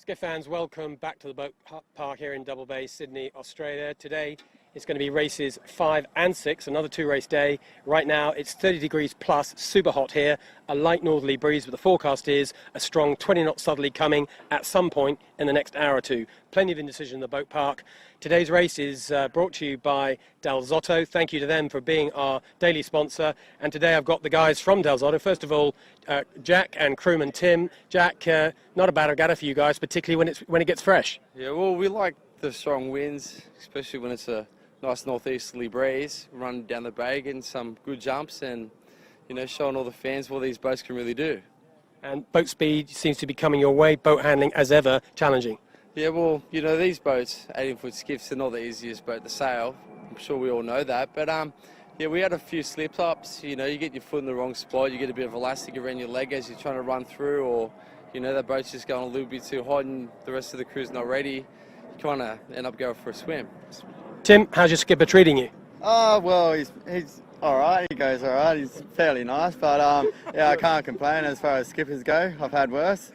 Skiff fans, welcome back to the boat park here in Double Bay, Sydney, Australia. Today it's going to be races 5 and 6, another 2-race day. Right now it's 30 degrees plus, super hot here, a light northerly breeze, but the forecast is a strong 20-knot southerly coming at some point in the next hour or two. Plenty of indecision in the boat park. Today's race is brought to you by Del Zotto. Thank you to them for being our daily sponsor. And today I've got the guys from Del Zotto. First of all, Jack and crewman Tim. Jack, not a bad regatta for you guys, particularly when it gets fresh. Yeah, well, we like the strong winds, especially when it's a nice northeasterly breeze, running down the bay, getting some good jumps and, you know, showing all the fans what these boats can really do. And boat speed seems to be coming your way, boat handling as ever challenging. Yeah, well, you know, these boats, 18-foot skiffs, are not the easiest boat to sail. I'm sure we all know that. But, yeah, we had a few slip-ups. You know, you get your foot in the wrong spot, you get a bit of elastic around your leg as you're trying to run through, or, you know, the boat's just going a little bit too hot and the rest of the crew's not ready. You kind of end up going for a swim. Tim, how's your skipper treating you? Oh, well, he's all right. He goes all right. He's fairly nice, but yeah, I can't complain as far as skippers go. I've had worse.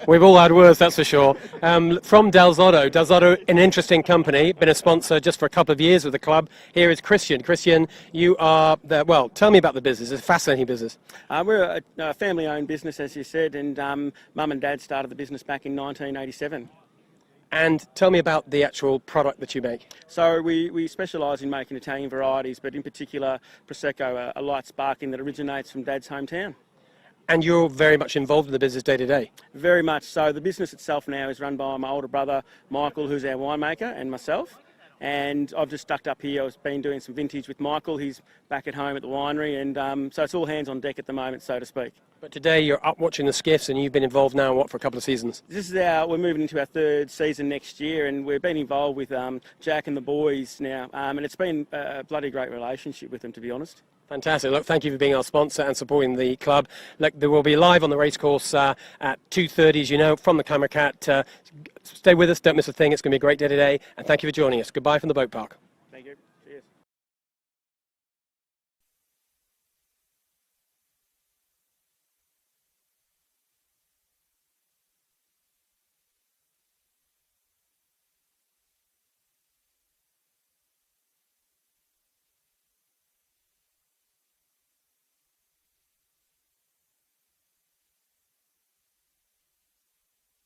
We've all had worse, that's for sure. From Del Zotto, an interesting company, been a sponsor just for a couple of years with the club. Here is Christian. Christian, you are well, tell me about the business. It's a fascinating business. We're a family-owned business, as you said, and Mum and Dad started the business back in 1987. And tell me about the actual product that you make. So we specialise in making Italian varieties, but in particular Prosecco, a light sparkling that originates from Dad's hometown. And you're very much involved in the business day to day? Very much so. The business itself now is run by my older brother, Michael, who's our winemaker, and myself. And I've just stuck up here. I've been doing some vintage with Michael. He's back at home at the winery, and so it's all hands on deck at the moment, so to speak. But today you're up watching the skiffs, and you've been involved now, what, for a couple of seasons? We're moving into our third season next year, and we've been involved with Jack and the boys now, and it's been a bloody great relationship with them, to be honest. Fantastic. Look, thank you for being our sponsor and supporting the club. Look, there will be live on the racecourse at 2:30, as you know, from the Camera Cat. Stay with us, don't miss a thing. It's going to be a great day today, and thank you for joining us. Goodbye from the boat park. Thank you. Cheers.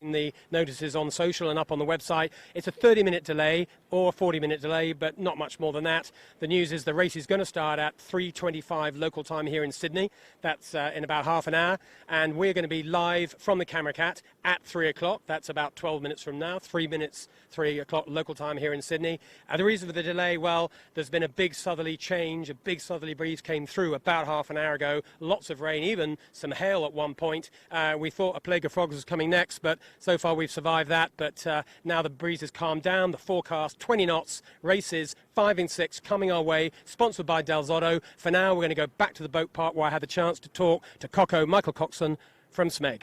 The notices on social and up on the website. It's a 30-minute delay or a 40-minute delay, but not much more than that. The news is the race is going to start at 3:25 local time here in Sydney. That's in about half an hour, and we're going to be live from the Camera Cat at 3 o'clock. That's about 12 minutes from now, 3 minutes, 3 o'clock local time here in Sydney. The reason for the delay, well, there's been a big southerly change. A big southerly breeze came through about half an hour ago. Lots of rain, even some hail at one point. We thought a plague of frogs was coming next, but so far we've survived that. But now the breeze has calmed down. The forecast, 20 knots, races 5 and 6 coming our way, sponsored by Del Zotto. For now, we're going to go back to the boat park where I had the chance to talk to Coco Michael Coxon from Smeg.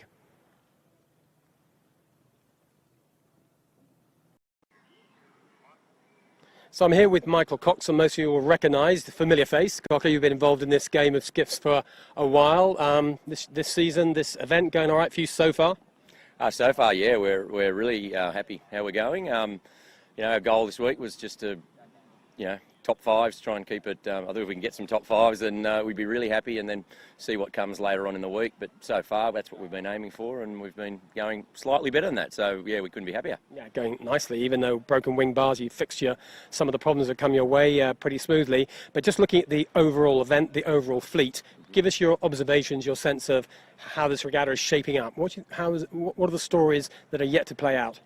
So I'm here with Michael Coxon. Most of you will recognise the familiar face. Coco, you've been involved in this game of skiffs for a while. This season, this event going all right for you so far? So far, yeah, we're really happy how we're going. You know, our goal this week was just to, you know, top fives, try and keep it. I think if we can get some top fives, then we'd be really happy, and then see what comes later on in the week. But so far, that's what we've been aiming for, and we've been going slightly better than that. So yeah, we couldn't be happier. Yeah, going nicely. Even though broken wing bars, you fixed some of the problems that come your way pretty smoothly. But just looking at the overall event, the overall fleet, give us your observations, your sense of how this regatta is shaping up. What are the stories that are yet to play out?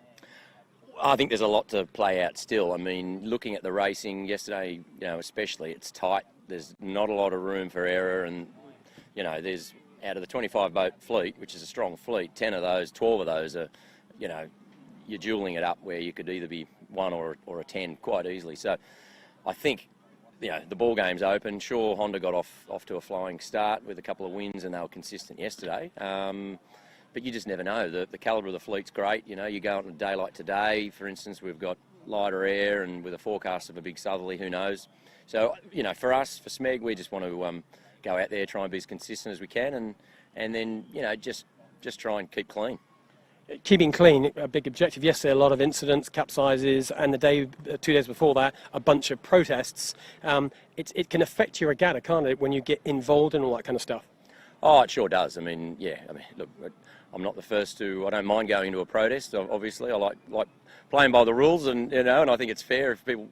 I think there's a lot to play out still. I mean, looking at the racing yesterday, you know, especially, it's tight. There's not a lot of room for error, and you know, there's out of the 25 boat fleet, which is a strong fleet, 12 of those are, you know, you're dueling it up where you could either be 1 or a 10 quite easily. So I think, you know, the ball game's open. Sure, Honda got off to a flying start with a couple of wins, and they were consistent yesterday. But you just never know. The calibre of the fleet's great. You know, you go on a day like today, for instance, we've got lighter air, and with a forecast of a big southerly, who knows? So, you know, for us, for Smeg, we just want to go out there, try and be as consistent as we can, and then, you know, just try and keep clean. Keeping clean, a big objective. Yesterday, a lot of incidents, capsizes, and the day, 2 days before that, a bunch of protests. It can affect your regatta, can't it, when you get involved in all that kind of stuff? Oh, it sure does. I mean, yeah. I mean, look, I'm not the first to. I don't mind going to a protest. Obviously, I like playing by the rules, and and I think it's fair if people,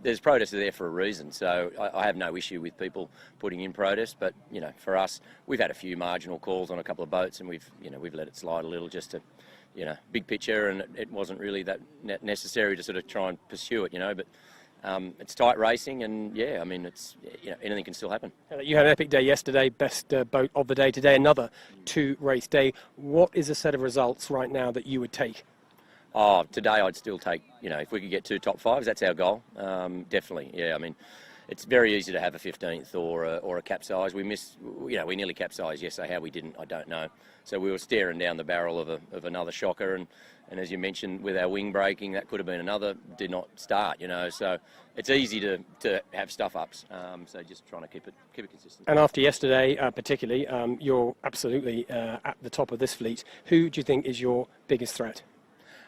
there's protests there for a reason. So I have no issue with people putting in protests. But for us, we've had a few marginal calls on a couple of boats, and we've let it slide a little just to, big picture, and it wasn't really that necessary to sort of try and pursue it, But it's tight racing, and yeah, I mean, it's anything can still happen. You had an epic day yesterday, best boat of the day. Today, another 2-race day. What is a set of results right now that you would take? Oh, today I'd still take, if we could get 2 top 5s, that's our goal. Definitely, yeah. I mean, it's very easy to have a 15th or a capsize. We missed, we nearly capsized yesterday. How we didn't, I don't know. So we were staring down the barrel of another shocker, and as you mentioned, with our wing braking, that could have been another. Did not start, So it's easy to have stuff ups. So just trying to keep it consistent. And after yesterday, particularly, you're absolutely at the top of this fleet. Who do you think is your biggest threat?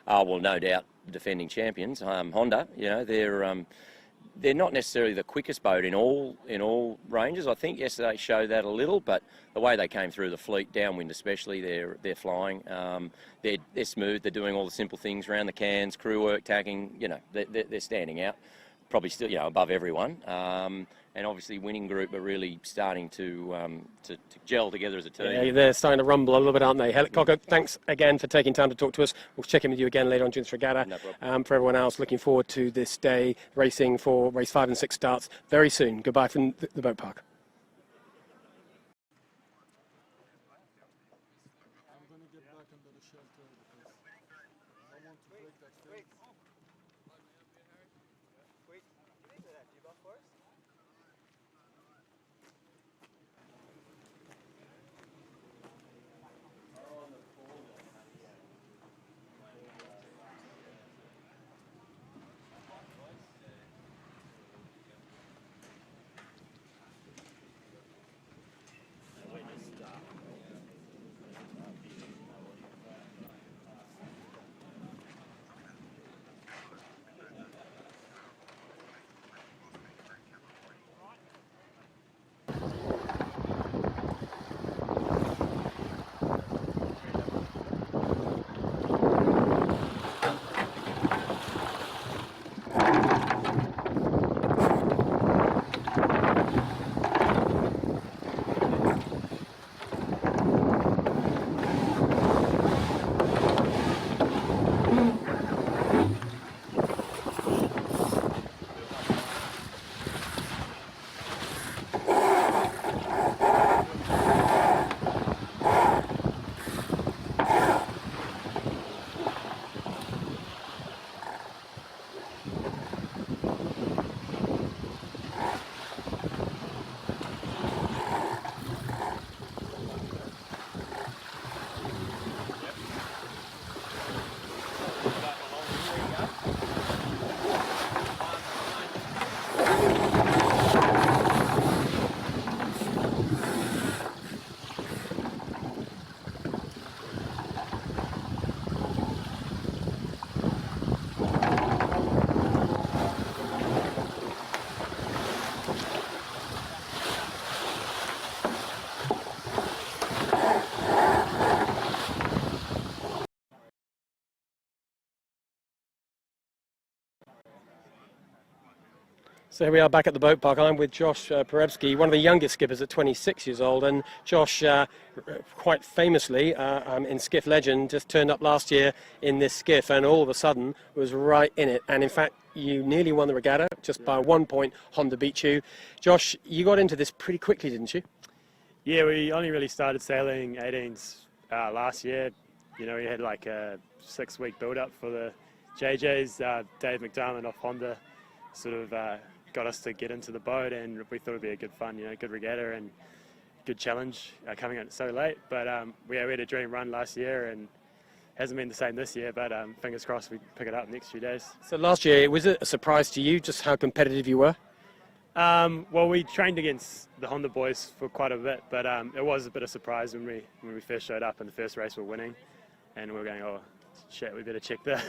Well, no doubt, defending champions, Honda. They're not necessarily the quickest boat in all ranges. I think yesterday showed that a little, but the way they came through the fleet, downwind especially, they're flying. They're smooth. They're doing all the simple things around the cans, crew work, tagging. They're standing out, probably still above everyone. And obviously, winning group are really starting to gel together as a team. Yeah, they're starting to rumble a little bit, aren't they? Coco, thanks again for taking time to talk to us. We'll check in with you again later on during this regatta. No problem. For everyone else, looking forward to this day, racing for race 5 and 6 starts very soon. Goodbye from the boat park. So here we are back at the boat park. I'm with Josh Perebski, one of the youngest skippers at 26 years old. And Josh, quite famously, in Skiff legend, just turned up last year in this skiff and all of a sudden was right in it. And in fact, you nearly won the regatta, just by 1 point. Honda beat you. Josh, you got into this pretty quickly, didn't you? Yeah, we only really started sailing 18s last year. We had like a 6-week build-up for the JJs. Dave McDermott off Honda sort of got us to get into the boat, and we thought it'd be a good fun, good regatta and good challenge coming out so late. But we had a dream run last year, and hasn't been the same this year. But fingers crossed we pick it up the next few days. So last year, was it a surprise to you just how competitive you were? Well, we trained against the Honda boys for quite a bit, but it was a bit of a surprise when we first showed up in the first race we're winning. and we were going, oh shit, we better check the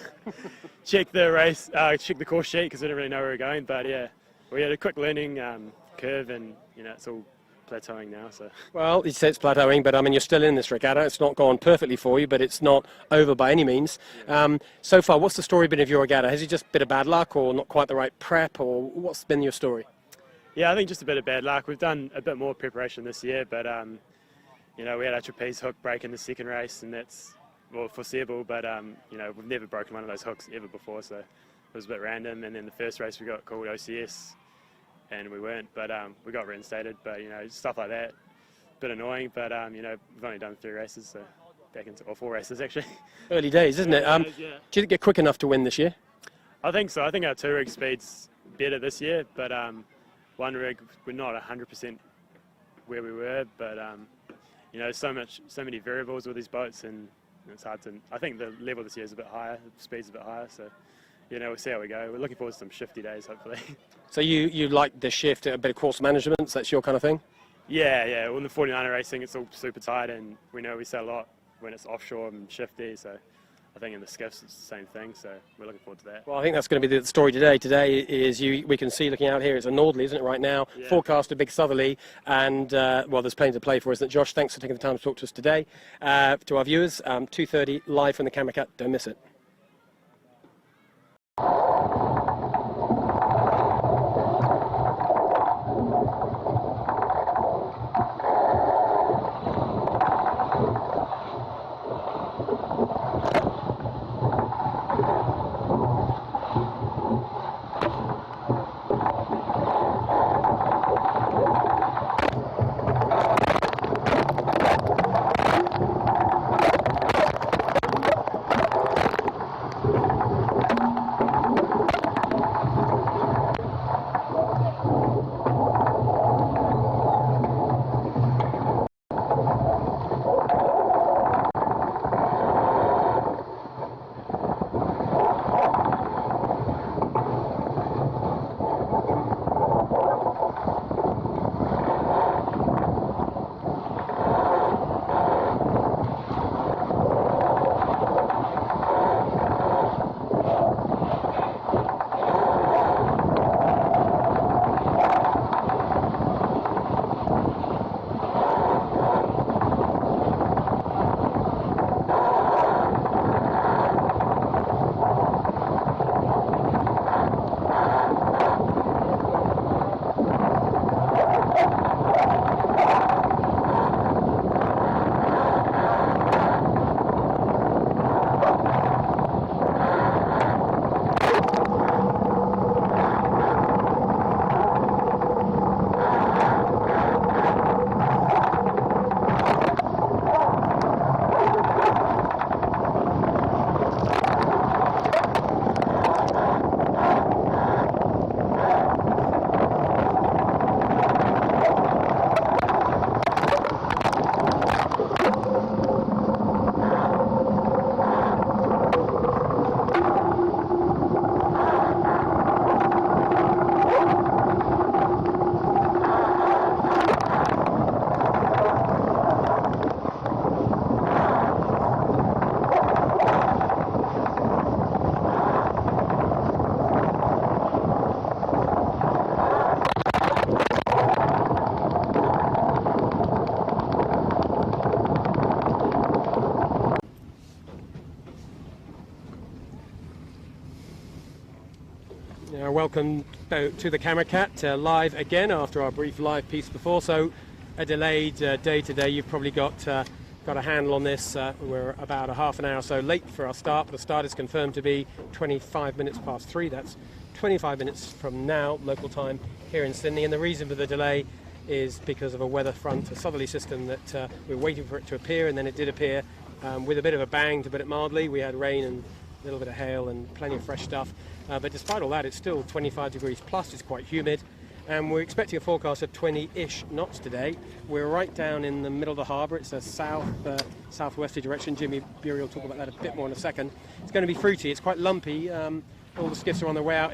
check the course sheet because we didn't really know where we were going. But yeah, we had a quick learning curve, and it's all plateauing now. So Well, you say it's plateauing, but I mean, you're still in this regatta. It's not gone perfectly for you, but it's not over by any means. So far, what's the story been of your regatta? Has it just been a bad luck, or not quite the right prep, or what's been your story? yeah, I think just a bit of bad luck. We've done a bit more preparation this year, but we had our trapeze hook break in the second race, and that's foreseeable. But we've never broken one of those hooks ever before, so it was a bit random. And then the first race we got called OCS, and we weren't, but we got reinstated. But stuff like that, a bit annoying. But we've only done 3 races, so back into 4 races actually. Early days, isn't it? Yeah. Do you think get quick enough to win this year? I think so. I think our 2-rig speed's better this year, but 1 rig we're not 100% where we were. But so many variables with these boats, and it's hard to. I think the level this year is a bit higher, the speed's a bit higher. So we'll see how we go. We're looking forward to some shifty days, hopefully. So you like the shift, a bit of course management, so that's your kind of thing? Yeah. Well, in the 49er racing, it's all super tight, and we know we sail a lot when it's offshore and shifty. So I think in the skiffs it's the same thing. So we're looking forward to that. Well, I think that's going to be the story today. Today is we can see looking out here, it's a northerly, isn't it, right now? Yeah. Forecast a big southerly, and there's plenty to play for, isn't it? Josh, thanks for taking the time to talk to us today. To our viewers, 2:30 live from the Camera Cat. Don't miss it. Welcome to the Camera Cat, live again after our brief live piece before. So a delayed day today. You've probably got a handle on this. We're about a half an hour or so late for our start, but the start is confirmed to be 25 minutes past 3. That's 25 minutes from now, local time here in Sydney. And the reason for the delay is because of a weather front, a southerly system that we were waiting for it to appear, and then it did appear with a bit of a bang, to put it mildly. We had rain and a little bit of hail and plenty of fresh stuff. But despite all that, it's still 25 degrees plus. It's quite humid. And we're expecting a forecast of 20-ish knots today. We're right down in the middle of the harbour. It's a southwesterly direction. Jimmy Bury will talk about that a bit more in a second. It's going to be fruity. It's quite lumpy. all the skiffs are on their way out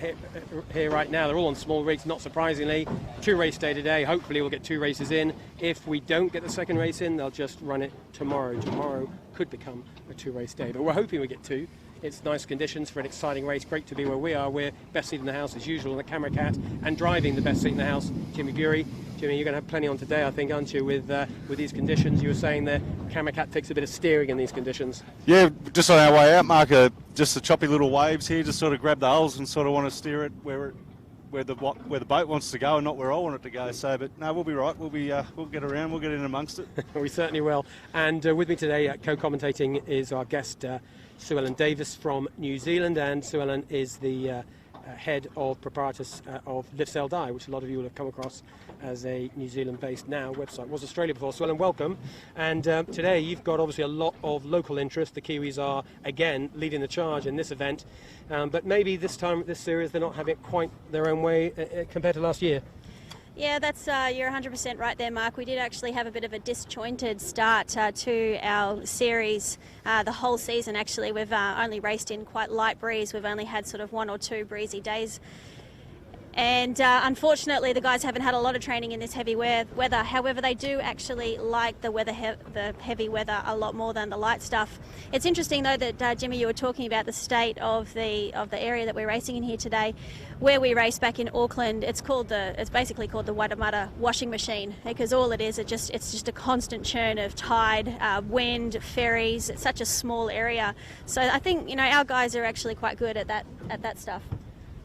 here right now. They're all on small rigs, not surprisingly. 2-race day today. Hopefully we'll get 2 races in. If we don't get the second race in, they'll just run it tomorrow. Tomorrow could become a 2-race day, but we're hoping we get 2. It's nice conditions for an exciting race. Great to be where we are. We're best seat in the house as usual, the Camera Cat, and driving the best seat in the house, Jimmy Gurry. Jimmy, you're going to have plenty on today, I think, aren't you, with these conditions? You were saying the Camera Cat takes a bit of steering in these conditions. Yeah, just on our way out, Mark, just the choppy little waves here, just sort of grab the hulls and sort of want to steer it where the boat wants to go and not where I want it to go. So, but no, we'll be right. We'll get around. We'll get in amongst it. We certainly will. And with me today, co-commentating is our guest Sue Ellen Davis from New Zealand, and Sue Ellen is the head of proprietress of Live Sail Die, which a lot of you will have come across as a New Zealand-based now website. Was Australia before. Sue Ellen, welcome. And today you've got obviously a lot of local interest. The Kiwis are again leading the charge in this event, but maybe this time this series they're not having it quite their own way compared to last year. Yeah, that's you're 100% right there, Mark. We did actually have a bit of a disjointed start to our series. The whole season, actually, we've only raced in quite light breeze. We've only had sort of 1 or 2 breezy days. And unfortunately, the guys haven't had a lot of training in this heavy weather. However, they do actually like the heavy weather a lot more than the light stuff. It's interesting, though, that Jimmy, you were talking about the state of the area that we're racing in here today. Where we race back in Auckland, it's basically called the Waitemata washing machine, because all it is, it's just a constant churn of tide, wind, ferries. It's such a small area. So I think our guys are actually quite good at that stuff.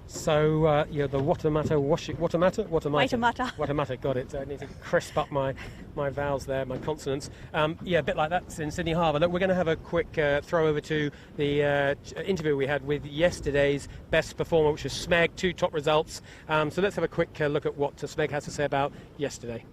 So the Waitemata, got it. I need to crisp up my vowels there, my consonants. A bit like that in Sydney Harbour. Look, we're going to have a quick throw over to the interview we had with yesterday's best performer, which was Smeg, 2 top results. So let's have a quick look at what Smeg has to say about yesterday.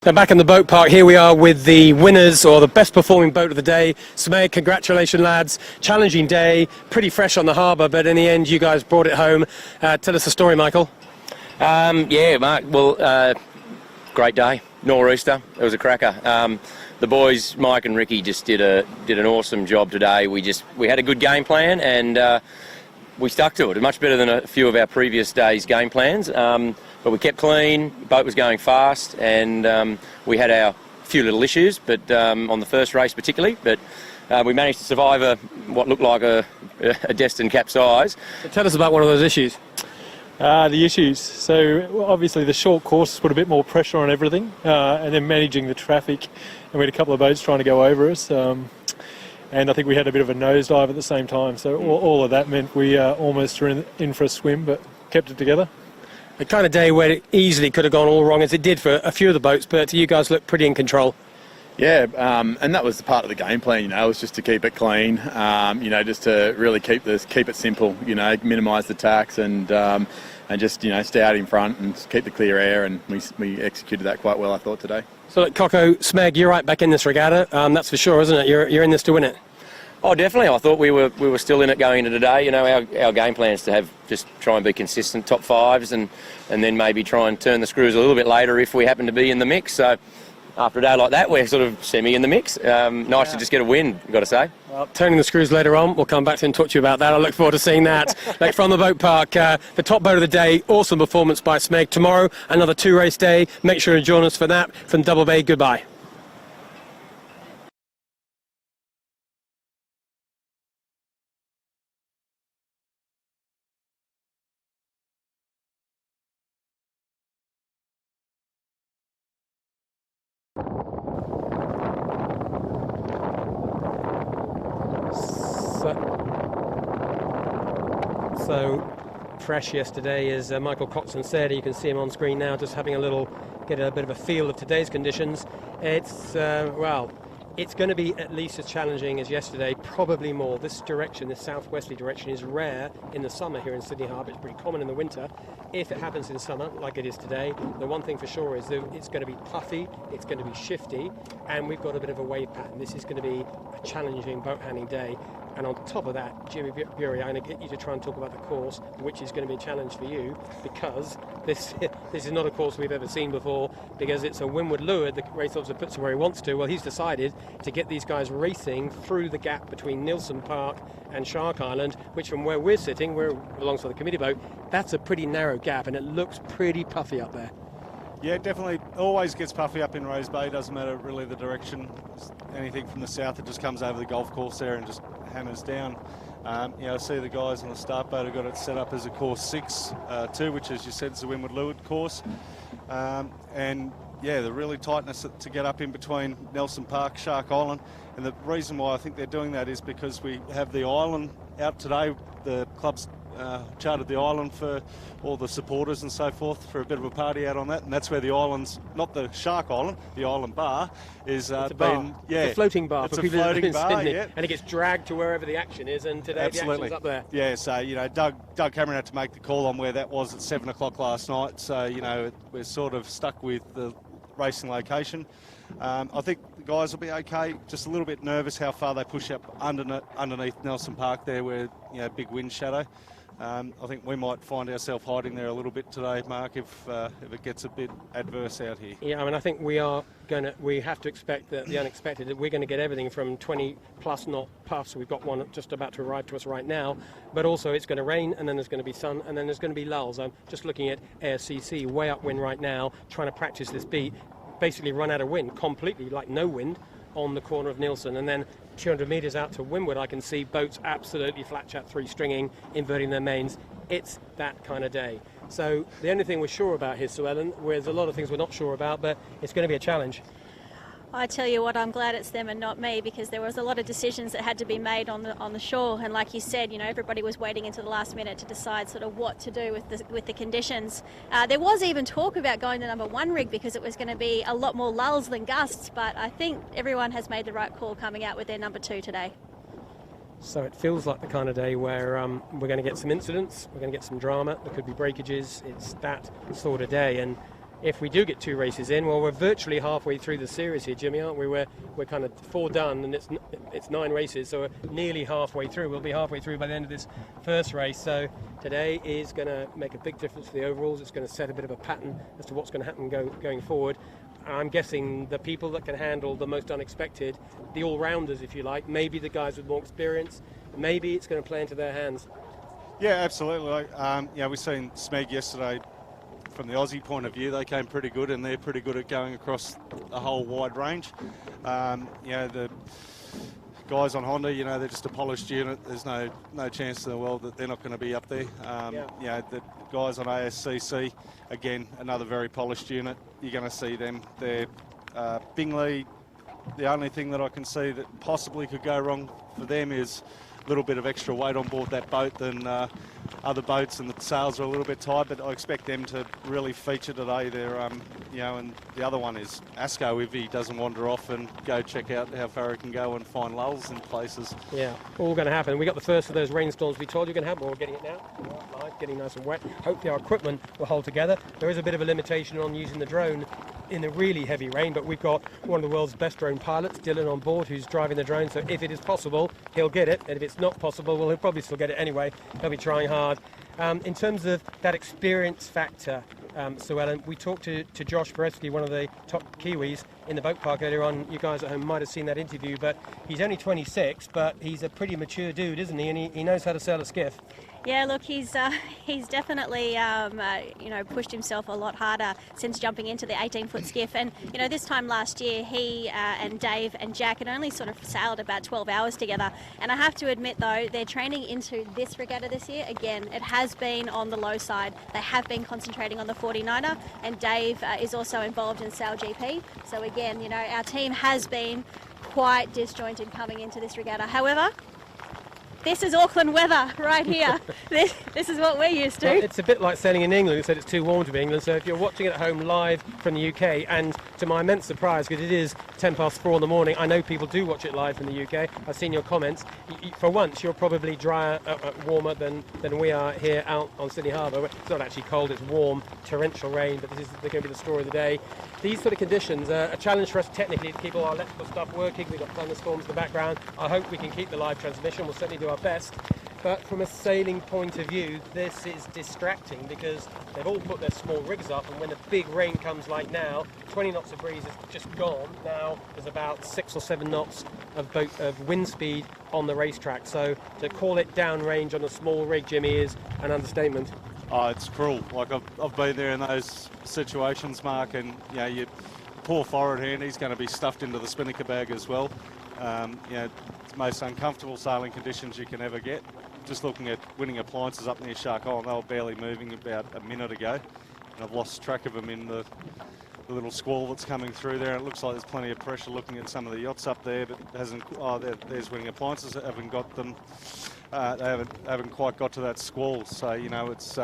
Now back in the boat park, here we are with the winners, or the best performing boat of the day. Smeg, congratulations lads. Challenging day, pretty fresh on the harbour, but in the end you guys brought it home. Tell us the story, Michael. Yeah, Mark, well, great day. Nor'easter, it was a cracker. The boys, Mike and Ricky, just did an awesome job today. We had a good game plan, and we stuck to it. Much better than a few of our previous days' game plans. But we kept clean, boat was going fast, and we had our few little issues, but on the first race particularly, but we managed to survive what looked like a destined capsize. Tell us about one of those issues. The issues. So obviously the short course put a bit more pressure on everything, and then managing the traffic, and we had a couple of boats trying to go over us. And I think we had a bit of a nosedive at the same time, so all of that meant we almost were in for a swim, but kept it together. The kind of day where it easily could have gone all wrong, as it did for a few of the boats, but you guys looked pretty in control. Yeah, and that was part of the game plan, was just to keep it clean, just to really keep it simple, minimise the tacks and just, stay out in front and keep the clear air, and we executed that quite well, I thought, today. So, look, Coco, Smeg, you're right back in this regatta, that's for sure, isn't it? You're in this to win it. Oh, definitely. I thought we were still in it going into today. Our game plan is to have just try and be consistent, top 5s, and then maybe try and turn the screws a little bit later if we happen to be in the mix. So after a day like that, we're sort of semi in the mix. Nice to just get a win, I've got to say. Well, turning the screws later on, we'll come back to and talk to you about that. I look forward to seeing that. Like from the boat park, the top boat of the day, awesome performance by Smeg. Tomorrow, another 2-race day. Make sure to join us for that. From Double Bay, goodbye. So fresh yesterday, as Michael Coxon said. You can see him on screen now, just having get a bit of a feel of today's conditions. It's it's going to be at least as challenging as yesterday, probably more. This direction, this southwesterly direction, is rare in the summer here in Sydney Harbour. It's pretty common in the winter. If it happens in summer, like it is today, the one thing for sure is that it's going to be puffy, it's going to be shifty, and we've got a bit of a wave pattern. This is going to be a challenging boat handling day. And on top of that, Jimmy Bury, I'm going to get you to try and talk about the course, which is going to be a challenge for you, because this is not a course we've ever seen before, because it's a windward leeward. The race officer puts it where he wants to. Well, he's decided to get these guys racing through the gap between Nilsson Park and Shark Island, which from where we're sitting, we're alongside the committee boat, that's a pretty narrow gap, and it looks pretty puffy up there. Yeah, definitely. Always gets puffy up in Rose Bay. Doesn't matter really the direction. Anything from the south, it just comes over the golf course there and just hammers down. I see the guys on the start boat have got it set up as a course 6 too, which, as you said, is the windward leeward course. And yeah, the really tightness to get up in between Nelson Park, Shark Island. And the reason why I think they're doing that is because we have the island out today. The club's chartered the island for all the supporters and so forth for a bit of a party out on that, and that's where the island's not the Shark Island, the island bar is it's a bar. Yeah, it's a floating bar it's for a people floating in bar, Sydney, yeah. and it gets dragged to wherever the action is, and today Absolutely. the action's up there. Yeah, so Doug Cameron had to make the call on where that was at 7 o'clock last night, so we're sort of stuck with the racing location. I think the guys will be okay, just a little bit nervous how far they push up underneath Nelson Park there, where big wind shadow. I think we might find ourselves hiding there a little bit today, Mark, if it gets a bit adverse out here. Yeah, I mean, I think we have to expect the unexpected. We're going to get everything from 20 plus knot puffs. We've got one just about to arrive to us right now, but also it's going to rain, and then there's going to be sun, and then there's going to be lulls. I'm just looking at ASCC, way upwind right now, trying to practice this beat, basically run out of wind, completely, like no wind, on the corner of Nilsson, and then 200 metres out to windward I can see boats absolutely flat chat 3 stringing, inverting their mains. It's that kind of day. So the only thing we're sure about here, Sue Ellen, there's a lot of things we're not sure about, but it's going to be a challenge. I tell you what, I'm glad it's them and not me, because there was a lot of decisions that had to be made on the shore, and like you said, everybody was waiting until the last minute to decide sort of what to do with the conditions. There was even talk about going to number 1 rig because it was going to be a lot more lulls than gusts, but I think everyone has made the right call coming out with their number 2 today. So it feels like the kind of day where we're going to get some incidents, we're going to get some drama, there could be breakages. It's that sort of day, and if we do get 2 races in, well, we're virtually halfway through the series here, Jimmy, aren't we? We're kind of 4 done, and it's 9 races, so we're nearly halfway through. We'll be halfway through by the end of this first race. So today is going to make a big difference for the overalls. It's going to set a bit of a pattern as to what's going to happen going forward. I'm guessing the people that can handle the most unexpected, the all-rounders, if you like, maybe the guys with more experience, maybe it's going to play into their hands. Yeah, absolutely. We've seen Smeg yesterday. From the Aussie point of view, they came pretty good, and they're pretty good at going across a whole wide range. The guys on Honda, they're just a polished unit. There's no chance in the world that they're not going to be up there. The guys on ASCC, again, another very polished unit. You're going to see them. They're Bingley. The only thing that I can see that possibly could go wrong for them is a little bit of extra weight on board that boat than other boats, and the sails are a little bit tight, but I expect them to really feature today. They're, and the other one is Asco, if he doesn't wander off and go check out how far he can go and find lulls in places. Yeah, all going to happen. We got the first of those rainstorms we told you going to happen. We're getting it now. Live, getting nice and wet. Hopefully our equipment will hold together. There is a bit of a limitation on using the drone in the really heavy rain, but we've got one of the world's best drone pilots, Dylan, on board, who's driving the drone, so if it is possible, he'll get it, and if it's not possible, well, he'll probably still get it anyway. He'll be trying hard. In terms of that experience factor, Sue Ellen, we talked to Josh Beresky, one of the top Kiwis in the boat park earlier on. You guys at home might have seen that interview, but he's only 26, but he's a pretty mature dude, isn't he? And he knows how to sail a skiff. Yeah, look, he's definitely pushed himself a lot harder since jumping into the 18-foot skiff. And this time last year, he and Dave and Jack had only sort of sailed about 12 hours together. And I have to admit, though, they're training into this regatta this year. Again, it has been on the low side. They have been concentrating on the 49er, and Dave is also involved in Sail GP. So again, our team has been quite disjointed coming into this regatta. However, This is Auckland weather right here. This is what we're used to. Well, it's a bit like sailing in England. It said it's too warm to be England. So if you're watching it at home live from the UK, and to my immense surprise, because it is 4:10 in the morning, I know people do watch it live from the UK. I've seen your comments. For once, you're probably drier, warmer than we are here out on Sydney Harbour. It's not actually cold. It's warm, torrential rain. But this is going to be the story of the day. These sort of conditions are a challenge for us technically to keep all our electrical stuff working. We've got thunderstorms in the background. I hope we can keep the live transmission. We'll certainly do our best. But from a sailing point of view, this is distracting because they've all put their small rigs up, and when a big rain comes like now, 20 knots of breeze is just gone. Now there's about 6 or 7 knots of wind speed on the racetrack. So to call it downrange on a small rig, Jimmy, is an understatement. Oh, it's cruel. Like I've been there in those situations, Mark, and you poor forward hand, he's going to be stuffed into the spinnaker bag as well. It's the most uncomfortable sailing conditions you can ever get. Just looking at winning appliances up near Shark Island, they were barely moving about a minute ago, and I've lost track of them in the little squall that's coming through there. It looks like there's plenty of pressure looking at some of the yachts up there, but hasn't. There's winning appliances that haven't got them. They haven't quite got to that squall. So it's.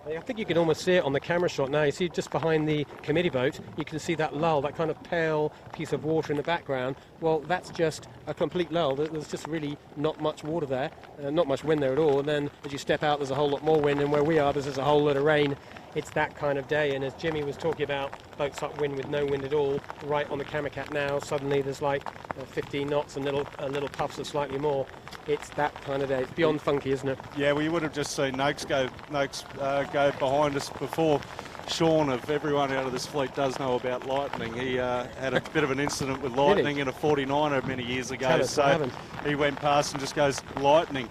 I think you can almost see it on the camera shot now. You see just behind the committee boat, you can see that lull, that kind of pale piece of water in the background. Well, that's just a complete lull. There's just really not much water there, not much wind there at all. And then as you step out, there's a whole lot more wind, and where we are, there's a whole lot of rain. It's that kind of day, and as Jimmy was talking about, boats upwind with no wind at all, right on the camera cat now, suddenly there's like 15 knots and little puffs of slightly more. It's that kind of day. It's beyond funky, isn't it? Yeah, well, you would have just seen Noakes go behind us before. Sean, of everyone out of this fleet, does know about lightning. He had a bit of an incident with lightning in a 49er many years ago. So he went past and just goes, lightning.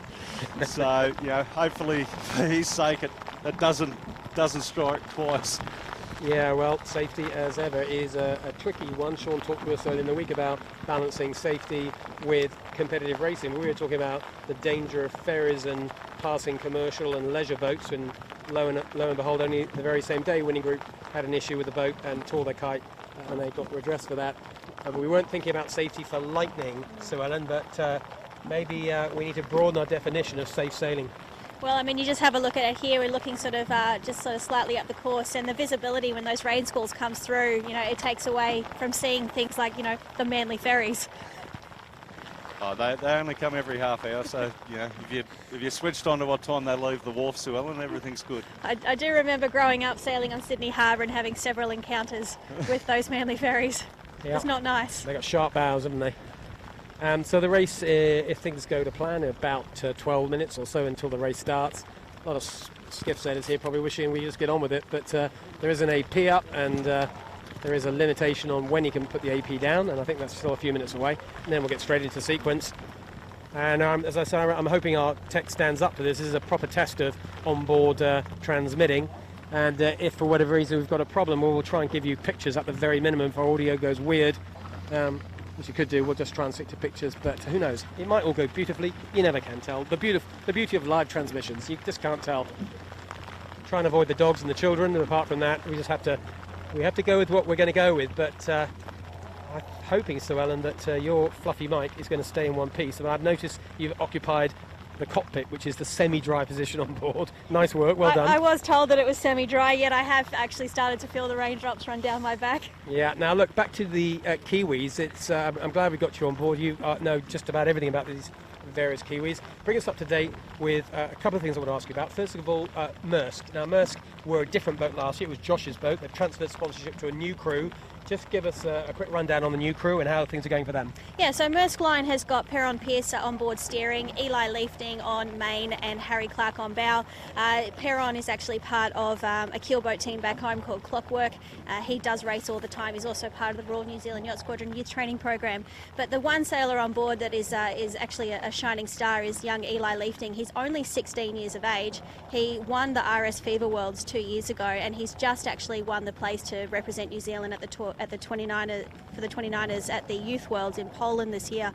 So, hopefully for his sake it doesn't strike twice. Yeah, well, safety as ever is a tricky one. Sean talked to us earlier in the week about balancing safety with competitive racing. We were talking about the danger of ferries and passing commercial and leisure boats, and lo and behold, only the very same day, Winning Group had an issue with the boat and tore their kite, and they got redressed for that. We weren't thinking about safety for lightning, Sue Ellen, but maybe we need to broaden our definition of safe sailing. Well, I mean, you just have a look at it here. We're looking sort of slightly up the course, and the visibility when those rain squalls comes through, it takes away from seeing things like, the Manly ferries. Oh, they only come every half hour, so if you switched on to what time they leave the wharf, Sue Ellen, everything's good. I do remember growing up sailing on Sydney Harbour and having several encounters with those Manly ferries. Yep. It's not nice. They got sharp bows, haven't they? So the race, if things go to plan, about 12 minutes or so until the race starts. A lot of skiff sailors here probably wishing we just get on with it, but there is an AP up, and there is a limitation on when you can put the AP down, and I think that's still a few minutes away, and then we'll get straight into sequence. And as I say, I'm hoping our tech stands up to this. This is a proper test of onboard transmitting, and if for whatever reason we've got a problem, we'll try and give you pictures at the very minimum if our audio goes weird. Which you could do, we'll just try and stick to pictures, but who knows? It might all go beautifully. You never can tell. The beauty of live transmissions, you just can't tell. Try and avoid the dogs and the children, and apart from that, we have to go with what we're going to go with. But I'm hoping, Sue Ellen, that your fluffy mic is going to stay in one piece. And I've noticed you've occupied the cockpit, which is the semi-dry position on board. Nice work, well done. I was told that it was semi-dry, yet I have actually started to feel the raindrops run down my back. Yeah, now look, back to the Kiwis. I'm glad we got you on board. You know just about everything about these various Kiwis. Bring us up to date with a couple of things I want to ask you about. First of all, Maersk. Now, Maersk were a different boat last year. It was Josh's boat. They've transferred sponsorship to a new crew. Just give us a quick rundown on the new crew and how things are going for them. Yeah, so Maersk Line has got Perron Pierce on board steering, Eli Leifting on main, and Harry Clark on bow. Perron is actually part of a keelboat team back home called Clockwork. He does race all the time. He's also part of the Royal New Zealand Yacht Squadron Youth Training Program. But the one sailor on board that is actually a shining star is young Eli Leifting. He's only 16 years of age. He won the RS Fever Worlds 2 years ago, and he's just actually won the place to represent New Zealand at the 29ers at the Youth Worlds in Poland this year.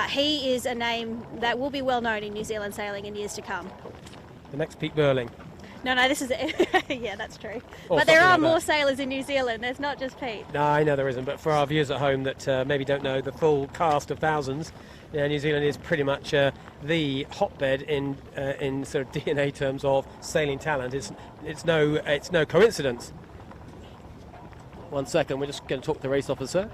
He is a name that will be well known in New Zealand sailing in years to come. The next Pete Burling. No, this is yeah, that's true. But there are more sailors in New Zealand. There's not just Pete. No, I know there isn't. But for our viewers at home that maybe don't know the full cast of thousands, Yeah, New Zealand is pretty much the hotbed in sort of DNA terms of sailing talent. It's no coincidence. 1 second, we're just going to talk to the race officer.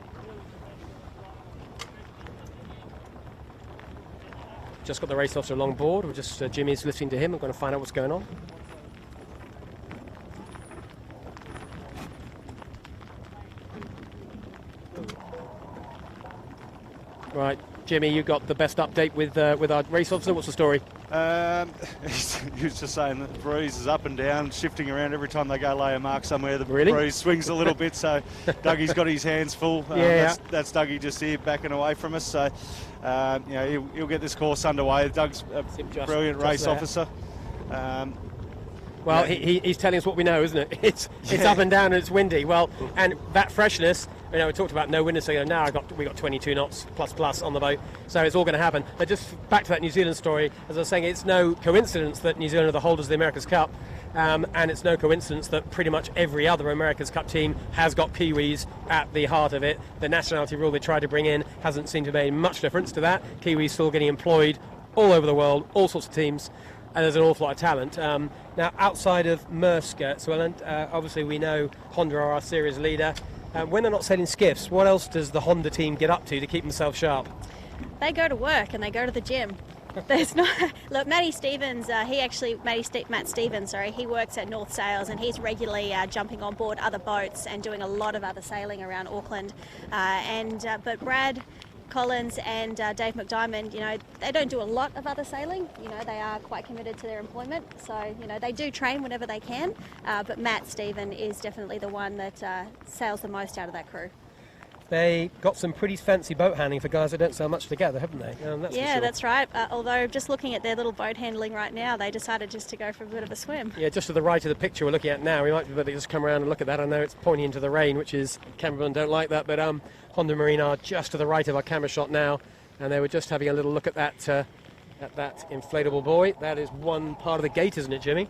Just got the race officer along board. We're just Jimmy's listening to him. I'm going to find out what's going on. Right, Jimmy, you got the best update with our race officer. What's the story? He was just saying that the breeze is up and down, shifting around every time they go lay a mark somewhere. The Really? breeze swings a little bit, so Dougie's got his hands full. That's Dougie just here backing away from us. So, he'll get this course underway. Doug's a brilliant race officer. Well, he's telling us what we know, isn't it? It's up and down and it's windy. Well, and that freshness, we talked about no wind, so now we got 22 knots plus on the boat, so it's all going to happen. But just back to that New Zealand story, as I was saying, it's no coincidence that New Zealand are the holders of the America's Cup, and it's no coincidence that pretty much every other America's Cup team has got Kiwis at the heart of it. The nationality rule they tried to bring in hasn't seemed to make much difference to that. Kiwis still getting employed all over the world, all sorts of teams. And there's an awful lot of talent. Now, outside of Maersk, Swelland, obviously we know Honda are our series leader. When they're not sailing skiffs, what else does the Honda team get up to keep themselves sharp? They go to work and they go to the gym. There's not. Look, Matt Stevens, he works at North Sails and he's regularly jumping on board other boats and doing a lot of other sailing around Auckland. But Brad Collins and Dave McDiamond, they don't do a lot of other sailing. They are quite committed to their employment. So, they do train whenever they can. But Matt Stephen is definitely the one that sails the most out of that crew. They got some pretty fancy boat handling for guys that don't sail much together, haven't they? That's right. Although just looking at their little boat handling right now, they decided just to go for a bit of a swim. Yeah, just to the right of the picture we're looking at now. We might be able to just come around and look at that. I know it's pointing into the rain, which is cameramen don't like that, but Honda Marine are just to the right of our camera shot now, and they were just having a little look at that inflatable buoy. That is one part of the gate, isn't it, Jimmy?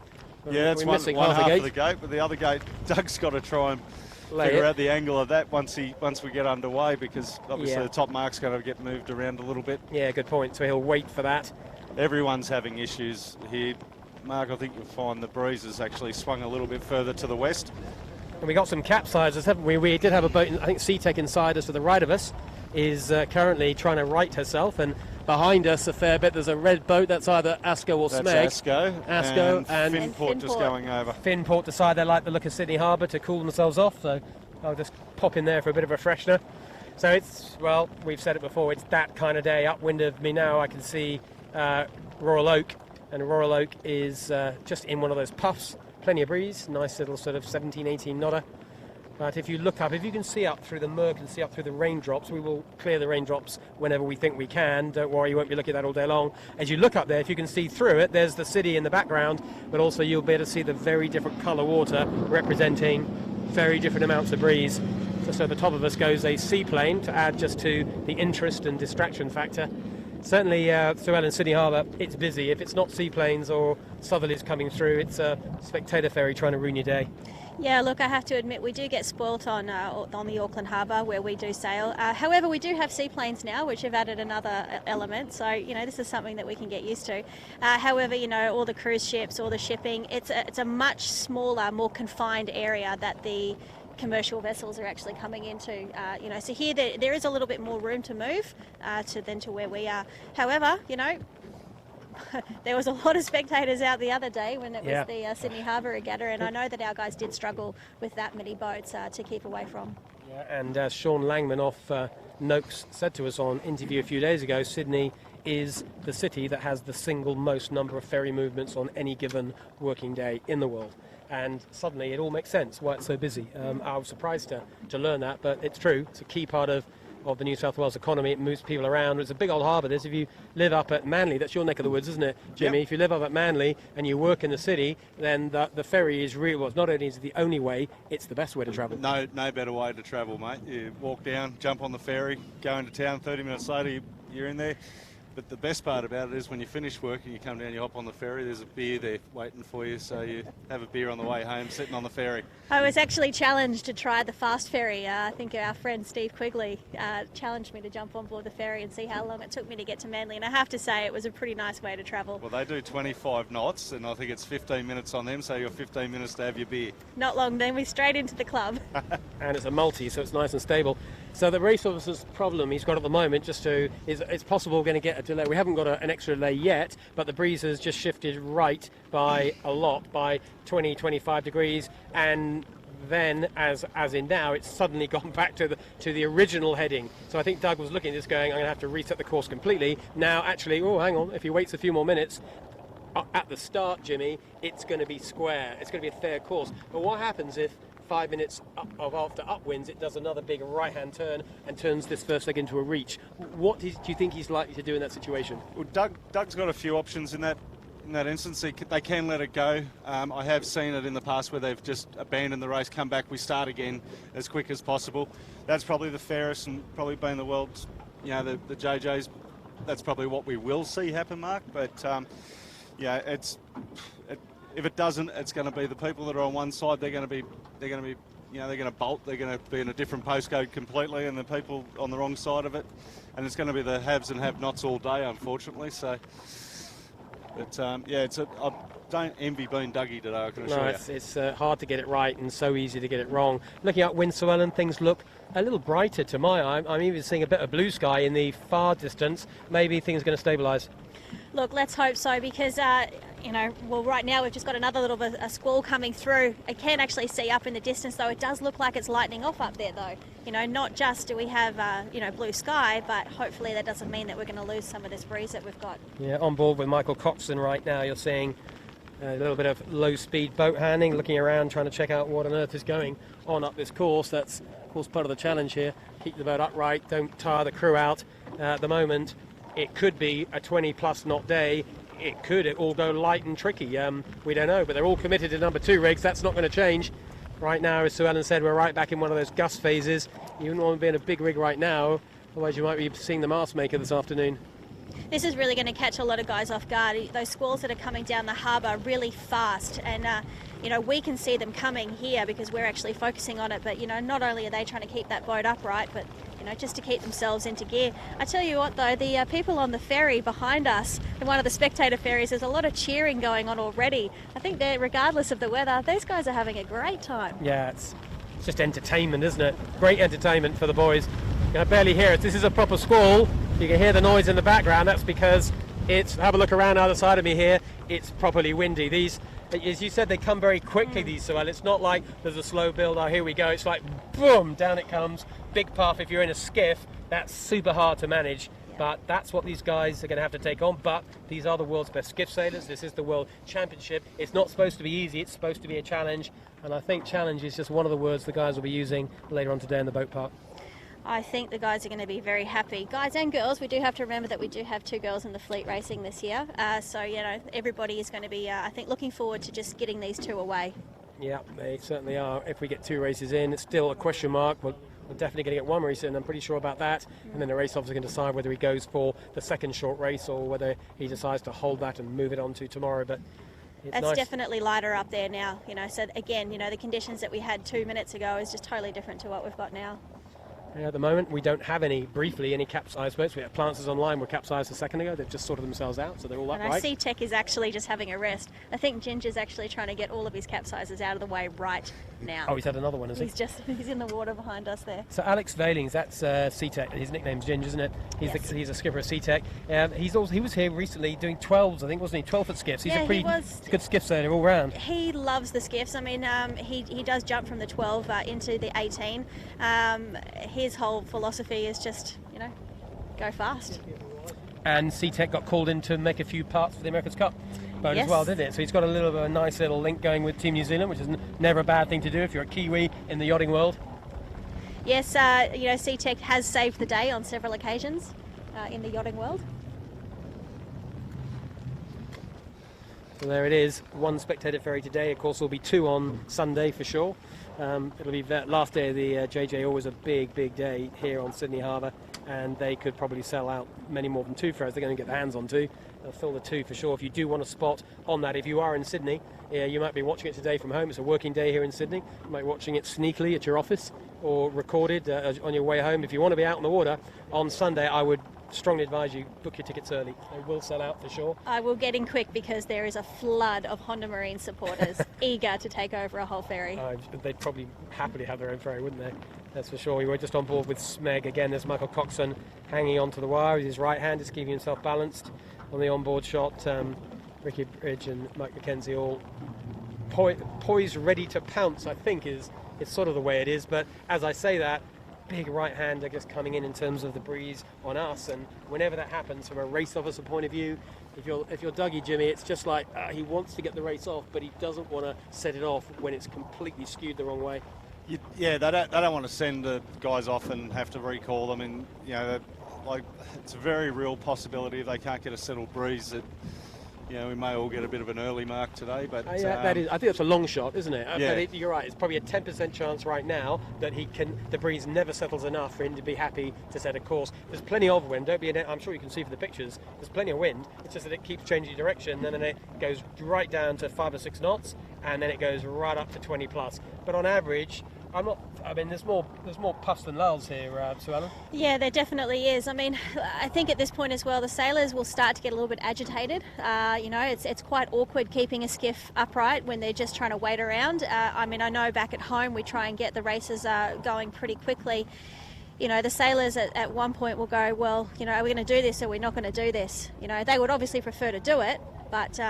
Yeah, it's one half of the gate, but the other gate, Doug's got to try and figure out the angle of that once we get underway, because obviously the top mark's going to get moved around a little bit. Yeah, good point. So he'll wait for that. Everyone's having issues here. Mark, I think you'll find the breeze has actually swung a little bit further to the west. And we got some capsizers, haven't we? We did have a boat, I think SeaTech inside us to the right of us is currently trying to right herself, and behind us a fair bit there's a red boat. That's either Asco or Smeg. That's Asco and Finport just going over. Finport decide they like the look of Sydney Harbour to cool themselves off, so I'll just pop in there for a bit of a freshener. So it's, well, we've said it before, it's that kind of day. Upwind of me now I can see Royal Oak, and Royal Oak is just in one of those puffs. Plenty of breeze, nice little sort of 17, 18 knotter. But if you look up, if you can see up through the murk and see up through the raindrops, we will clear the raindrops whenever we think we can. Don't worry, you won't be looking at that all day long. As you look up there, if you can see through it, there's the city in the background, but also you'll be able to see the very different colour water representing very different amounts of breeze. Just over the top of us goes a seaplane to add just to the interest and distraction factor. Certainly, Llewellyn Sydney Harbour, it's busy. If it's not seaplanes or southerlies coming through, it's a spectator ferry trying to ruin your day. Yeah, look, I have to admit we do get spoilt on the Auckland Harbour where we do sail. However, we do have seaplanes now, which have added another element. So, this is something that we can get used to. However, all the cruise ships, all the shipping, it's a much smaller, more confined area that the commercial vessels are actually coming into. So here there is a little bit more room to move than to where we are. However, there was a lot of spectators out the other day when it was the Sydney Harbour Regatta, and I know that our guys did struggle with that many boats to keep away from. Yeah, and as Sean Langman off Noakes said to us on interview a few days ago, Sydney is the city that has the single most number of ferry movements on any given working day in the world. And suddenly it all makes sense why it's so busy. I was surprised to learn that, but it's true. It's a key part of the New South Wales economy. It moves people around. It's a big old harbour, this. If you live up at Manly, that's your neck of the woods, isn't it, Jimmy? Yep. If you live up at Manly and you work in the city, then the ferry is really, well, not only is it the only way, it's the best way to travel. No better way to travel, mate. You walk down, jump on the ferry, go into town, 30 minutes later, you're in there. But the best part about it is when you finish work and you come down, you hop on the ferry, there's a beer there waiting for you, so you have a beer on the way home sitting on the ferry. I was actually challenged to try the fast ferry. I think our friend Steve Quigley challenged me to jump on board the ferry and see how long it took me to get to Manly, and I have to say it was a pretty nice way to travel. Well, they do 25 knots, and I think it's 15 minutes on them, so you've got 15 minutes to have your beer. Not long, then we're straight into the club. And it's a multi, so it's nice and stable. So the race officer's problem he's got at the moment is it's possible we're going to get a delay. We haven't got an extra delay yet, but the breeze has just shifted right by a lot, by 20, 25 degrees, and then as in now, it's suddenly gone back to the original heading. So I think Doug was looking at this going, I'm going to have to reset the course completely. Now actually, oh hang on, if he waits a few more minutes, at the start, Jimmy, it's going to be square. It's going to be a fair course. But what happens if 5 minutes after upwinds, it does another big right-hand turn and turns this first leg into a reach? What do you think he's likely to do in that situation? Well, Doug's got a few options in that instance. They can let it go. I have seen it in the past where they've just abandoned the race, come back, we start again as quick as possible. That's probably the fairest and probably being the world's, the JJs. That's probably what we will see happen, Mark. But if it doesn't, it's going to be the people that are on one side. They're going to bolt. They're going to be in a different postcode completely, and the people on the wrong side of it, and it's going to be the haves and have-nots all day, unfortunately. So, but I don't envy being Dougie today, I can assure you. It's hard to get it right and so easy to get it wrong. Looking at Windswellen, things look a little brighter to my eye. I'm even seeing a bit of blue sky in the far distance. Maybe things are going to stabilise. Look, let's hope so, because right now we've just got another little bit of a squall coming through. I can actually see up in the distance, though. It does look like it's lightening off up there, though. Not just do we have blue sky, but hopefully that doesn't mean that we're going to lose some of this breeze that we've got. Yeah, on board with Michael Coxon right now. You're seeing a little bit of low-speed boat handling, looking around, trying to check out what on earth is going on up this course. That's, of course, part of the challenge here. Keep the boat upright, don't tire the crew out. At the moment, it could be a 20-plus knot day. It could all go light and tricky. We don't know, but they're all committed to number 2 rigs. That's not going to change. Right now, as Sue Ellen said, we're right back in one of those gust phases. You wouldn't want to be in a big rig right now, otherwise you might be seeing the mast maker this afternoon. This is really going to catch a lot of guys off guard. Those squalls that are coming down the harbour really fast, and we can see them coming here because we're actually focusing on it. But not only are they trying to keep that boat upright, but just to keep themselves into gear. I tell you what, though, the people on the ferry behind us, in one of the spectator ferries, there's a lot of cheering going on already. I think that regardless of the weather, these guys are having a great time. Yeah, it's just entertainment, isn't it? Great entertainment for the boys. You can barely hear it. This is a proper squall. You can hear the noise in the background. That's because have a look around either side of me here. It's properly windy. These, as you said, they come very quickly, these swell. It's not like there's a slow build. Oh, here we go. It's like, boom, down it comes. Big puff. If you're in a skiff, that's super hard to manage. But that's what these guys are going to have to take on. But these are the world's best skiff sailors. This is the World Championship. It's not supposed to be easy. It's supposed to be a challenge. And I think challenge is just one of the words the guys will be using later on today in the boat park. I think the guys are going to be very happy. Guys and girls, we do have to remember that we do have 2 girls in the fleet racing this year. So, everybody is going to be, I think, looking forward to just getting these 2 away. Yeah, they certainly are. If we get 2 races in, it's still a question mark. We're definitely going to get 1 race in, I'm pretty sure about that. And then the race officer can decide whether he goes for the second short race or whether he decides to hold that and move it on to tomorrow. But that's nice. Definitely lighter up there now. So again, the conditions that we had 2 minutes ago is just totally different to what we've got now. At the moment, we don't have any capsized boats. We have Planters Online were capsized a second ago. They've just sorted themselves out, so they're all upright. And Tech is actually just having a rest. I think Ginger's actually trying to get all of his capsizes out of the way right now. Oh, he's had another one, has he? He's in the water behind us there. So Alex Valings, that's Tech. His nickname's Ginger, isn't it? He's a skipper of Tech. He was here recently doing 12s, I think, wasn't he? 12-foot skiffs. He's a pretty good skiff sailor all round. He loves the skiffs. I mean, he does jump from the 12 into the 18. His whole philosophy is just, go fast. And Tech got called in to make a few parts for the America's Cup boat as well, didn't it? So he's got a nice little link going with Team New Zealand, which is never a bad thing to do if you're a Kiwi in the yachting world. Yes, Tech has saved the day on several occasions in the yachting world. So there it is, 1 spectator ferry today. Of course, there'll be 2 on Sunday for sure. It'll be the last day of the JJ, always a big day here on Sydney Harbour. and they could probably sell out many more than 2 ferries. They're going to get their hands on 2. They'll fill the 2 for sure. If you do want a spot on that, if you are in Sydney, you might be watching it today from home. It's a working day here in Sydney. You might be watching it sneakily at your office or recorded on your way home. If you want to be out on the water on Sunday, I would strongly advise you book your tickets early. They will sell out for sure. I will get in quick because there is a flood of Honda Marine supporters eager to take over a whole ferry. They'd probably happily have their own ferry, wouldn't they? That's for sure. We were just on board with Smeg. Again, there's Michael Coxon hanging onto the wire with his right hand, is keeping himself balanced on the onboard shot. Ricky Bridge and Mike McKenzie all poised, ready to pounce, I think is sort of the way it is. But as I say that, big right hand, I guess, coming in terms of the breeze on us, and whenever that happens from a race officer point of view, if you're Dougie, Jimmy, it's just like he wants to get the race off, but he doesn't want to set it off when it's completely skewed the wrong way. Yeah, they don't want to send the guys off and have to recall them, and it's a very real possibility if they can't get a settled breeze that we may all get a bit of an early mark today. But I think that's a long shot, isn't it? Yeah. You're right. It's probably a 10% chance right now that the breeze never settles enough for him to be happy to set a course. There's plenty of wind. I'm sure you can see from the pictures. There's plenty of wind. It's just that it keeps changing direction, and then it goes right down to 5 or 6 knots, and then it goes right up to 20 plus. But on average, there's more puffs than lulls here, Sue Ellen. Yeah, there definitely is. I think at this point as well, the sailors will start to get a little bit agitated. It's quite awkward keeping a skiff upright when they're just trying to wait around. I know back at home we try and get the races going pretty quickly. The sailors at one point will go, well, are we going to do this or are we not going to do this? They would obviously prefer to do it, but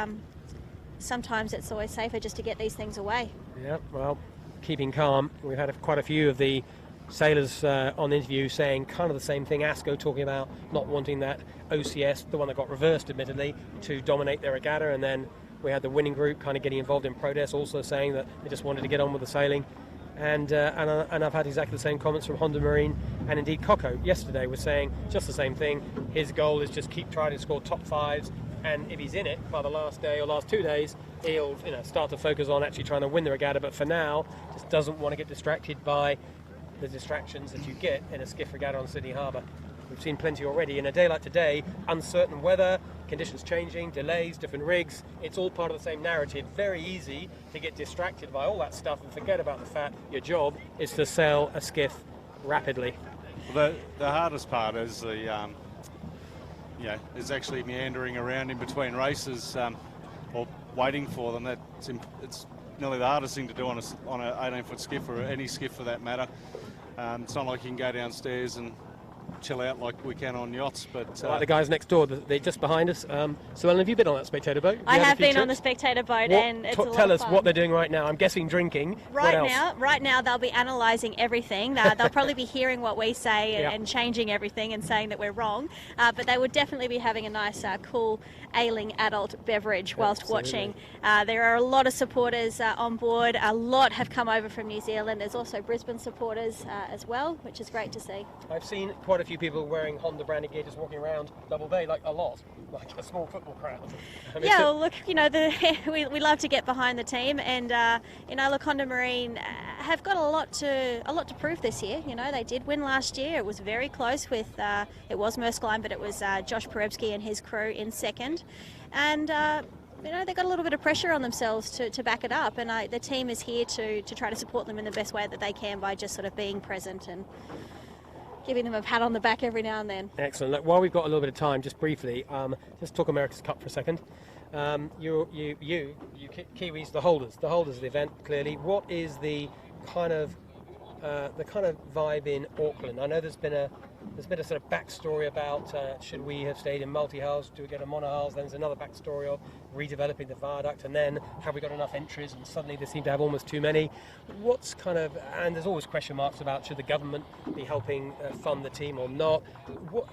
sometimes it's always safer just to get these things away. Yeah, well, keeping calm. We've had quite a few of the sailors on the interview saying kind of the same thing. ASCO talking about not wanting that OCS, the one that got reversed admittedly, to dominate their regatta, and then we had the winning group kind of getting involved in protest, also saying that they just wanted to get on with the sailing. And I've had exactly the same comments from Honda Marine, and indeed Coco yesterday was saying just the same thing. His goal is just keep trying to score top 5s, and if he's in it by the last day or last 2 days, he'll start to focus on actually trying to win the regatta. But for now, just doesn't want to get distracted by the distractions that you get in a skiff regatta on Sydney Harbour. We've seen plenty already. In a day like today, uncertain weather, conditions changing, delays, different rigs, it's all part of the same narrative. Very easy to get distracted by all that stuff and forget about the fact your job is to sail a skiff rapidly. The hardest part is is actually meandering around in between races or waiting for them. It's nearly the hardest thing to do on an 18-foot skiff, or any skiff for that matter. It's not like you can go downstairs and chill out like we can on yachts, but like the guys next door, they're just behind us. So Ellen, have you been on that spectator boat? I have been on the spectator boat, and it's a lot of fun. Tell us what they're doing right now. I'm guessing drinking. Right now they'll be analysing everything. They'll probably be hearing what we say and changing everything and saying that we're wrong. But they would definitely be having a nice, cool, ailing adult beverage whilst watching. There are a lot of supporters on board. A lot have come over from New Zealand. There's also Brisbane supporters as well, which is great to see. I've seen quite a few people wearing Honda branded gear just walking around Double Bay, like a lot, like a small football crowd. Look, we love to get behind the team, and look, Honda Marine have got a lot to prove this year. They did win last year. It was very close with it was Merskline, but it was Josh Perebski and his crew in second, and they've got a little bit of pressure on themselves to back it up, and the team is here to try to support them in the best way that they can by just sort of being present and giving them a pat on the back every now and then. Excellent. Look, while we've got a little bit of time, just briefly, just talk America's Cup for a second. You Kiwis, the holders of the event, clearly. What is the kind of vibe in Auckland? I know there's been a sort of backstory about should we have stayed in multi-hulls, do we get a monohulls? Then there's another backstory of redeveloping the viaduct, and then have we got enough entries, and suddenly they seem to have almost too many. And there's always question marks about should the government be helping fund the team or not. What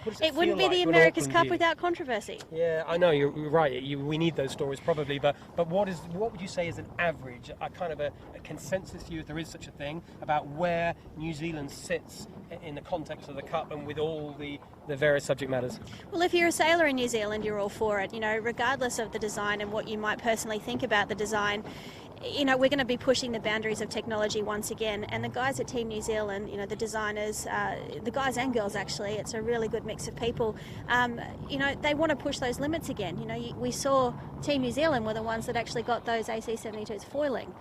does it wouldn't be like the America's Cup without controversy. Yeah, I know, you're right. We need those stories probably, but what would you say is an average, a kind of a consensus view, if there is such a thing, about where New Zealand sits in the context of the Cup and with all the various subject matters? Well, if you're a sailor in New Zealand, you're all for it. Regardless of the design and what you might personally think about the design, we're going to be pushing the boundaries of technology once again. And the guys at Team New Zealand, the designers, the guys and girls actually, it's a really good mix of people. They want to push those limits again. We saw Team New Zealand were the ones that actually got those AC-72s foiling.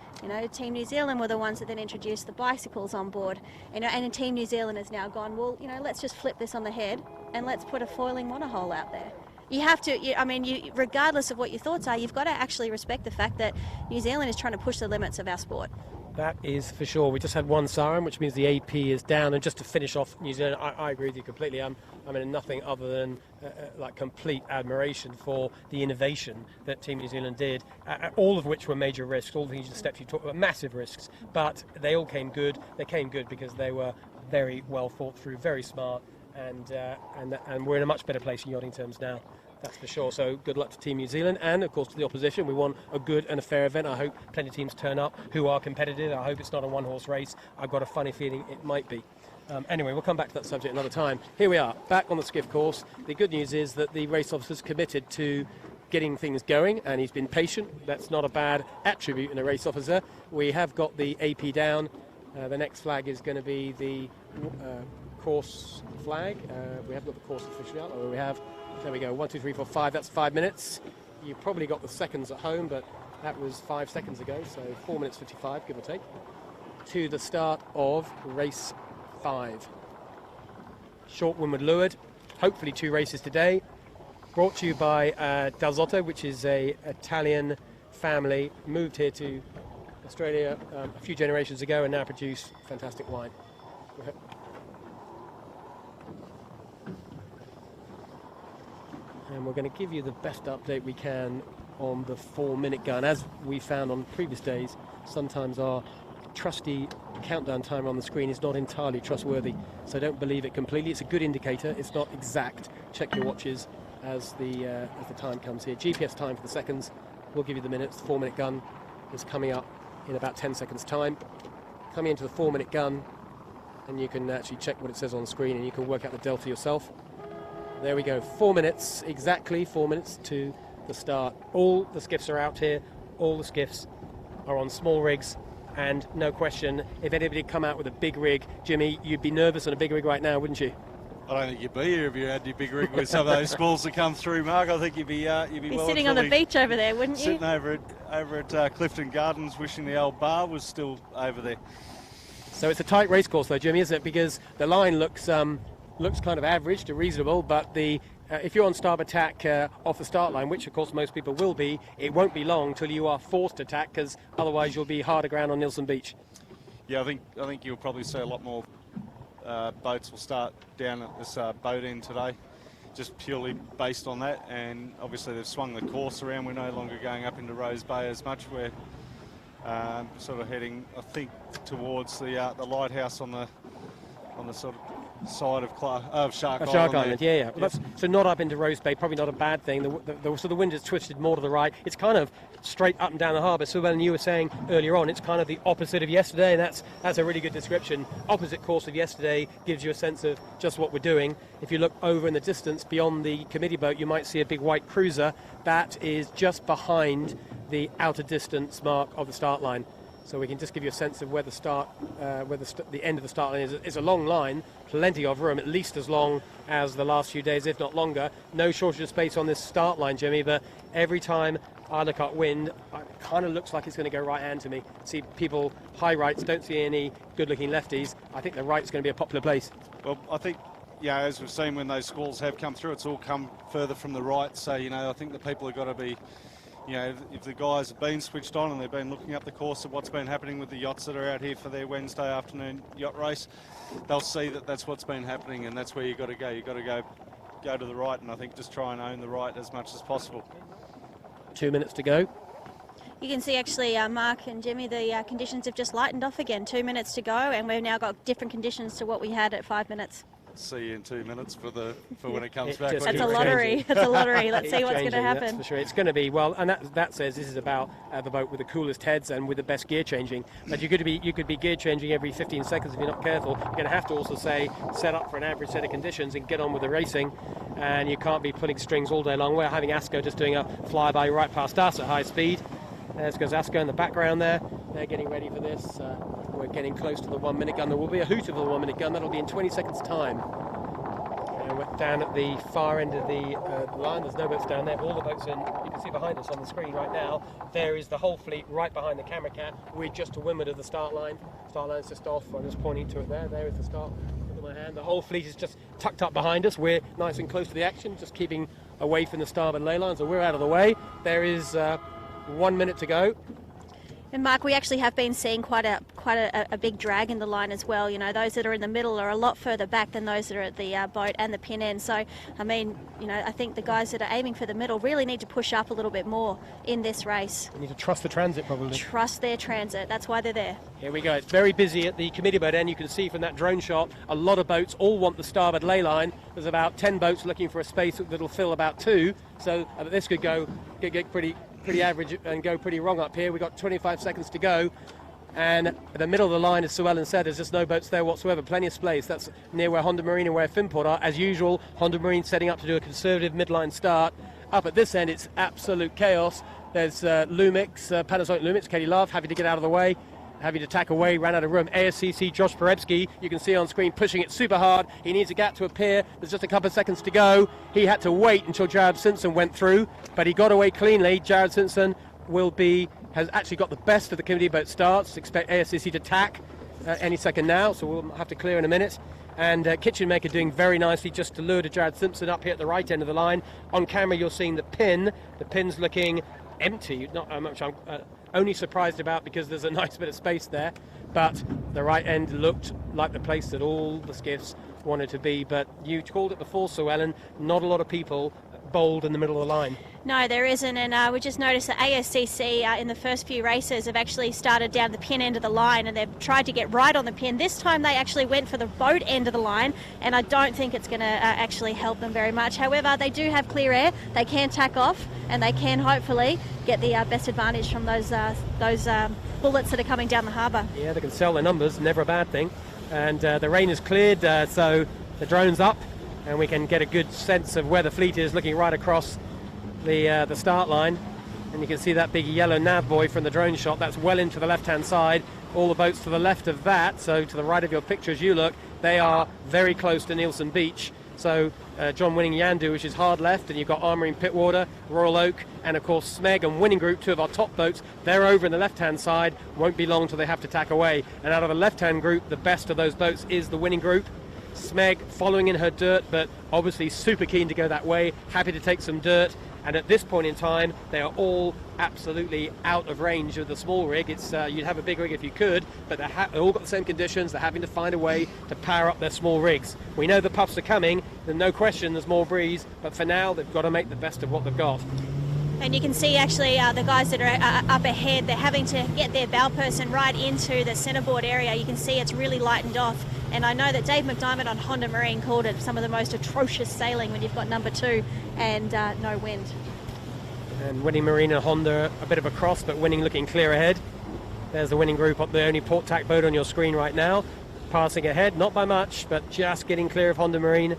Team New Zealand were the ones that then introduced the bicycles on board. And Team New Zealand has now gone, well, let's just flip this on the head and let's put a foiling monohull out there. You have to, regardless of what your thoughts are, you've got to actually respect the fact that New Zealand is trying to push the limits of our sport. That is for sure. We just had one siren, which means the AP is down. And just to finish off New Zealand, I agree with you completely. I'm in nothing other than complete admiration for the innovation that Team New Zealand did, all of which were major risks, all the steps you talked about, massive risks. But they all came good. They came good because they were very well thought through, very smart. And we're in a much better place in yachting terms now, that's for sure. So good luck to Team New Zealand and, of course, to the opposition. We want a good and a fair event. I hope plenty of teams turn up who are competitive. I hope it's not a one-horse race. I've got a funny feeling it might be. Anyway, we'll come back to that subject another time. Here we are, back on the Skiff course. The good news is that the race officer's committed to getting things going, and he's been patient. That's not a bad attribute in a race officer. We have got the AP down. The next flag is going to be the course flag. We haven't got the course officially out. Or we have, there we go, 1, 2, 3, 4, 5. That's 5 minutes. You probably got the seconds at home, but that was 5 seconds ago, so 4 minutes 55, give or take, to the start of race 5. Short windward leeward. Hopefully 2 races today. Brought to you by Del Zotto, which is a Italian family, moved here to Australia a few generations ago and now produce fantastic wine. And we're going to give you the best update we can on the 4-minute gun. As we found on previous days, sometimes our trusty countdown timer on the screen is not entirely trustworthy, so don't believe it completely. It's a good indicator. It's not exact. Check your watches as the time comes here. GPS time for the seconds. We'll give you the minutes. The 4-minute gun is coming up in about 10 seconds time. Coming into the 4-minute gun, and you can actually check what it says on the screen and you can work out the delta yourself. There we go, 4 minutes, exactly 4 minutes to the start. All the skiffs are out here, all the skiffs are on small rigs, and no question, if anybody had come out with a big rig, Jimmy, you'd be nervous on a big rig right now, wouldn't you? I don't think you'd be here if you had your big rig with some of those squalls that come through, Mark. I think you'd be well sitting on the beach over there, wouldn't you? Sitting over at Clifton Gardens, wishing the old bar was still over there. So it's a tight race course though, Jimmy, isn't it? Because the line looks kind of average to reasonable, but if you're on starboard tack off the start line, which of course most people will be, it won't be long till you are forced to tack, because otherwise you'll be harder ground on Nielsen Beach. Yeah, I think you'll probably see a lot more boats will start down at this boat end today, just purely based on that. And obviously they've swung the course around. We're no longer going up into Rose Bay as much. We're sort of heading, I think, towards the lighthouse on the sort of side of Shark Island. Yeah. Well, so not up into Rose Bay, probably not a bad thing. So the wind is twisted more to the right. It's kind of straight up and down the harbour. So when you were saying earlier on, it's kind of the opposite of yesterday, and that's a really good description. Opposite course of yesterday gives you a sense of just what we're doing. If you look over in the distance beyond the committee boat, you might see a big white cruiser. That is just behind the outer distance mark of the start line. So we can just give you a sense of where the end of the start line is. It's a long line, plenty of room, at least as long as the last few days, if not longer. No shortage of space on this start line, Jimmy, but every time I look up wind, it kind of looks like it's going to go right hand to me. See people high rights, don't see any good-looking lefties. I think the right's going to be a popular place. Well, I think, as we've seen when those squalls have come through, it's all come further from the right. So, I think the people have got to be, if the guys have been switched on and they've been looking up the course of what's been happening with the yachts that are out here for their Wednesday afternoon yacht race, they'll see that that's what's been happening, and that's where you've got to go. You've got to go to the right, and I think just try and own the right as much as possible. 2 minutes to go. You can see actually, Mark and Jimmy, the conditions have just lightened off again. 2 minutes to go, and we've now got different conditions to what we had at 5 minutes. See you in 2 minutes for when it comes back. It's a lottery. It's a lottery. Let's see what's going to happen. That's for sure. It's going to be, and that says this is about the boat with the coolest heads and with the best gear changing. But you could be gear changing every 15 seconds if you're not careful. You're going to have to also set up for an average set of conditions and get on with the racing. And you can't be pulling strings all day long. We're having ASCO just doing a flyby right past us at high speed. There's Gazasco in the background there. They're getting ready for this. We're getting close to the 1 minute gun. There will be a hoot of the 1 minute gun. That'll be in 20 seconds time. And we're down at the far end of the line. There's no boats down there. All the boats in. You can see behind us on the screen right now. There is the whole fleet right behind the camera cat. We're just to windward of the start line. Start line's just off. I'm just pointing to it there. There is the start. Look at my hand. The whole fleet is just tucked up behind us. We're nice and close to the action, just keeping away from the starboard ley line. So we're out of the way. There is 1 minute to go. And Mark, we actually have been seeing quite a big drag in the line as well. You know, those that are in the middle are a lot further back than those that are at the boat and the pin end. So, I mean, you know, I think the guys that are aiming for the middle really need to push up a little bit more in this race. They need to trust the transit, probably. Trust their transit. That's why they're there. Here we go. It's very busy at the committee boat end. You can see from that drone shot, a lot of boats all want the starboard ley line. There's about 10 boats looking for a space that'll fill about 2. So this could get pretty average and go pretty wrong up here. We've got 25 seconds to go, and at the middle of the line, as Sue Ellen said, there's just no boats there whatsoever. Plenty of space. That's near where Honda Marine and where Finport are. As usual, Honda Marine setting up to do a conservative midline start. Up at this end, it's absolute chaos. There's Lumix, Panasonic Lumix, Katie Love, happy to get out of the way, having to tack away, ran out of room. ASCC Josh Perebski, you can see on screen, pushing it super hard. He needs a gap to appear. There's just a couple of seconds to go. He had to wait until Jared Simpson went through, but he got away cleanly. Jared Simpson has actually got the best of the committee boat starts. Expect ASCC to tack any second now, so we'll have to clear in a minute. And Kitchen Maker doing very nicely just to lure to Jared Simpson up here at the right end of the line. On camera, you're seeing the pin. The pin's looking empty. Not much I'm only surprised about, because there's a nice bit of space there. But the right end looked like the place that all the skiffs wanted to be. But you called it before, Sue Ellen, not a lot of people bowled in the middle of the line. No, there isn't, and we just noticed that ASCC in the first few races have actually started down the pin end of the line, and they've tried to get right on the pin. This time they actually went for the boat end of the line, and I don't think it's going to actually help them very much. However, they do have clear air. They can tack off, and they can hopefully get the best advantage from those bullets that are coming down the harbour. Yeah, they can sell their numbers, never a bad thing. And the rain is cleared, so the drone's up, and we can get a good sense of where the fleet is, looking right across the start line. And you can see that big yellow nav buoy from the drone shot. That's well into the left-hand side. All the boats to the left of that, so to the right of your picture as you look, they are very close to Nielsen Beach. So John Winning Yandu, which is hard left, and you've got Armouring Pittwater, Royal Oak, and of course Smeg and Winning Group, 2 of our top boats. They're over in the left-hand side. Won't be long till they have to tack away. And out of the left-hand group, the best of those boats is the Winning Group. Smeg following in her dirt, but obviously super keen to go that way, happy to take some dirt. And at this point in time, they are all absolutely out of range of the small rig. It's you'd have a big rig if you could, but they're all got the same conditions. They're having to find a way to power up their small rigs. We know the puffs are coming. There's no question there's more breeze, but for now they've got to make the best of what they've got. And you can see actually the guys that are up ahead, they're having to get their bow person right into the centreboard area. You can see it's really lightened off. And I know that Dave McDiarmid on Honda Marine called it some of the most atrocious sailing when you've got number 2 and no wind. And Winning Marine and Honda, a bit of a cross, but Winning looking clear ahead. There's the Winning Group, the only port tack boat on your screen right now. Passing ahead, not by much, but just getting clear of Honda Marine.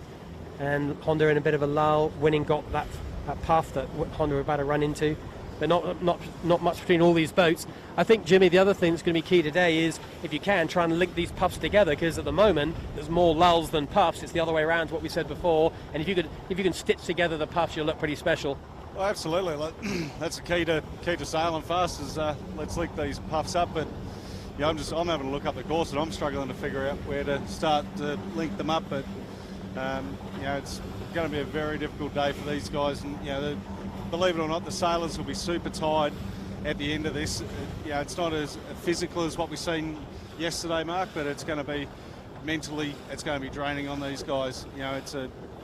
And Honda in a bit of a lull. Winning got that puff that Honda were about to run into. But not much between all these boats. I think, Jimmy, the other thing that's going to be key today is, if you can, try and link these puffs together, because at the moment there's more lulls than puffs. It's the other way around to what we said before. And if you can stitch together the puffs, you'll look pretty special. Well, absolutely. That's the key to sailing fast, is let's link these puffs up. But yeah, I'm having a look up the course, and I'm struggling to figure out where to start to link them up. But it's going to be a very difficult day for these guys, and believe it or not, the sailors will be super tired at the end of this. It's not as physical as what we've seen yesterday, Mark, but it's going to be mentally, it's going to be draining on these guys.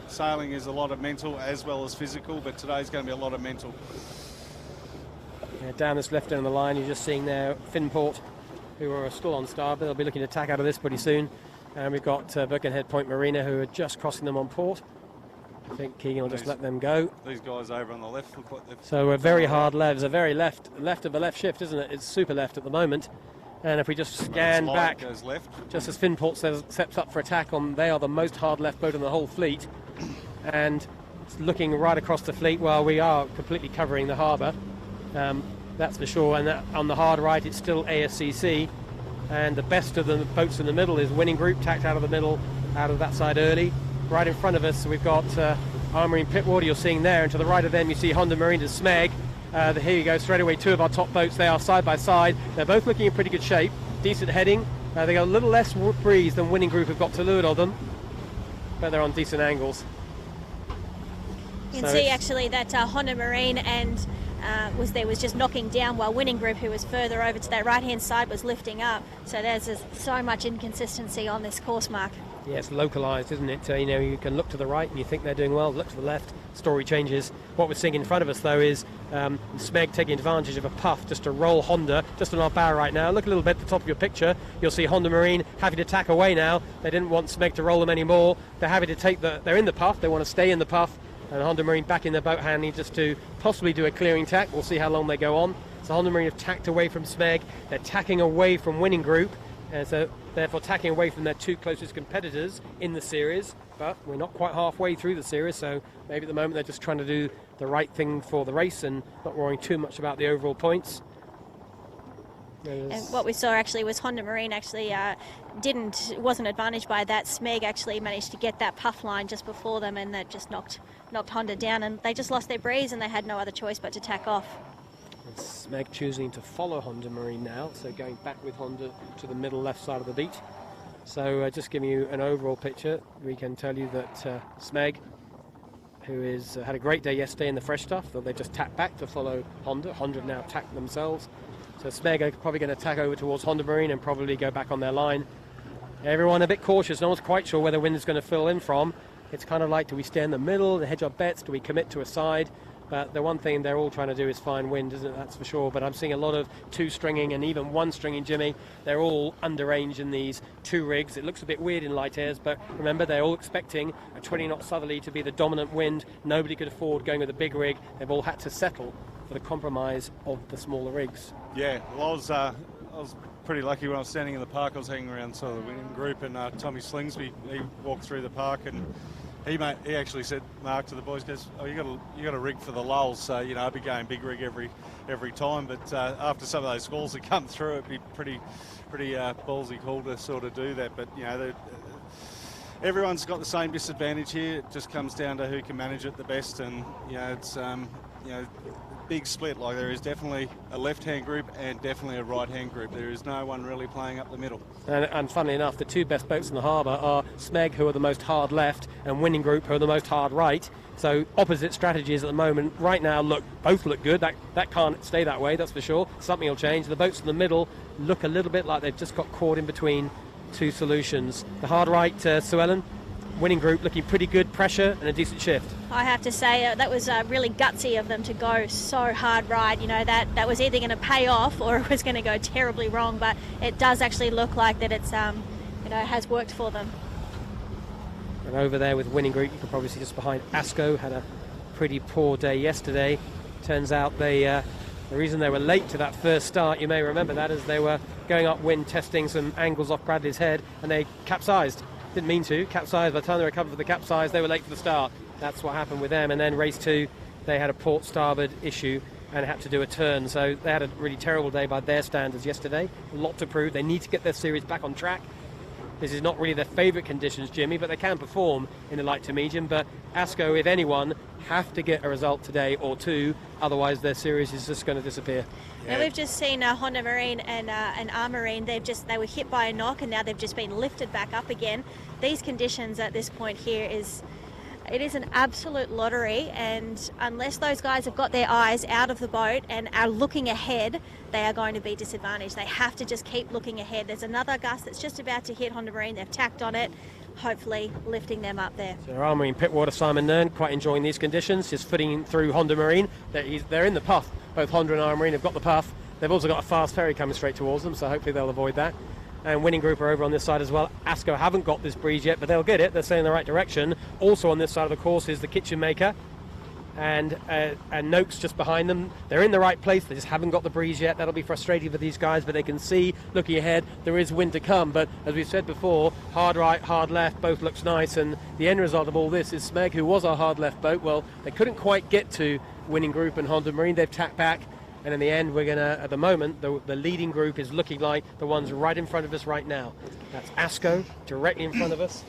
Sailing is a lot of mental as well as physical, but today's going to be a lot of mental. Down this left end of the line, you're just seeing now Finport, who are still on starboard. They'll be looking to tack out of this pretty soon. And we've got Birkenhead Point Marina, who are just crossing them on port. I think Keegan will just let them go. These guys over on the left look like they've... So a very hard left. It's a very left of a left shift, isn't it? It's super left at the moment. And if we just scan back, goes left. Just as Finport steps up for attack on, they are the most hard left boat in the whole fleet. And it's looking right across the fleet while we are completely covering the harbour. that's for sure. And on the hard right, it's still ASCC. And the best of the boats in the middle is Winning Group, tacked out of the middle, out of that side early. Right in front of us, we've got Armory and Pittwater you're seeing there, and to the right of them you see Honda Marine and Smeg. Here you go, straight away, two of our top boats. They are side by side. They're both looking in pretty good shape, decent heading. They got a little less breeze than Winning Group have got to leeward of them, but they're on decent angles. You can see actually that Honda Marine and was just knocking down, while Winning Group, who was further over to that right-hand side, was lifting up. So there's so much inconsistency on this course, Mark. Yeah, it's localised, isn't it? You can look to the right and you think they're doing well, look to the left, story changes. What we're seeing in front of us, though, is Smeg taking advantage of a puff just to roll Honda just on our bow right now. Look a little bit at the top of your picture. You'll see Honda Marine having to tack away now. They didn't want Smeg to roll them anymore. They're having to they're in the puff. They want to stay in the puff. And Honda Marine back in their boat handling just to possibly do a clearing tack. We'll see how long they go on. So Honda Marine have tacked away from Smeg. They're tacking away from Winning Group. And so therefore tacking away from their two closest competitors in the series. But we're not quite halfway through the series, so maybe at the moment they're just trying to do the right thing for the race and not worrying too much about the overall points. And what we saw actually was Honda Marine actually wasn't advantaged by that. Smeg actually managed to get that puff line just before them, and that just knocked Honda down, and they just lost their breeze and they had no other choice but to tack off. And Smeg choosing to follow Honda Marine now, so going back with Honda to the middle left side of the beat. So just giving you an overall picture, we can tell you that Smeg, who had a great day yesterday in the fresh stuff, that they just tacked back to follow Honda. Honda have now tacked themselves. So Smeg are probably going to tack over towards Honda Marine and probably go back on their line. Everyone a bit cautious. No one's quite sure where the wind is going to fill in from. It's kind of like, do we stay in the middle and hedge our bets? Do we commit to a side? But the one thing they're all trying to do is find wind, isn't it? That's for sure. But I'm seeing a lot of two-stringing and even one-stringing, Jimmy. They're all underrange in these two rigs. It looks a bit weird in light airs, but remember, they're all expecting a 20-knot southerly to be the dominant wind. Nobody could afford going with a big rig. They've all had to settle for the compromise of the smaller rigs. Yeah, well, I was pretty lucky when I was standing in the park. I was hanging around sort of the Winning Group, and Tommy Slingsby, he walked through the park, and he actually said, Mark, to the boys, goes, "Oh, you got a rig for the lulls, so I'd be going big rig every time." But after some of those squalls that come through, it'd be pretty ballsy call to sort of do that. But everyone's got the same disadvantage here. It just comes down to who can manage it the best, and it's big split. Like, there is definitely a left-hand group and definitely a right-hand group. There is no one really playing up the middle. And funnily enough, the two best boats in the harbour are Smeg, who are the most hard left, and Winning Group, who are the most hard right. So opposite strategies at the moment. Right now, both look good. That can't stay that way, that's for sure. Something will change. The boats in the middle look a little bit like they've just got caught in between two solutions. The hard right, Sue Ellen, Winning Group looking pretty good, pressure and a decent shift. I have to say that was really gutsy of them to go so hard right. That was either going to pay off or it was going to go terribly wrong, but it does actually look like that it's has worked for them. And over there with Winning Group, you can probably see just behind Asco, had a pretty poor day yesterday. Turns out the reason they were late to that first start, you may remember that, is they were going upwind testing some angles off Bradley's head and they capsized. Didn't mean to, capsized. By the time they recovered for the capsize, they were late for the start. That's what happened with them. And then race 2, they had a port starboard issue and had to do a turn. So they had a really terrible day by their standards yesterday. A lot to prove. They need to get their series back on track. This is not really their favourite conditions, Jimmy, but they can perform in the light to medium. But Asco, if anyone, have to get a result today or two, otherwise their series is just going to disappear. Now we've just seen Honda Marine and Armarine. They were hit by a knock and now they've just been lifted back up again. These conditions at this point here it is an absolute lottery, and unless those guys have got their eyes out of the boat and are looking ahead, they are going to be disadvantaged. They have to just keep looking ahead. There's another gust that's just about to hit Honda Marine. They've tacked on it, hopefully lifting them up there. So Armory in Pittwater, Simon Nern, quite enjoying these conditions, just footing through Honda Marine. They're in the puff. Both Honda and Armory have got the puff. They've also got a fast ferry coming straight towards them, so hopefully they'll avoid that. And Winning Group are over on this side as well. Asco haven't got this breeze yet, but they'll get it. They're sailing in the right direction. Also on this side of the course is the Kitchen Maker and Noakes just behind them. They're in the right place. They just haven't got the breeze yet. That'll be frustrating for these guys, but they can see, looking ahead, there is wind to come. But as we've said before, hard right, hard left, both looks nice. And the end result of all this is Smeg, who was our hard left boat, well, they couldn't quite get to Winning Group and Honda Marine. They've tacked back. And in the end, we're going to, at the moment, the leading group is looking like the ones right in front of us right now. That's ASCO, directly in front of us.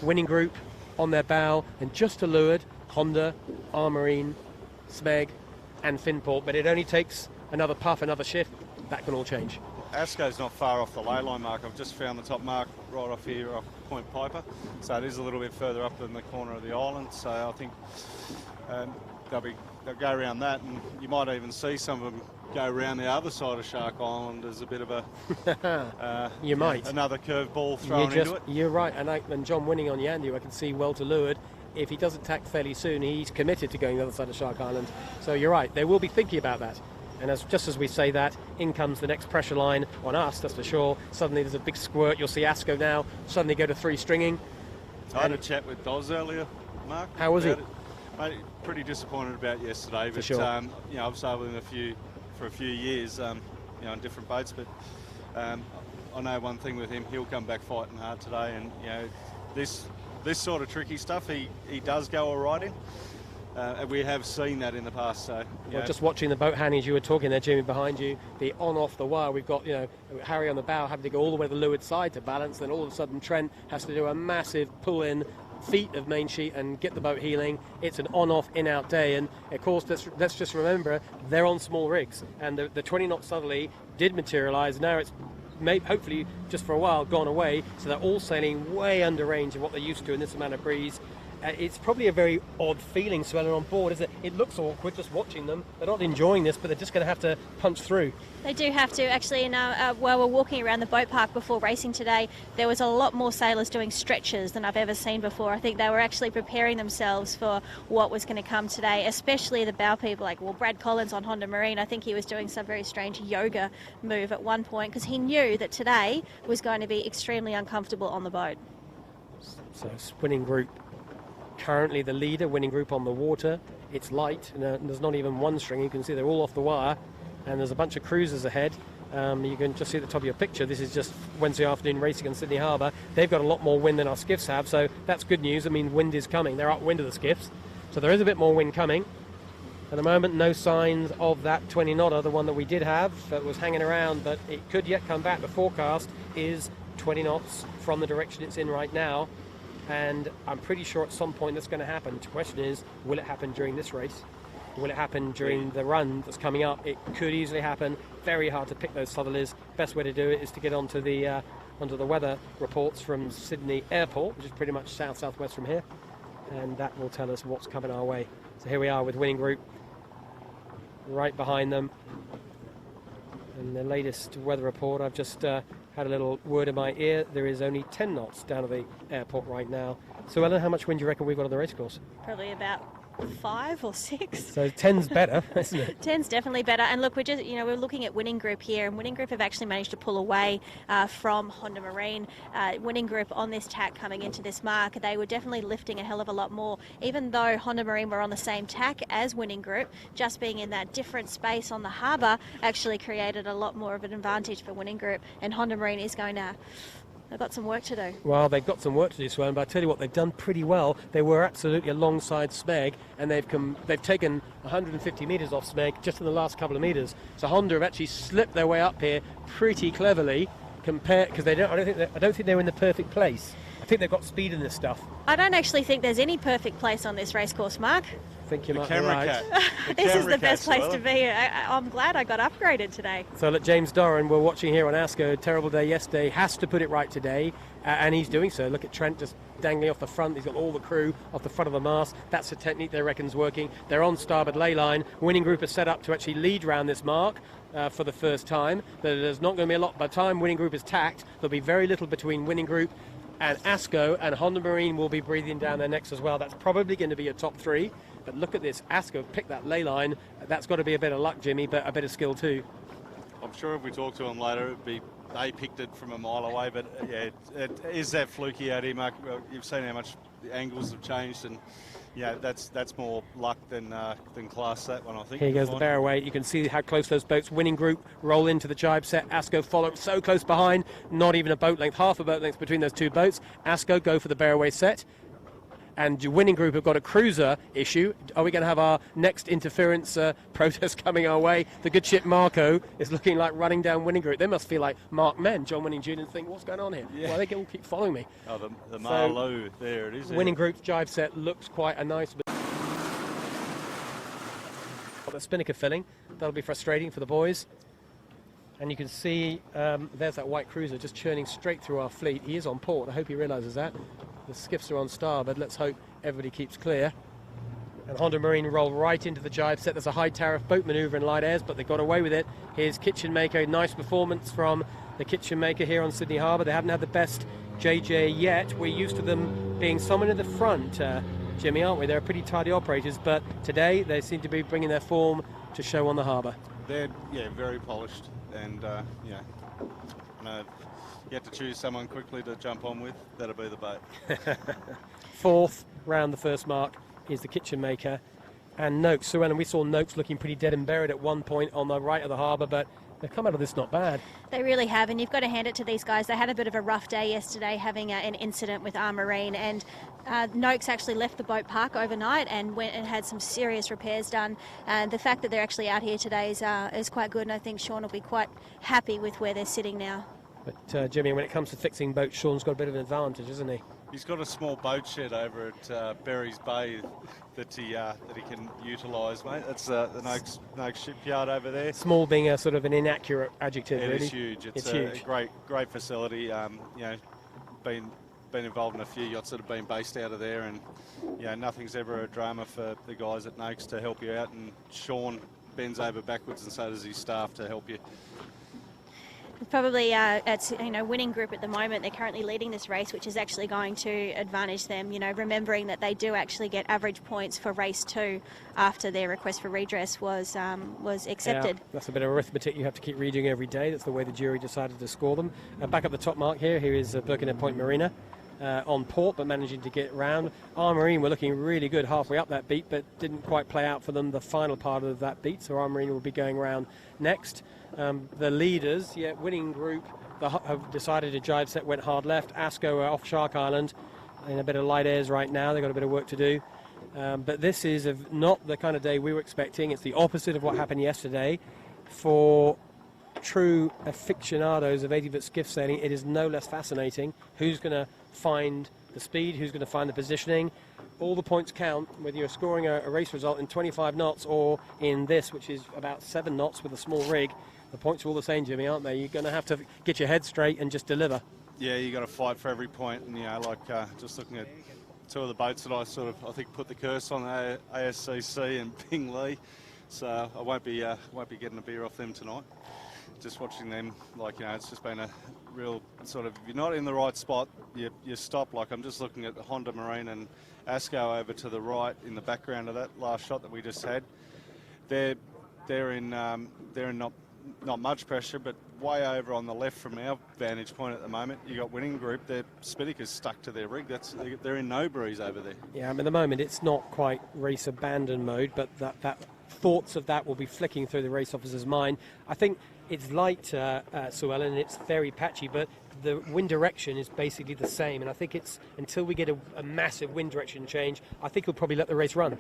Winning group on their bow, and just to leeward, Honda, Armarine, Smeg, and Finport. But it only takes another puff, another shift. That can all change. Asco's not far off the ley line mark. I've just found the top mark right off here off Point Piper. So it is a little bit further up than the corner of the island. So I think they'll go around that, and you might even see some of them go around the other side of Shark Island as a bit of a you might another curveball thrown into it. You're right, and John Winning on Yandu, I can see well to leeward. If he doesn't tack fairly soon, he's committed to going the other side of Shark Island. So you're right, they will be thinking about that. And just as we say that, in comes the next pressure line on us, that's for sure. Suddenly there's a big squirt. You'll see ASCO now suddenly go to 3 stringing. I had a chat with Doz earlier, Mark. How was he? Mate, pretty disappointed about yesterday. For but, sure. I've sailed with him for a few years, on different boats. But I know one thing with him, he'll come back fighting hard today. And, this sort of tricky stuff, he does go all right in. And we have seen that in the past. So, just watching the boat handling as you were talking there, Jimmy, behind you, the on-off the wire, we've got, Harry on the bow having to go all the way to the leeward side to balance, then all of a sudden Trent has to do a massive pull-in feet of main sheet and get the boat heeling. It's an on-off, in-out day, and of course, let's just remember, they're on small rigs, and the 20-knot southerly did materialise. Now it's hopefully just for a while gone away, so they're all sailing way under range of what they're used to in this amount of breeze. It's probably a very odd feeling swelling on board, isn't it? It looks awkward just watching them. They're not enjoying this, but they're just going to have to punch through. They do have to, actually. While we're walking around the boat park before racing today, there was a lot more sailors doing stretches than I've ever seen before. I think they were actually preparing themselves for what was going to come today, especially the bow people, Brad Collins on Honda Marine. I think he was doing some very strange yoga move at one point because he knew that today was going to be extremely uncomfortable on the boat. So Winning Group, currently the leader. Winning Group on the water. It's light, and there's not even one string. You can see they're all off the wire, and there's a bunch of cruisers ahead. You can just see at the top of your picture, this is just Wednesday afternoon racing in Sydney Harbour. They've got a lot more wind than our skiffs have, so that's good news. I mean, wind is coming. They're upwind of the skiffs, so there is a bit more wind coming. At the moment, no signs of that 20-knotter, the one that we did have that was hanging around, but it could yet come back. The forecast is 20 knots from the direction it's in right now. And I'm pretty sure at some point that's going to happen. The question is, will it happen during this race? Will it happen during the run that's coming up? It could easily happen. Very hard to pick those southerlies. Best way to do it is to get onto the weather reports from Sydney Airport, which is pretty much south-southwest from here, and that will tell us what's coming our way. So here we are with Winning Group right behind them. And the latest weather report, I've just had a little word in my ear. There is only 10 knots down at the airport right now. So, Ellen, how much wind do you reckon we've got on the racecourse? Probably about 5 or 6. So 10's better, isn't it? 10's definitely better. And look, we're looking at Winning Group here, and Winning Group have actually managed to pull away from Honda Marine. Winning Group on this tack coming into this mark, they were definitely lifting a hell of a lot more. Even though Honda Marine were on the same tack as Winning Group, just being in that different space on the harbour actually created a lot more of an advantage for Winning Group. And Honda Marine is going to... They've got some work to do. Well, they've got some work to do, Swan, but I tell you what, they've done pretty well. They were absolutely alongside Smeg, and they've taken 150 metres off Smeg just in the last couple of metres. So Honda have actually slipped their way up here pretty cleverly, because I don't think they're in the perfect place. I think they've got speed in this stuff. I don't actually think there's any perfect place on this racecourse, Mark. I think you might be right. This is the best place to be. I'm glad I got upgraded today. So look, James Doran, we're watching here on ASCO. Terrible day yesterday. Has to put it right today, and he's doing so. Look at Trent just dangling off the front. He's got all the crew off the front of the mast. That's the technique they reckon's working. They're on starboard ley line. Winning Group is set up to actually lead round this mark for the first time. There's not going to be a lot. By the time Winning Group is tacked, there'll be very little between Winning Group and ASCO, and Honda Marine will be breathing down their necks as well. That's probably going to be a top 3. But look at this, ASCO picked that ley line. That's got to be a bit of luck, Jimmy, but a bit of skill too. I'm sure if we talk to them later, it'd be they picked it from a mile away. But yeah, it is that fluky out here, Mark. Well, you've seen how much the angles have changed, and yeah, that's more luck than class. That one, I think. Here goes the bear away. You can see how close those boats. Winning Group roll into the jibe set. ASCO follow so close behind, not even a boat length, half a boat length between those two boats. ASCO go for the bear away set. and the winning group have got a cruiser issue. Are we going to have our next interference protest coming our way? The good ship Marco is looking like running down winning group. They must feel like Mark Men, John Winning Jr., and think, what's going on here? Yeah. Well, they can all keep following me. Oh, the Marlowe, there it is. Winning group jive set looks quite a nice. The spinnaker filling, that'll be frustrating for the boys. And you can see there's that white cruiser just churning straight through our fleet. He is on port. I hope he realises that. The skiffs are on starboard. Let's hope everybody keeps clear. And Honda Marine roll right into the jibe set. There's a high tariff boat manoeuvre in light airs, but they got away with it. Here's Kitchen Maker. Nice performance from the Kitchen Maker here on Sydney Harbour. They haven't had the best JJ yet. We're used to them being someone in the front, Jimmy, aren't we? They're pretty tidy operators, but today they seem to be bringing their form to show on the harbour. They're very polished, and you have to choose someone quickly to jump on with. That'll be the boat. Fourth round the first mark is the Kitchen Maker, and Noakes. So, and we saw Noakes looking pretty dead and buried at one point on the right of the harbour, but they've come out of this not bad. They really have, and you've got to hand it to these guys. They had a bit of a rough day yesterday, having an incident with our Marine, and Noakes actually left the boat park overnight and went and had some serious repairs done. And the fact that they're actually out here today is quite good, and I think Sean will be quite happy with where they're sitting now. But Jimmy, when it comes to fixing boats, Sean's got a bit of an advantage, isn't he? He's got a small boat shed over at Berries Bay that he can utilise, mate. That's the Noakes shipyard over there. Small being a sort of an inaccurate adjective, It really. is huge. It's huge. A great facility. Been involved in a few yachts that have been based out of there, and nothing's ever a drama for the guys at Noakes to help you out. And Sean bends over backwards, and so does his staff to help you. Probably it's winning group at the moment. They're currently leading this race, which is actually going to advantage them. Remembering that they do actually get average points for race 2 after their request for redress was accepted. Yeah, that's a bit of arithmetic you have to keep redoing every day. That's the way the jury decided to score them. Back up the top mark here. Here is Birkenhead Point Marina. On port, but managing to get round. Our Marine were looking really good halfway up that beat, but didn't quite play out for them the final part of that beat, so Our Marine will be going round next. The leaders, winning group, have decided a jibe set, went hard left. Asco are off Shark Island in a bit of light airs right now. They've got a bit of work to do. But this is not the kind of day we were expecting. It's the opposite of what happened yesterday. For true aficionados of 80-foot skiff sailing, it is no less fascinating. Who's going to find the speed? Who's going to find the positioning? All the points count, whether you're scoring a race result in 25 knots or in this, which is about 7 knots with a small rig. The points are all the same, Jimmy, aren't they? You're going to have to get your head straight and just deliver. Yeah, you got to fight for every point. And just looking at 2 of the boats that I think put the curse on the ASCC and Ping Lee. So I won't be getting a beer off them tonight. Just watching them, it's just been a real sort of, if you're not in the right spot, you stop. I'm just looking at the Honda Marine and Asco over to the right in the background of that last shot that we just had. They're in not much pressure, but way over on the left from our vantage point at the moment. You got winning group. Their spinnaker's stuck to their rig. They're in no breeze over there. Yeah, at the moment it's not quite race abandon mode, but that thoughts of that will be flicking through the race officer's mind. I think it's light, Sue Ellen, and it's very patchy, but the wind direction is basically the same. And I think it's until we get a massive wind direction change, I think we'll probably let the race run.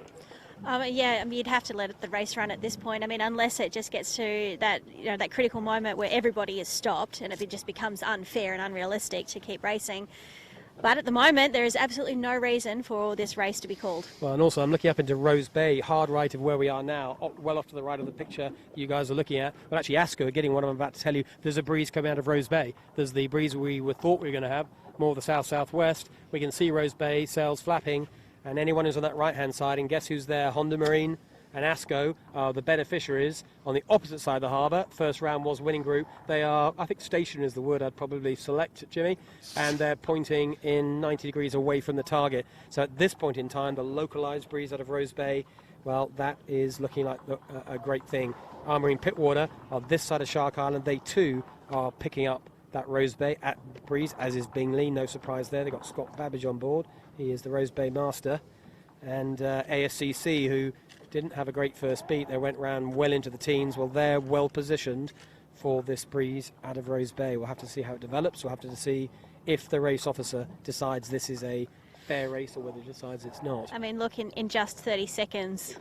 You'd have to let the race run at this point. Unless it just gets to that critical moment where everybody is stopped and it just becomes unfair and unrealistic to keep racing. But at the moment, there is absolutely no reason for this race to be called. Well, and also I'm looking up into Rose Bay, hard right of where we are now, well off to the right of the picture you guys are looking at. Well, actually, Asco are getting what I'm about to tell you. There's a breeze coming out of Rose Bay. There's the breeze we thought we were going to have, more of the south-southwest. We can see Rose Bay, sails flapping, and anyone who's on that right-hand side, and guess who's there? Honda Marine and Asco are the beneficiaries on the opposite side of the harbour. First round was winning group. They are, I think stationary is the word I'd probably select, Jimmy, and they're pointing in 90 degrees away from the target. So at this point in time, the localised breeze out of Rose Bay, well, that is looking like a great thing. Our Marine Pittwater on this side of Shark Island, they too are picking up that Rose Bay at breeze, as is Bingley. No surprise there. They've got Scott Babbage on board. He is the Rose Bay master. And ASCC, who didn't have a great first beat, they went round well into the teens. Well, they're well positioned for this breeze out of Rose Bay. We'll have to see how it develops. We'll have to see if the race officer decides this is a fair race or whether he decides it's not. I mean, look, in just 30 seconds,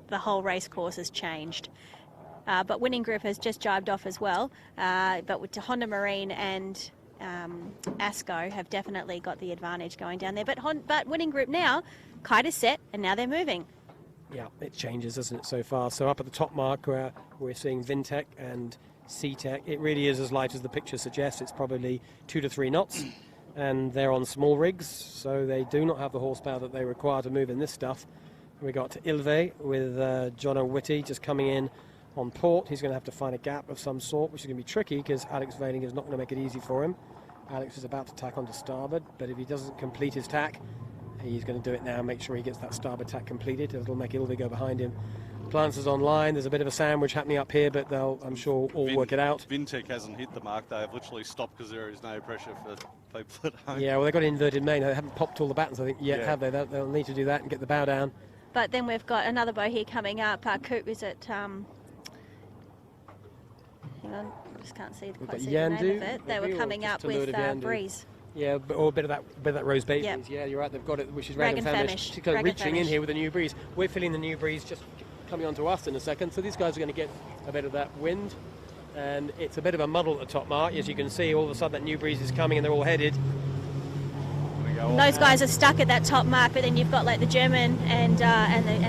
the whole race course has changed. But Winning Group has just jibed off as well. But with Honda Marine and Asco have definitely got the advantage going down there. But Winning Group now, kite is set, and now they're moving. Yeah, it changes, doesn't it, so far? So up at the top mark, we're seeing Vintech and C-Tech. It really is as light as the picture suggests. It's probably 2 to 3 knots, and they're on small rigs, so they do not have the horsepower that they require to move in this stuff. We got to Ilve with Jono Whitty just coming in on port. He's going to have to find a gap of some sort, which is going to be tricky because Alex Veiling is not going to make it easy for him. Alex is about to tack onto starboard, but if he doesn't complete his tack, he's going to do it now, make sure he gets that starboard tack completed. It'll make Ilve go behind him. Glancers online, there's a bit of a sandwich happening up here, but they'll, I'm sure, all work it out. Vintech hasn't hit the mark. They have literally stopped because there is no pressure for people at home. Yeah, well, they've got inverted main. They haven't popped all the battens, I think, yet, have they? They'll need to do that and get the bow down. But then we've got another bow here coming up. Coop is at... hang on, I just can't see the name of it. They were coming up with Breeze. Yeah, or a bit of that Rose Bay breeze. Yeah, you're right. They've got it, which is Rag and Famish. She's kind of reaching in here with a new breeze. We're feeling the new breeze just coming onto us in a second. So these guys are going to get a bit of that wind, and it's a bit of a muddle at the top mark. As you can see, all of a sudden that new breeze is coming, and they're all headed. Those guys are stuck at that top mark, but then you've got like the German and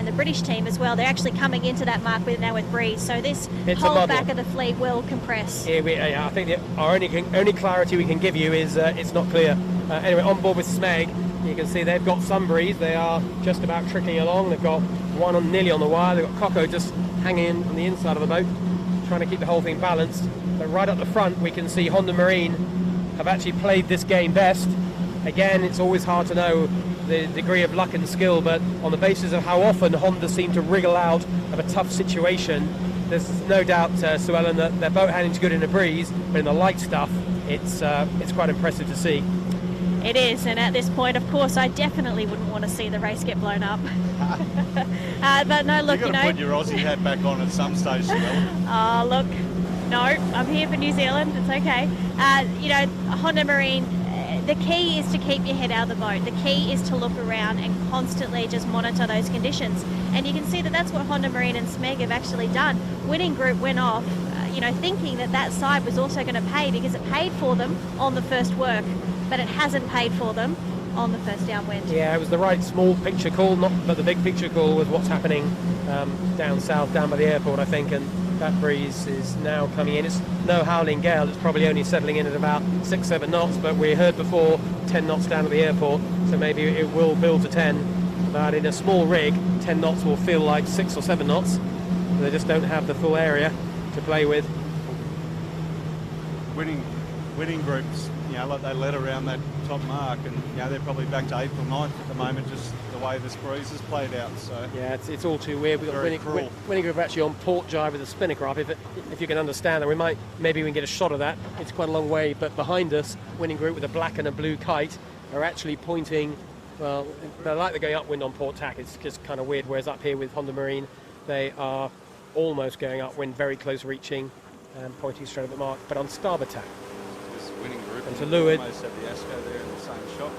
the British team as well. They're actually coming into that mark now with breeze. So this whole back of the fleet will compress. Yeah, I think our only clarity we can give you is it's not clear. Anyway, on board with Smeg, you can see they've got some breeze. They are just about trickling along. They've got one nearly on the wire. They've got Coco just hanging on the inside of the boat, trying to keep the whole thing balanced. But right up the front, we can see Honda Marine have actually played this game best. Again, it's always hard to know the degree of luck and skill, but on the basis of how often Honda seem to wriggle out of a tough situation, there's no doubt, Sue Ellen, that their boat handling's good in a breeze, but in the light stuff, it's quite impressive to see. It is, and at this point, of course, I definitely wouldn't want to see the race get blown up. But no, look, You've got to put your Aussie hat back on at some stage, Sue Ellen. Look, no, I'm here for New Zealand. It's okay. Honda Marine. The key is to keep your head out of the boat. The key is to look around and constantly just monitor those conditions. And you can see that that's what Honda Marine and Smeg have actually done. Winning Group went off, thinking that side was also going to pay because it paid for them on the first work, but it hasn't paid for them on the first downwind. Yeah, it was the right small picture call, but the big picture call was what's happening down south, down by the airport, I think, and that breeze is now coming in. It's no howling gale, it's probably only settling in at about 6-7 knots, but we heard before 10 knots down at the airport, so maybe it will build to 10, but in a small rig 10 knots will feel like 6 or 7 knots. They just don't have the full area to play with. Winning Groups, like they led around that top mark, and they're probably back to 8th or 9th at the moment, just the way this breeze has played out. So yeah, it's all too weird. We've got Winning Group actually on port jibe with a spinnaker up. If you can understand that, maybe we can get a shot of that. It's quite a long way, but behind us, Winning Group with a black and a blue kite are actually pointing. Well, they're like they're going upwind on port tack. It's just kind of weird. Whereas up here with Honda Marine, they are almost going upwind, very close reaching, and pointing straight at the mark, but on starboard tack. Winning Group and to leeward. Almost had the Asco there in the same shot.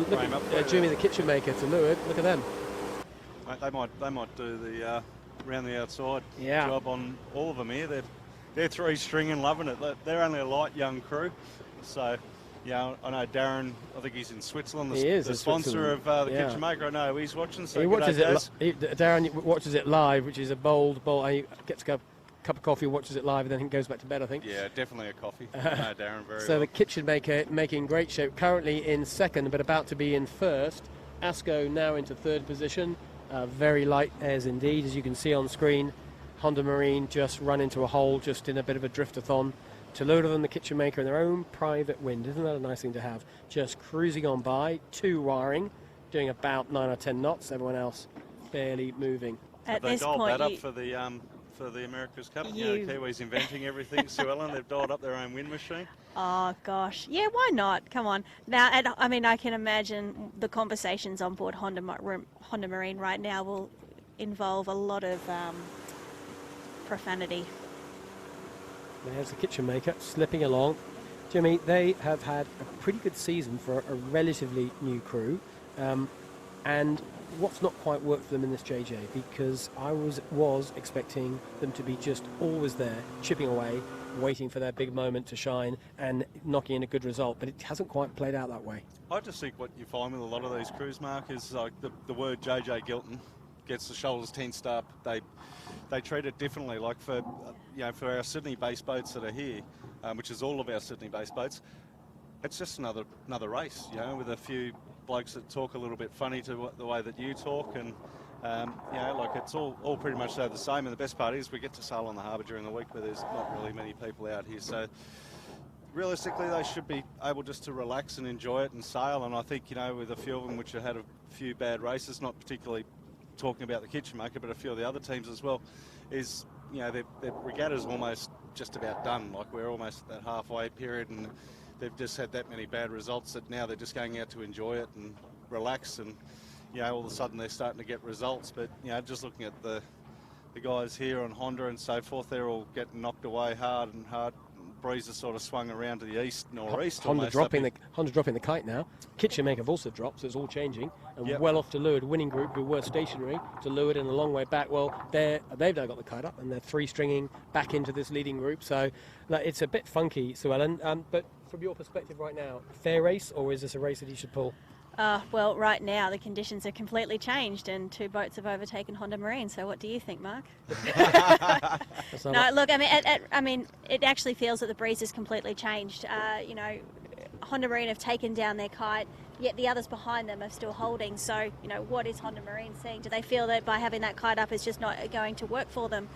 Look at Jimmy the kitchen maker to leeward. Look at them. They might do the round the outside job on all of them here. They're three string and loving it. They're only a light young crew, so I know Darren. I think he's in Switzerland. The sponsor of the kitchen maker. I know he's watching. So he watches it. Darren watches it live, which is a bold. He gets a cup of coffee, watches it live, and then he goes back to bed, I think. Yeah, definitely a coffee. I know Darren very well. So the kitchen maker making great shape, currently in second, but about to be in first. Asco now into third position. Very light airs indeed, as you can see on screen. Honda Marine just run into a hole, just in a bit of a driftathon. To load of them, the kitchen maker in their own private wind. Isn't that a nice thing to have? Just cruising on by, 2 wiring, doing about 9 or 10 knots. Everyone else barely moving. At they this dialed point, that up for the America's Cup. The Kiwis inventing everything. Sue Ellen, they've dialed up their own wind machine. Oh gosh, yeah, why not? Come on. Now, I can imagine the conversations on board Honda Marine right now will involve a lot of profanity. There's the kitchen maker slipping along. Jimmy, they have had a pretty good season for a relatively new crew. And what's not quite worked for them in this JJ, because I was expecting them to be just always there, chipping away, waiting for their big moment to shine and knocking in a good result, but it hasn't quite played out that way. I just think what you find with a lot of these crews, Mark, is like the word JJ Giltinan gets the shoulders tensed up. They treat it differently. Like for our Sydney-based boats that are here, which is all of our Sydney-based boats, it's just another race, with a few blokes that talk a little bit funny to the way that you talk, and it's all pretty much the same. And the best part is we get to sail on the harbour during the week where there's not really many people out here. So realistically, they should be able just to relax and enjoy it and sail. And I think, with a few of them which have had a few bad races, not particularly talking about the Kitchen Maker, but a few of the other teams as well, is, their regatta's almost just about done. Like, we're almost at that halfway period, and they've just had that many bad results that now they're just going out to enjoy it and relax, and all of a sudden they're starting to get results. But just looking at the guys here on Honda and so forth, they're all getting knocked away hard. Breeze has sort of swung around to the east, northeast. Honda dropping the kite now. Kitchen Maker have also dropped, so it's all changing. And well off to leeward. Winning Group, who were stationary, to leeward and a long way back. Well, they've now got the kite up, and they're three-stringing back into this leading group. So it's a bit funky, Sue Ellen. But from your perspective right now, fair race, or is this a race that he should pull? Well, right now the conditions are completely changed, and two boats have overtaken Honda Marine. So, what do you think, Mark? No, look, I mean, it actually feels that the breeze has completely changed. Honda Marine have taken down their kite, yet the others behind them are still holding. So, what is Honda Marine seeing? Do they feel that by having that kite up is just not going to work for them?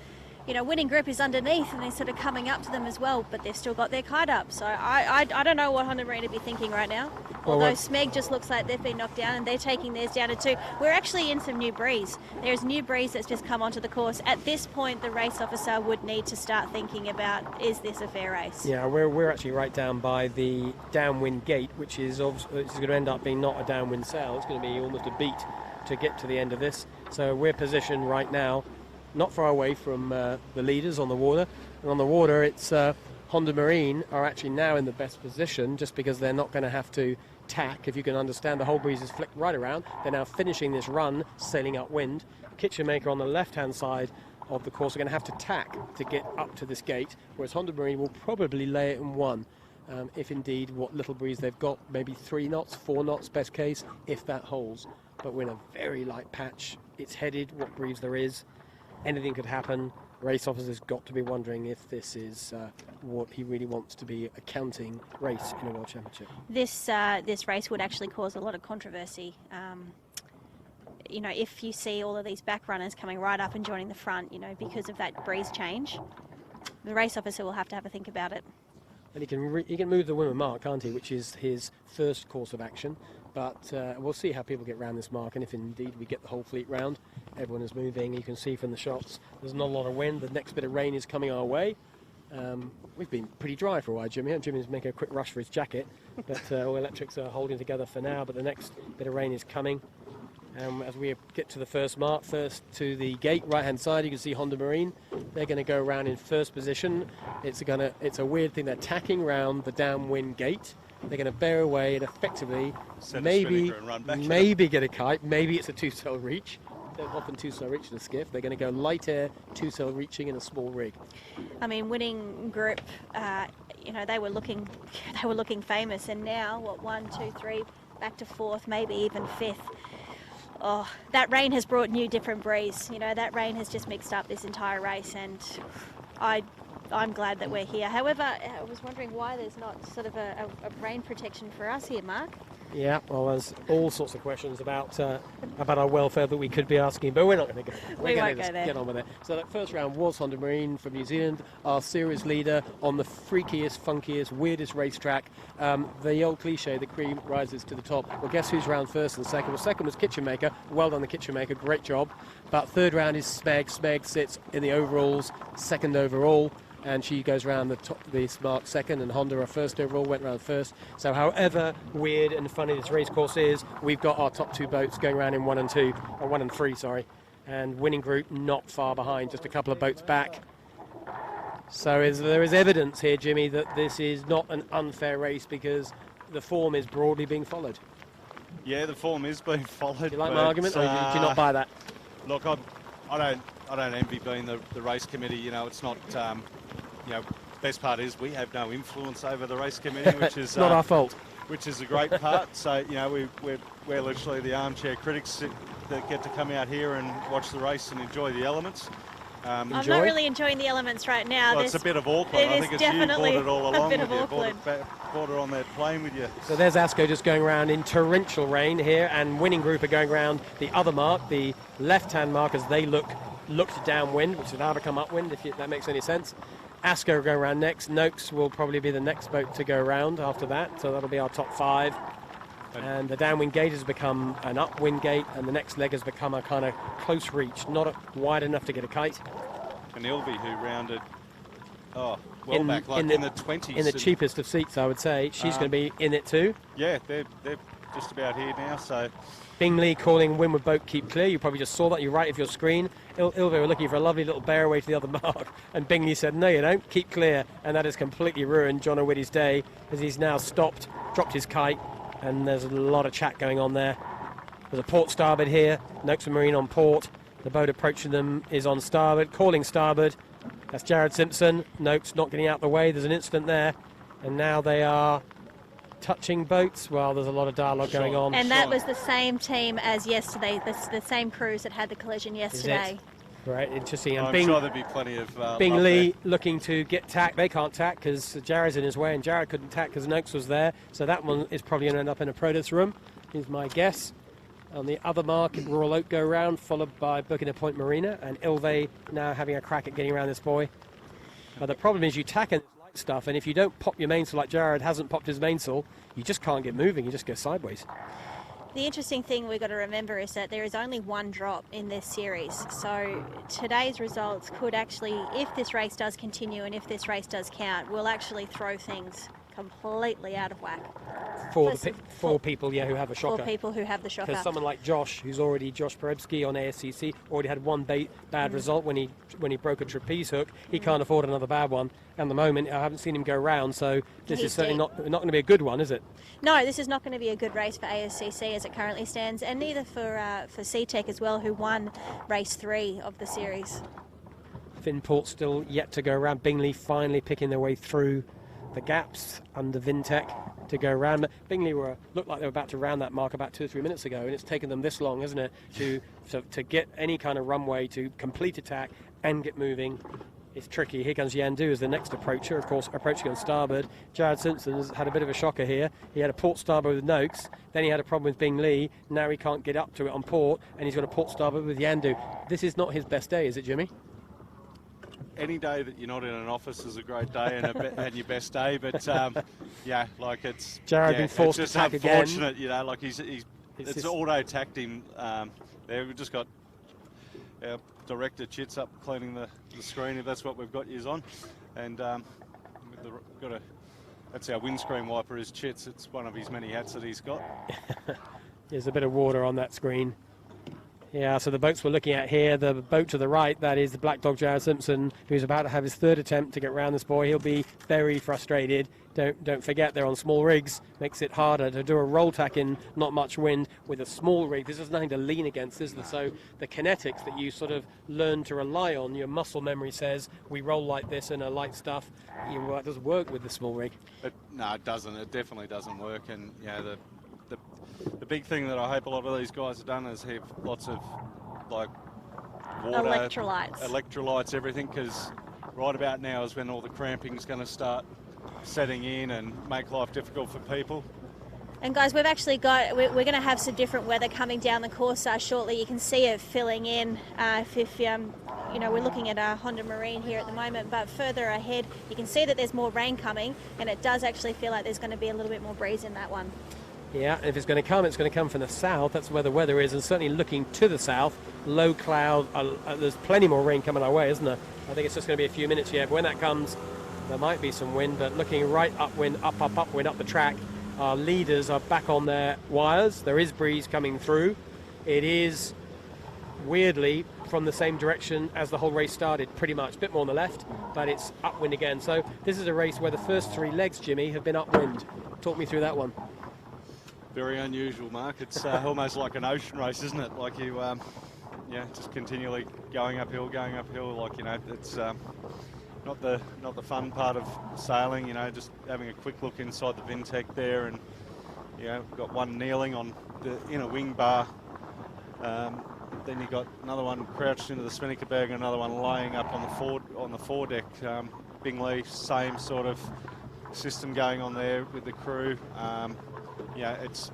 Winning Group is underneath, and they're sort of coming up to them as well, but they've still got their kite up. So I don't know what Honda Marine would be thinking right now. Although Smeg just looks like they've been knocked down, and they're taking theirs down to 2. We're actually in some new breeze. There's new breeze that's just come onto the course. At this point, the race officer would need to start thinking about, is this a fair race? Yeah, we're actually right down by the downwind gate, which is going to end up being not a downwind sail. It's going to be almost a beat to get to the end of this. So we're positioned right now not far away from the leaders on the water. And on the water, it's Honda Marine are actually now in the best position, just because they're not going to have to tack. If you can understand, the whole breeze is flicked right around. They're now finishing this run, sailing upwind. Kitchen Maker on the left-hand side of the course are going to have to tack to get up to this gate, whereas Honda Marine will probably lay it in 1. If indeed what little breeze they've got, maybe 3 knots, 4 knots, best case, if that holds. But we're in a very light patch. It's headed, what breeze there is. Anything could happen. Race officers got to be wondering if this is what he really wants to be, a counting race in a World Championship. This race would actually cause a lot of controversy. If you see all of these back runners coming right up and joining the front, because of that breeze change, the race officer will have to have a think about it. And he can move the women mark, can't he, which is his first course of action. But we'll see how people get round this mark, and if indeed we get the whole fleet round, everyone is moving. You can see from the shots there's not a lot of wind. The next bit of rain is coming our way. We've been pretty dry for a while, Jimmy. Jimmy's making a quick rush for his jacket, but all electrics are holding together for now. But the next bit of rain is coming. As we get to the first mark, first to the gate, right-hand side, you can see Honda Marine. They're going to go around in first position. It's a weird thing. They're tacking round the downwind gate. They're going to bear away and effectively maybe get a kite. Maybe it's a 2-sail reach. They're often 2-sail reach in a skiff. They're going to go light air, 2-sail reaching in a small rig. I mean, Winning Group, they were looking famous, and now 1, 2, 3, back to 4th, maybe even 5th. Oh, that rain has brought new different breeze. That rain has just mixed up this entire race, and I'm glad that we're here. However, I was wondering why there's not sort of a rain protection for us here, Mark. Yeah, well, there's all sorts of questions about our welfare that we could be asking, but we're not going to go there. We won't go there. Get on with it. So that first round was Honda Marine from New Zealand, our series leader on the freakiest, funkiest, weirdest racetrack. The old cliche, the cream rises to the top. Well, guess who's round first and second? Well, second was Kitchen Maker. Well done, the Kitchen Maker. Great job. But third round is Smeg. Smeg sits in the overalls, second overall. And she goes round this mark second, and Honda, our first overall, went round first. So however weird and funny this race course is, we've got our top 2 boats going around in 1 and 1 and 3, sorry. And Winning Group not far behind, just a couple of boats back. So there is evidence here, Jimmy, that this is not an unfair race because the form is broadly being followed. Yeah, the form is being followed. Do you like my argument, or do you not buy that? Look, I don't envy being the race committee. You know, it's not. You know, best part is we have no influence over the race committee, which is not our fault. Which is a great part. So you know, we're literally the armchair critics that get to come out here and watch the race and enjoy the elements. I'm not really enjoying the elements right now. Well, it's a bit of Auckland. I think it's you brought it all along with with you. Auckland. Brought it on that plane with you. So there's Asco just going around in torrential rain here, and Winning Group are going around the other mark, the left-hand mark, as they looked downwind, which is how to come upwind, if that makes any sense. Asco are going around next. Noakes will probably be the next boat to go around after that, so that'll be our top 5. And the downwind gate has become an upwind gate, and the next leg has become a kind of close reach, not wide enough to get a kite. And Ilvey, who rounded, back, like in the 20s. In the cheapest of seats, I would say. She's going to be in it too. Yeah, they're just about here now, so... Bingley calling Windward Boat keep clear. You probably just saw that. You're right of your screen. Ilvey were looking for a lovely little bear away to the other mark, and Bingley said, no, you don't, keep clear. And that has completely ruined John O'Witty's day, as he's now stopped, dropped his kite, and there's a lot of chat going on there. There's a port starboard here, Noakes and Marine on port. The boat approaching them is on starboard, calling starboard. That's Jared Simpson. Noakes not getting out the way. There's an incident there, and now they are touching boats. Well, there's a lot of dialogue going on. And that was the same team as yesterday, the same crews that had the collision yesterday. Right, interesting. And I'm sure there'd be plenty of Bingley looking to get tack. They can't tack because Jared's in his way, and Jared couldn't tack because Noakes was there. So that one is probably going to end up in a protest room, is my guess. On the other mark, Royal Oak go round, followed by Burkina Point Marina, and Ilvey now having a crack at getting around this boy. But the problem is you tack in light stuff, and if you don't pop your mainsail like Jared hasn't popped his mainsail, you just can't get moving, you just go sideways. The interesting thing we've got to remember is that there is only one drop in this series. So today's results could actually, if this race does continue and if this race does count, will actually throw things completely out of whack. Four people, who have a shocker. 4 people who have the shocker. Because someone like Josh, who's already Josh Perebski on ASCC, already had one bad result when he broke a trapeze hook. He can't afford another bad one. And the moment, I haven't seen him go round, so this is certainly not going to be a good one, is it? No, this is not going to be a good race for ASCC as it currently stands, and neither for SeaTech as well, who won race 3 of the series. Finport still yet to go around. Bingley finally picking their way through the gaps under Vintech to go around. Bingley looked like they were about to round that mark about 2 or 3 minutes ago, and it's taken them this long, hasn't it, to get any kind of runway to complete attack and get moving. It's tricky. Here comes Yandu as the next approacher, of course, approaching on starboard. Jared Simpson has had a bit of a shocker here. He had a port starboard with Noakes, then he had a problem with Bingley. Now he can't get up to it on port, and he's got a port starboard with Yandu. This is not his best day, is it, Jimmy? Any day that you're not in an office is a great day and your best day, but it's Jared been forced it's to just tack again. unfortunate, like it's auto tacked him there. We've just got our director Chits up cleaning the screen, if that's what we've got yous on, and that's our windscreen wiper is Chits. It's one of his many hats that he's got. There's a bit of water on that screen. Yeah, so the boats we're looking at here, the boat to the right, that is the Black Dog Jared Simpson, who's about to have his 3rd attempt to get round this boy. He'll be very frustrated. Don't forget they're on small rigs. Makes it harder to do a roll tack in not much wind with a small rig. This is nothing to lean against, is there? So the kinetics that you sort of learn to rely on, your muscle memory says we roll like this in a light stuff. It doesn't work with the small rig. No, it doesn't. It definitely doesn't work. And the big thing that I hope a lot of these guys have done is have lots of water, electrolytes, everything, because right about now is when all the cramping is going to start setting in and make life difficult for people. And guys, we've actually got, we're going to have some different weather coming down the course shortly. You can see it filling in we're looking at our Honda Marine here at the moment, but further ahead you can see that there's more rain coming, and it does actually feel like there's going to be a little bit more breeze in that one. Yeah, and if it's going to come from the south. That's where the weather is, and certainly looking to the south, low cloud. There's plenty more rain coming our way, isn't there? I think it's just going to be a few minutes yet. But when that comes, there might be some wind, but looking right upwind, upwind up the track. Our leaders are back on their wires. There is breeze coming through. It is weirdly from the same direction as the whole race started, pretty much. A bit more on the left, but it's upwind again. So this is a race where the first 3 legs, Jimmy, have been upwind. Talk me through that one. Very unusual, Mark. It's almost like an ocean race, isn't it? Like you, just continually going uphill. Like, you know, it's not the fun part of sailing. You know, just having a quick look inside the Vintech there, and you know, we've got one kneeling on the inner wing bar. Then you've got another one crouched into the spinnaker bag, and another one lying up on the foredeck. Bingley, same sort of system going on there with the crew. It's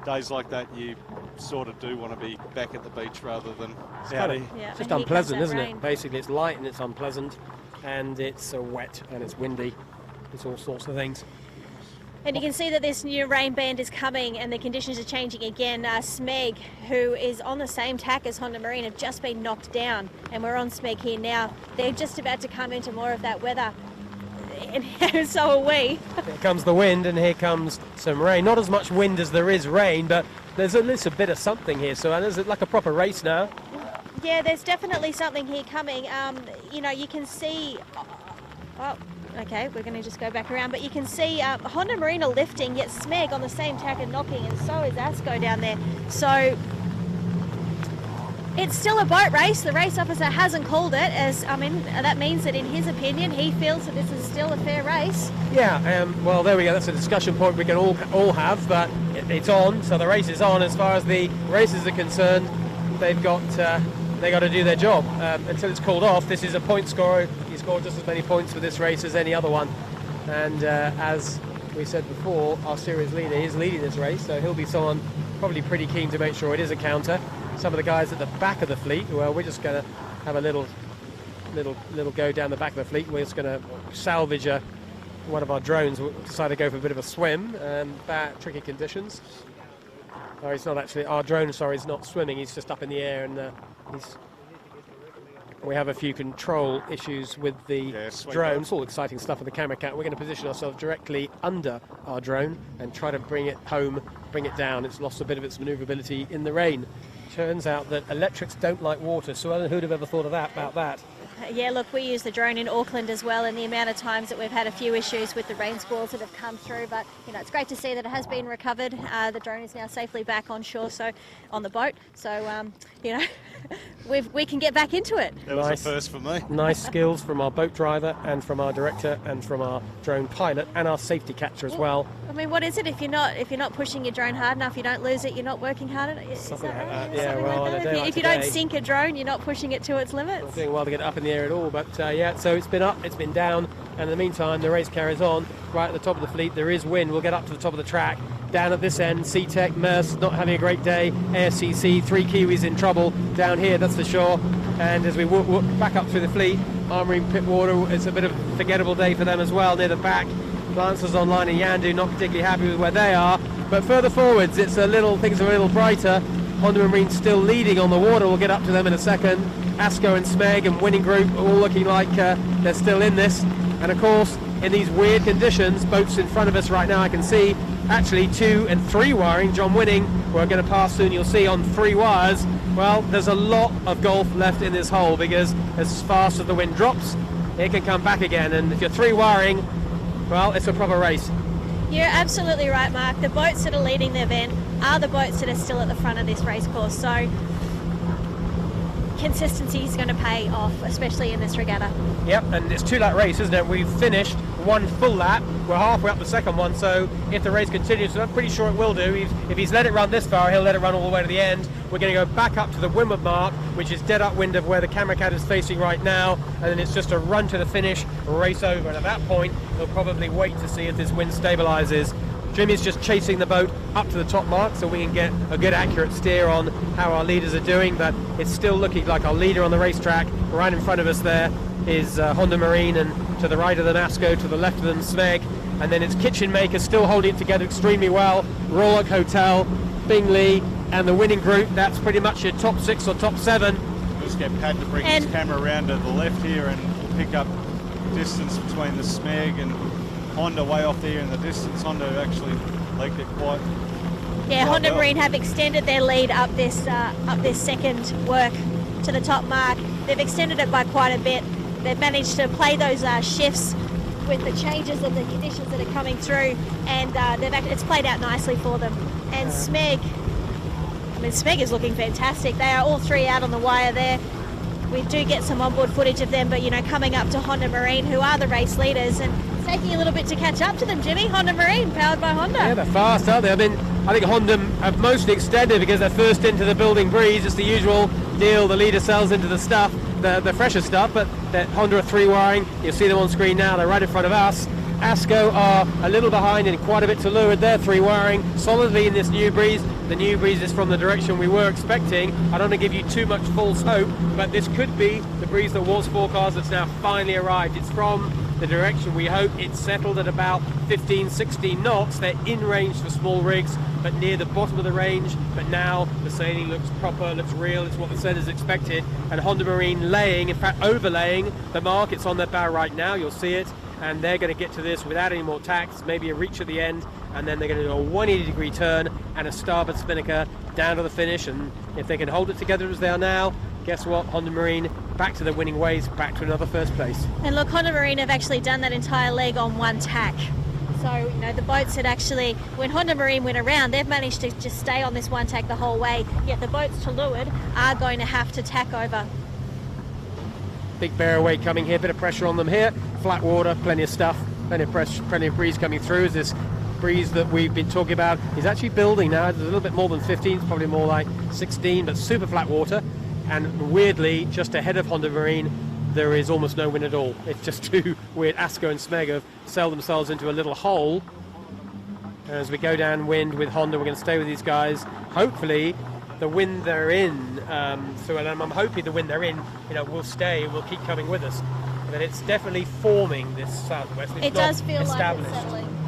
days like that you sort of do want to be back at the beach rather than it's just unpleasant, isn't it? Basically, it's light and it's unpleasant, and it's wet and it's windy. It's all sorts of things. And you can see that this new rain band is coming and the conditions are changing again. Smeg, who is on the same tack as Honda Marine, have just been knocked down, and we're on Smeg here now. They're just about to come into more of that weather, and so are we. Here comes the wind, and here comes some rain. Not as much wind as there is rain, but there's at least a bit of something here. So there's like a proper race now. Yeah, there's definitely something here coming. You can see... Okay, we're going to just go back around, but you can see Honda Marine are lifting, yet Smeg on the same tack and knocking, and so is Asco down there. So it's still a boat race. The race officer hasn't called it, that means that in his opinion, he feels that this is still a fair race. Yeah, well, there we go. That's a discussion point we can all have, but it's on, so the race is on. As far as the races are concerned, they've got to do their job until it's called off. This is a point scorer. He scored just as many points for this race as any other one, and as we said before, our series leader is leading this race, so he'll be someone probably pretty keen to make sure it is a counter. Some of the guys at the back of the fleet, well, we're just going to have a little go down the back of the fleet. We're just going to salvage one of our drones. We decided to go for a bit of a swim, bad tricky conditions. Oh, it's not actually our drone. Sorry, he's not swimming. He's just up in the air, and we have a few control issues with the drone. It's all exciting stuff with the camera cat. We're going to position ourselves directly under our drone and try to bring it home, bring it down. It's lost a bit of its manoeuvrability in the rain. Turns out that electrics don't like water. So who'd have ever thought of about that? Yeah, look, we use the drone in Auckland as well, and the amount of times that we've had a few issues with the rain squalls that have come through, but it's great to see that it has been recovered. The drone is now safely back on shore, so on the boat. So we can get back into it. That was a first for me. Nice skills from our boat driver and from our director and from our drone pilot and our safety catcher as well. I mean, what is it if you're not pushing your drone hard enough? You don't lose it. You're not working hard enough. Something like that. Yeah, Something well, like that. If you don't sink a drone, you're not pushing it to its limits. Not doing well to get up in the air at all, but so it's been up, it's been down, and in the meantime the race carries on. Right at the top of the fleet there is wind. We'll get up to the top of the track. Down at this end, SeaTech, Merce not having a great day, ASCC, 3 Kiwis in trouble down here, that's for sure. And as we walk back up through the fleet, Armouring Pittwater, it's a bit of a forgettable day for them as well near the back. Lancers Online and Yandu not particularly happy with where they are, but further forwards things are a little brighter. Honda Marine still leading on the water. We'll get up to them in a second. Asco and Smeg and Winning Group all looking like they're still in this. And of course, in these weird conditions, boats in front of us right now, I can see actually 2 and 3 wiring. John Winning, we're going to pass soon, you'll see on 3 wires. Well, there's a lot of golf left in this hole, because as fast as the wind drops, it can come back again. And if you're 3 wiring, well, it's a proper race. You're absolutely right, Mark. The boats that are leading the event are the boats that are still at the front of this race course. So consistency is going to pay off, especially in this regatta. Yep, and it's 2-lap race, isn't it? We've finished 1 full lap. We're halfway up the second one, so if the race continues, I'm pretty sure it will do. If he's let it run this far, he'll let it run all the way to the end. We're going to go back up to the windward mark, which is dead upwind of where the camera cat is facing right now, and then it's just a run to the finish, race over, and at that point, he'll probably wait to see if this wind stabilises. Jimmy's just chasing the boat up to the top mark so we can get a good accurate steer on how our leaders are doing, but it's still looking like our leader on the racetrack. Right in front of us there is Honda Marine, and to the right of them Asco, to the left of them Smeg, and then it's Kitchen Maker still holding it together extremely well. Royal Hotel, Bingley and the Winning Group, that's pretty much your top 6 or top 7. Just get Pat to bring his camera around to the left here, and we'll pick up distance between the Smeg and Honda way off there in the distance. Honda actually legged it quite Yeah, Honda Marine have extended their lead up this second work to the top mark. They've extended it by quite a bit. They've managed to play those shifts with the changes of the conditions that are coming through, and it's played out nicely for them. And Smeg is looking fantastic. They are all three out on the wire there. We do get some onboard footage of them, but coming up to Honda Marine, who are the race leaders, and taking a little bit to catch up to them, Jimmy. Honda Marine, powered by Honda. Yeah, they're fast, aren't they? I mean, I think Honda have mostly extended because they're first into the building breeze. It's the usual deal. The leader sells into the stuff, the fresher stuff, but Honda are three-wiring. You'll see them on screen now. They're right in front of us. ASCO are a little behind and quite a bit to leeward. They're three-wiring solidly in this new breeze. The new breeze is from the direction we were expecting. I don't want to give you too much false hope, but this could be the breeze that was forecast that's now finally arrived. It's from the direction we hope. It's settled at about 15, 16 knots. They're in range for small rigs, but near the bottom of the range. But now the sailing looks proper, looks real. It's what the centers expected. And Honda Marine laying, in fact overlaying the mark. It's on their bow right now. You'll see it. And they're going to get to this without any more tacks, maybe a reach at the end, and then they're going to do a 180-degree turn and a starboard spinnaker down to the finish. And if they can hold it together as they are now, guess what? Honda Marine back to the winning ways, back to another first place. And look, Honda Marine have actually done that entire leg on one tack. So, the boats had actually, when Honda Marine went around, they've managed to just stay on this one tack the whole way, yet the boats to leeward are going to have to tack over. Big bear weight coming here, bit of pressure on them here. Flat water, plenty of stuff, plenty of pressure, plenty of breeze coming through. As this breeze that we've been talking about is actually building now. It's a little bit more than 15, it's probably more like 16, but super flat water. And weirdly, just ahead of Honda Marine, there is almost no wind at all. It's just too weird. ASCO and Smeg have sailed themselves into a little hole. And as we go downwind with Honda, we're going to stay with these guys. Hopefully, the wind they're in, and I'm hoping the wind they're in, will stay, will keep coming with us. But it's definitely forming this southwest. It's it does feel established. like it's settling.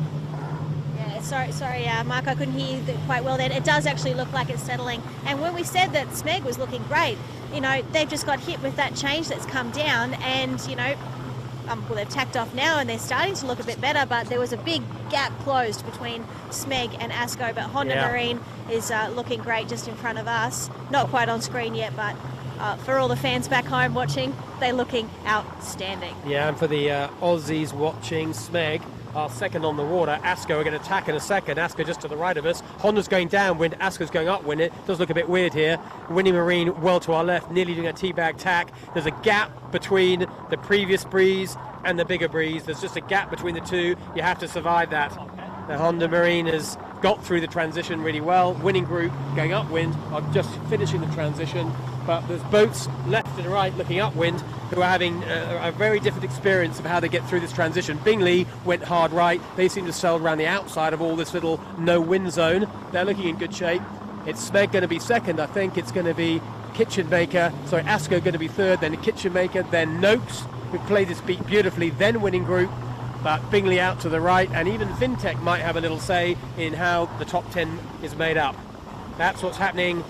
Yeah, sorry, Mark, I couldn't hear you quite well then. It does actually look like it's settling. And when we said that Smeg was looking great, they've just got hit with that change that's come down, and they've tacked off now and they're starting to look a bit better, but there was a big gap closed between Smeg and ASCO, but Honda Marine is looking great just in front of us. Not quite on screen yet, but for all the fans back home watching, they're looking outstanding. Yeah, and for the Aussies watching, Smeg are second on the water. ASCO are going to tack in a second. ASCO just to the right of us. Honda's going downwind. ASCO's going upwind. It does look a bit weird here. Winning Marine well to our left, nearly doing a teabag tack. There's a gap between the previous breeze and the bigger breeze. There's just a gap between the two. You have to survive that. The Honda Marine has got through the transition really well. Winning group going upwind are just finishing the transition, but there's boats left and right looking upwind who are having a very different experience of how they get through this transition. Bingley went hard right. They seem to sail around the outside of all this little no wind zone. They're looking in good shape. It's Smeg going to be second. I think it's going to be ASCO going to be third, then Kitchen Maker, then Noakes, who played this beat beautifully, then Winning Group. But Bingley out to the right, and even Vintech might have a little say in how the top 10 is made up. That's what's happening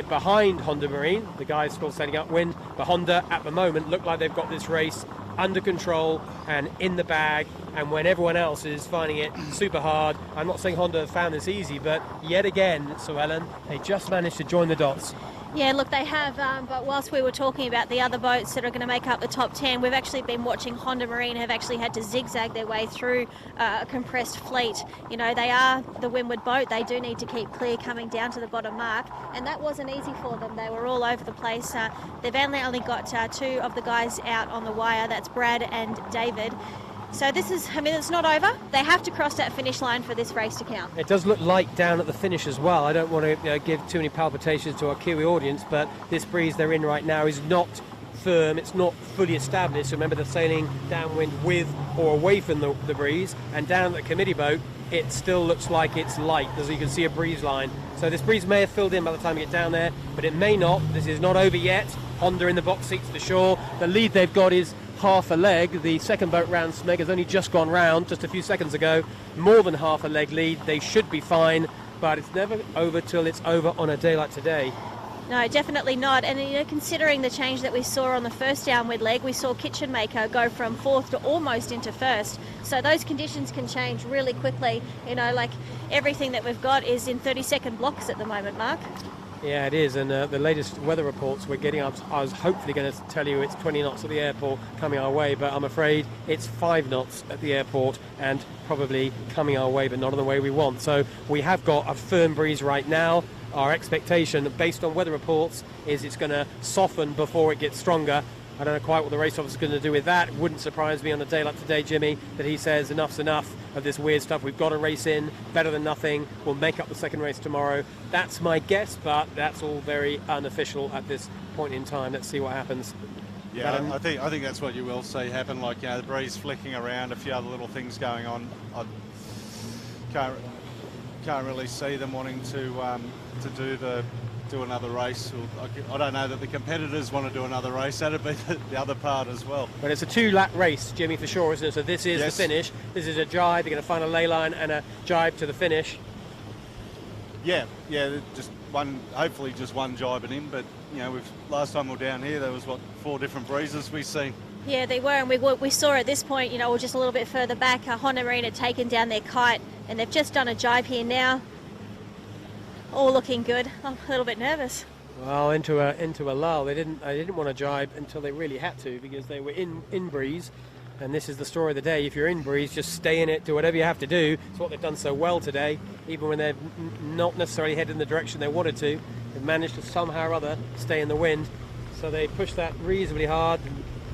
behind Honda Marine. The guys still sailing upwind, but Honda at the moment look like they've got this race under control and in the bag, and when everyone else is finding it super hard. I'm not saying Honda have found this easy, but yet again, Sue Ellen, they just managed to join the dots. Yeah, look, they have, but whilst we were talking about the other boats that are going to make up the top 10, we've actually been watching Honda Marine have actually had to zigzag their way through a compressed fleet. They are the windward boat. They do need to keep clear coming down to the bottom mark, and that wasn't easy for them. They were all over the place. They've only got two of the guys out on the wire. That's Brad and David. So it's not over. They have to cross that finish line for this race to count. It does look light down at the finish as well. I don't want to give too many palpitations to our Kiwi audience, but this breeze they're in right now is not firm. It's not fully established. Remember, they're sailing downwind with or away from the breeze, and down at the committee boat, it still looks like it's light, as you can see a breeze line. So this breeze may have filled in by the time you get down there, but it may not. This is not over yet. Honda in the box seats to shore. The lead they've got is half a leg. The second boat round, Smeg, has only just gone round just a few seconds ago. More than half a leg lead. They should be fine, but it's never over till it's over on a day like today. No, definitely not. And considering the change that we saw on the first downward leg, we saw Kitchenmaker go from fourth to almost into first. So those conditions can change really quickly. Like everything that we've got is in 30-second blocks at the moment, Mark. Yeah, it is, and the latest weather reports we're getting, I was hopefully going to tell you it's 20 knots at the airport coming our way, but I'm afraid it's 5 knots at the airport and probably coming our way, but not in the way we want. So we have got a firm breeze right now. Our expectation, based on weather reports, is it's going to soften before it gets stronger. I don't know quite what the race officer is going to do with that. It wouldn't surprise me on a day like today, Jimmy, that he says enough's enough of this weird stuff. We've got a race in, better than nothing. We'll make up the second race tomorrow. That's my guess, but that's all very unofficial at this point in time. Let's see what happens. Yeah, I think that's what you will see happen. Like, the breeze flicking around, a few other little things going on. I can't really see them wanting to do another race. I don't know that the competitors want to do another race. That'd be the other part as well. But it's a 2-lap race, Jimmy, for sure, isn't it? So this is the finish. This is a jibe. They're going to find a ley line and a jibe to the finish. Yeah, just one. Hopefully, just one jibing in. But last time we were down here, there was 4 different breezes we've seen. Yeah, they were, and we saw at this point, we're just a little bit further back. Honda Marine had taken down their kite, and they've just done a jibe here now. All looking good. I'm a little bit nervous. Well, into a lull. They didn't want to jibe until they really had to, because they were in breeze, and this is the story of the day. If you're in breeze, just stay in it, do whatever you have to do. It's what they've done so well today, even when they're not necessarily headed in the direction they wanted to. They've managed to somehow or other stay in the wind, so they pushed that reasonably hard.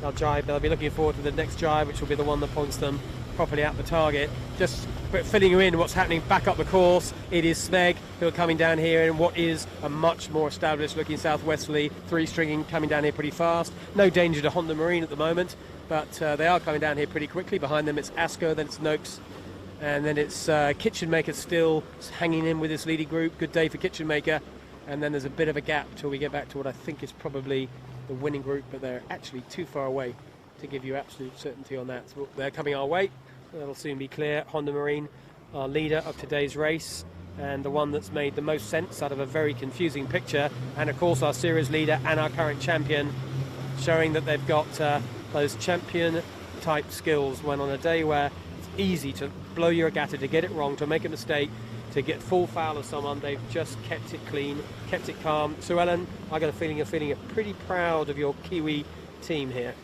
They'll jibe. They'll be looking forward to the next jibe, which will be the one that points them properly at the target. Just filling you in what's happening back up the course. It is Smeg who are coming down here in what is a much more established looking southwesterly 3-stringing, coming down here pretty fast. No danger to Honda Marine at the moment, but they are coming down here pretty quickly. Behind them it's Asco, then it's Noakes, and then it's Kitchenmaker still hanging in with this leading group. Good day for Kitchenmaker, and then there's a bit of a gap till we get back to what I think is probably the winning group, but they're actually too far away to give you absolute certainty on that. So they're coming our way. That'll soon be clear. Honda Marine, our leader of today's race, and the one that's made the most sense out of a very confusing picture, and of course our series leader and our current champion, showing that they've got those champion type skills when on a day where it's easy to blow your regatta, to get it wrong, to make a mistake, to get full foul of someone, they've just kept it clean, kept it calm. Sue Ellen, I got a feeling you're feeling pretty proud of your Kiwi team here.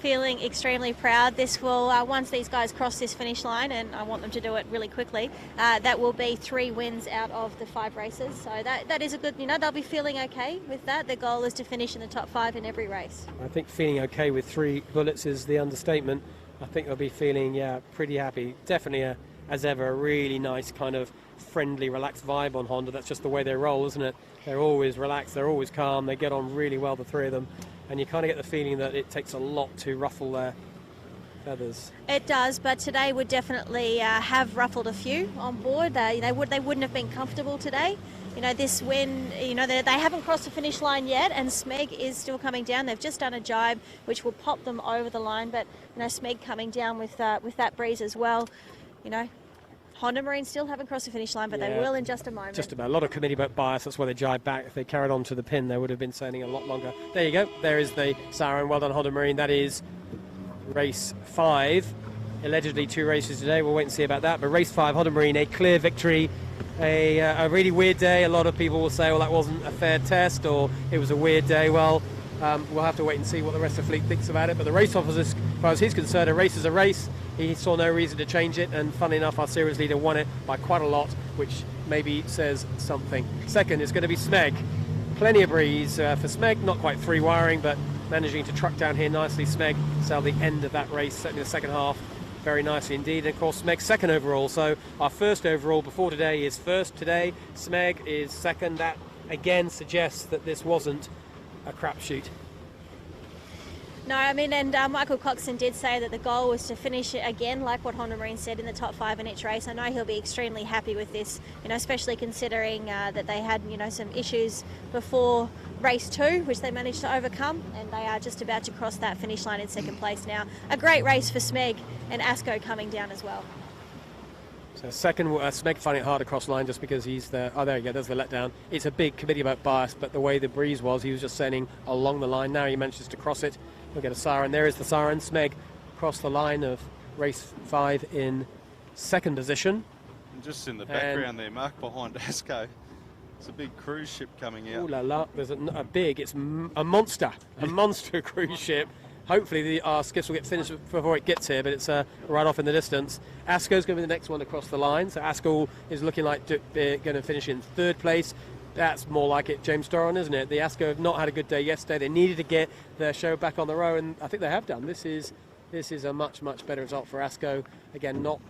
Feeling extremely proud. This will, once these guys cross this finish line, and I want them to do it really quickly, that will be 3 wins out of the 5 races. So that is a good, they'll be feeling okay with that. The goal is to finish in the top 5 in every race. I think feeling okay with 3 bullets is the understatement. I think they'll be feeling, pretty happy. Definitely, as ever, a really nice kind of friendly, relaxed vibe on Honda. That's just the way they roll, isn't it? They're always relaxed, they're always calm, they get on really well, the 3 of them. And you kind of get the feeling that it takes a lot to ruffle their feathers. It does, but today would definitely have ruffled a few on board. They wouldn't have been comfortable today. This win, they haven't crossed the finish line yet, and Smeg is still coming down. They've just done a jibe, which will pop them over the line, but Smeg coming down with that breeze as well. Honda Marine still haven't crossed the finish line, but they will in just a moment. Just about. A lot of committee boat bias, that's why they jibe back. If they carried on to the pin, they would have been sailing a lot longer. There you go. There is the siren. Well done, Honda Marine. That is race 5. Allegedly 2 races today. We'll wait and see about that. But race 5, Honda Marine, a clear victory. A really weird day. A lot of people will say, well, that wasn't a fair test, or it was a weird day. Well, we'll have to wait and see what the rest of the fleet thinks about it. But the race officer, as far as he's concerned, a race is a race. He saw no reason to change it, and funnily enough, our series leader won it by quite a lot, which maybe says something. Second is going to be Smeg. Plenty of breeze for Smeg, not quite 3 wiring, but managing to truck down here nicely. Smeg sailed the end of that race, certainly the second half, very nicely indeed. And of course, Smeg's second overall, so our first overall before today is first today. Smeg is second. That again suggests that this wasn't a crapshoot. No, and Michael Coxon did say that the goal was to finish it again, like what Honda Marine said, in the top 5 in each race. I know he'll be extremely happy with this, especially considering that they had, some issues before race 2, which they managed to overcome, and they are just about to cross that finish line in second place now. A great race for Smeg, and Asco coming down as well. So second, Smeg finding it hard across line just because he's there. Oh, there you go. There's the letdown. It's a big committee about bias, but the way the breeze was, he was just sending along the line. Now he manages to cross it. We'll get a siren. There is the siren. Smeg across the line of race 5 in second position. And just in the background there, Mark, behind Asco, it's a big cruise ship coming out. Ooh la la. There's a big, it's a monster cruise ship. Hopefully our skiffs will get finished before it gets here, but it's right off in the distance. Asco's going to be the next one across the line. So Asco is looking like they're going to finish in third place. That's more like it, James Doran, isn't it? The Asco have not had a good day yesterday. They needed to get their show back on the road, and I think they have done. This is a much better result for Asco. Again, not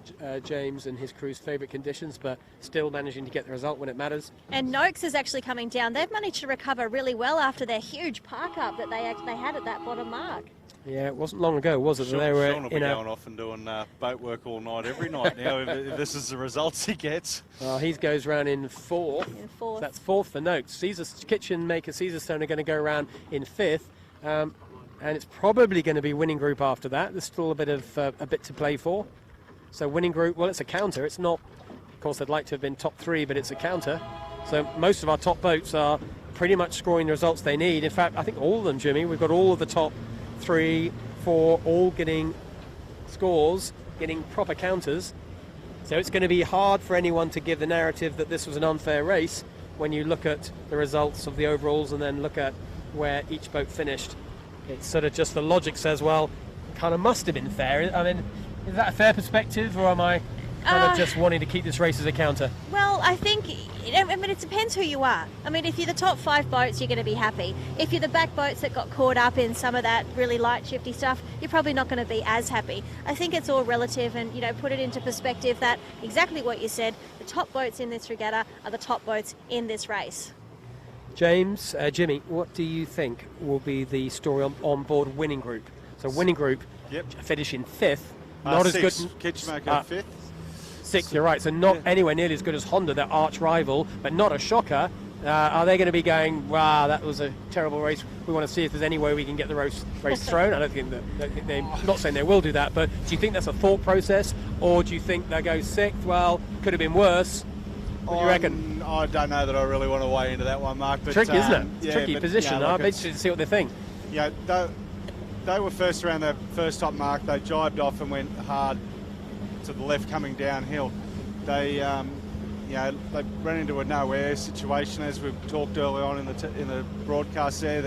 James and his crew's favourite conditions, but still managing to get the result when it matters. And Noakes is actually coming down. They've managed to recover really well after their huge park up that they had at that bottom mark. Yeah, it wasn't long ago, was it? Sean, they were Sean will be going off and doing boat work all night, every night now, if this is the results he gets. Well, he goes round in fourth. So that's fourth for Noakes. Caesar's kitchen maker, Caesarstone, are going to go around in fifth. And it's probably going to be winning group after that. There's still a bit to play for. So winning group, well, it's a counter. It's not, of course, they'd like to have been top 3, but it's a counter. So most of our top boats are pretty much scoring the results they need. In fact, I think all of them, Jimmy. We've got all of the top 3, 4, all getting scores, getting proper counters. So it's going to be hard for anyone to give the narrative that this was an unfair race when you look at the results of the overalls and then look at where each boat finished. It's sort of just the logic says, well, kind of must have been fair. I mean, is that a fair perspective, or am I kind of just wanting to keep this race as a counter? Well, I think, it depends who you are. I mean, if you're the top 5 boats, you're going to be happy. If you're the back boats that got caught up in some of that really light, shifty stuff, you're probably not going to be as happy. I think it's all relative, and, put it into perspective that exactly what you said, the top boats in this regatta are the top boats in this race. James, Jimmy, what do you think will be the story on board winning group? So winning group, finishing 5th, not as good. Kitchenmaker 5th. 6th, you're right. So not anywhere nearly as good as Honda, their arch rival, but not a shocker. Are they going to be going, wow, that was a terrible race. We want to see if there's any way we can get the race thrown. I don't think they're not saying they will do that, but do you think that's a thought process, or do you think they'll go 6th? Well, could have been worse. What do you reckon? I don't know that I really want to weigh into that one, Mark. But, tricky, isn't it? It's tricky position. I'd be interested to see what they think. Yeah, they were first around their first top mark. They jibed off and went hard to the left coming downhill. They they ran into a no-air situation, as we've talked early on in the broadcast there,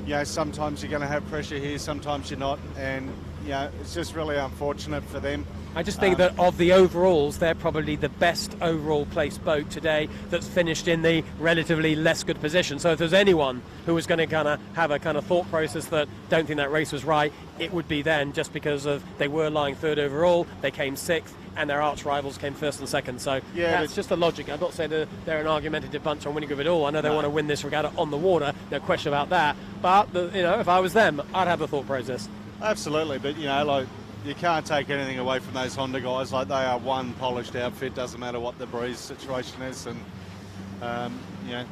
that sometimes you're going to have pressure here, sometimes you're not, and it's just really unfortunate for them. I just think that of the overalls, they're probably the best overall placed boat today that's finished in the relatively less good position. So if there's anyone who was going to kind of have a kind of thought process that don't think that race was right, it would be them, just because of they were lying 3rd overall, they came 6th, and their arch rivals came 1st and 2nd. So that's just the logic. I'm not saying that they're an argumentative bunch on winning group at all. I know they want to win this regatta on the water, no question about that. But if I was them, I'd have a thought process. Absolutely, but you can't take anything away from those Honda guys. Like, they are one polished outfit. Doesn't matter what the breeze situation is, and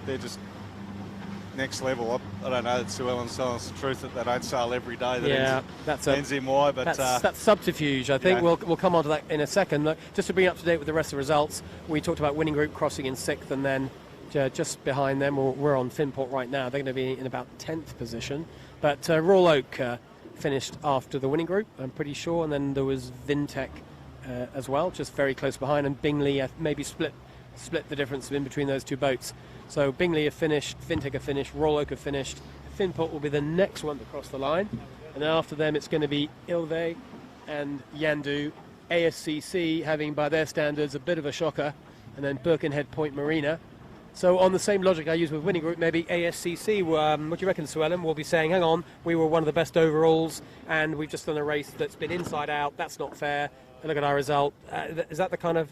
they're just next level. I don't know that Sue Ellen's telling us the truth that they don't sail every day. That's NZMY, but that's subterfuge. I think we'll come on to that in a second. Look, just to bring up to date with the rest of the results, we talked about winning group crossing in 6th, and then just behind them, we're on Finport right now. They're going to be in about 10th position, but Royal Oak finished after the winning group, I'm pretty sure, and then there was Vintech as well, just very close behind, and Bingley maybe split the difference in between those two boats. So Bingley have finished, Vintech have finished, Royal Oak have finished, Finport will be the next one to cross the line, and then after them it's going to be Ilve and Yandu, ASCC having by their standards a bit of a shocker, and then Birkenhead Point Marina. So on the same logic I use with winning group, maybe ASCC, what do you reckon, Sue Ellen? We'll be saying, hang on, we were one of the best overalls, and we've just done a race that's been inside out, that's not fair, look at our result. Is that the kind of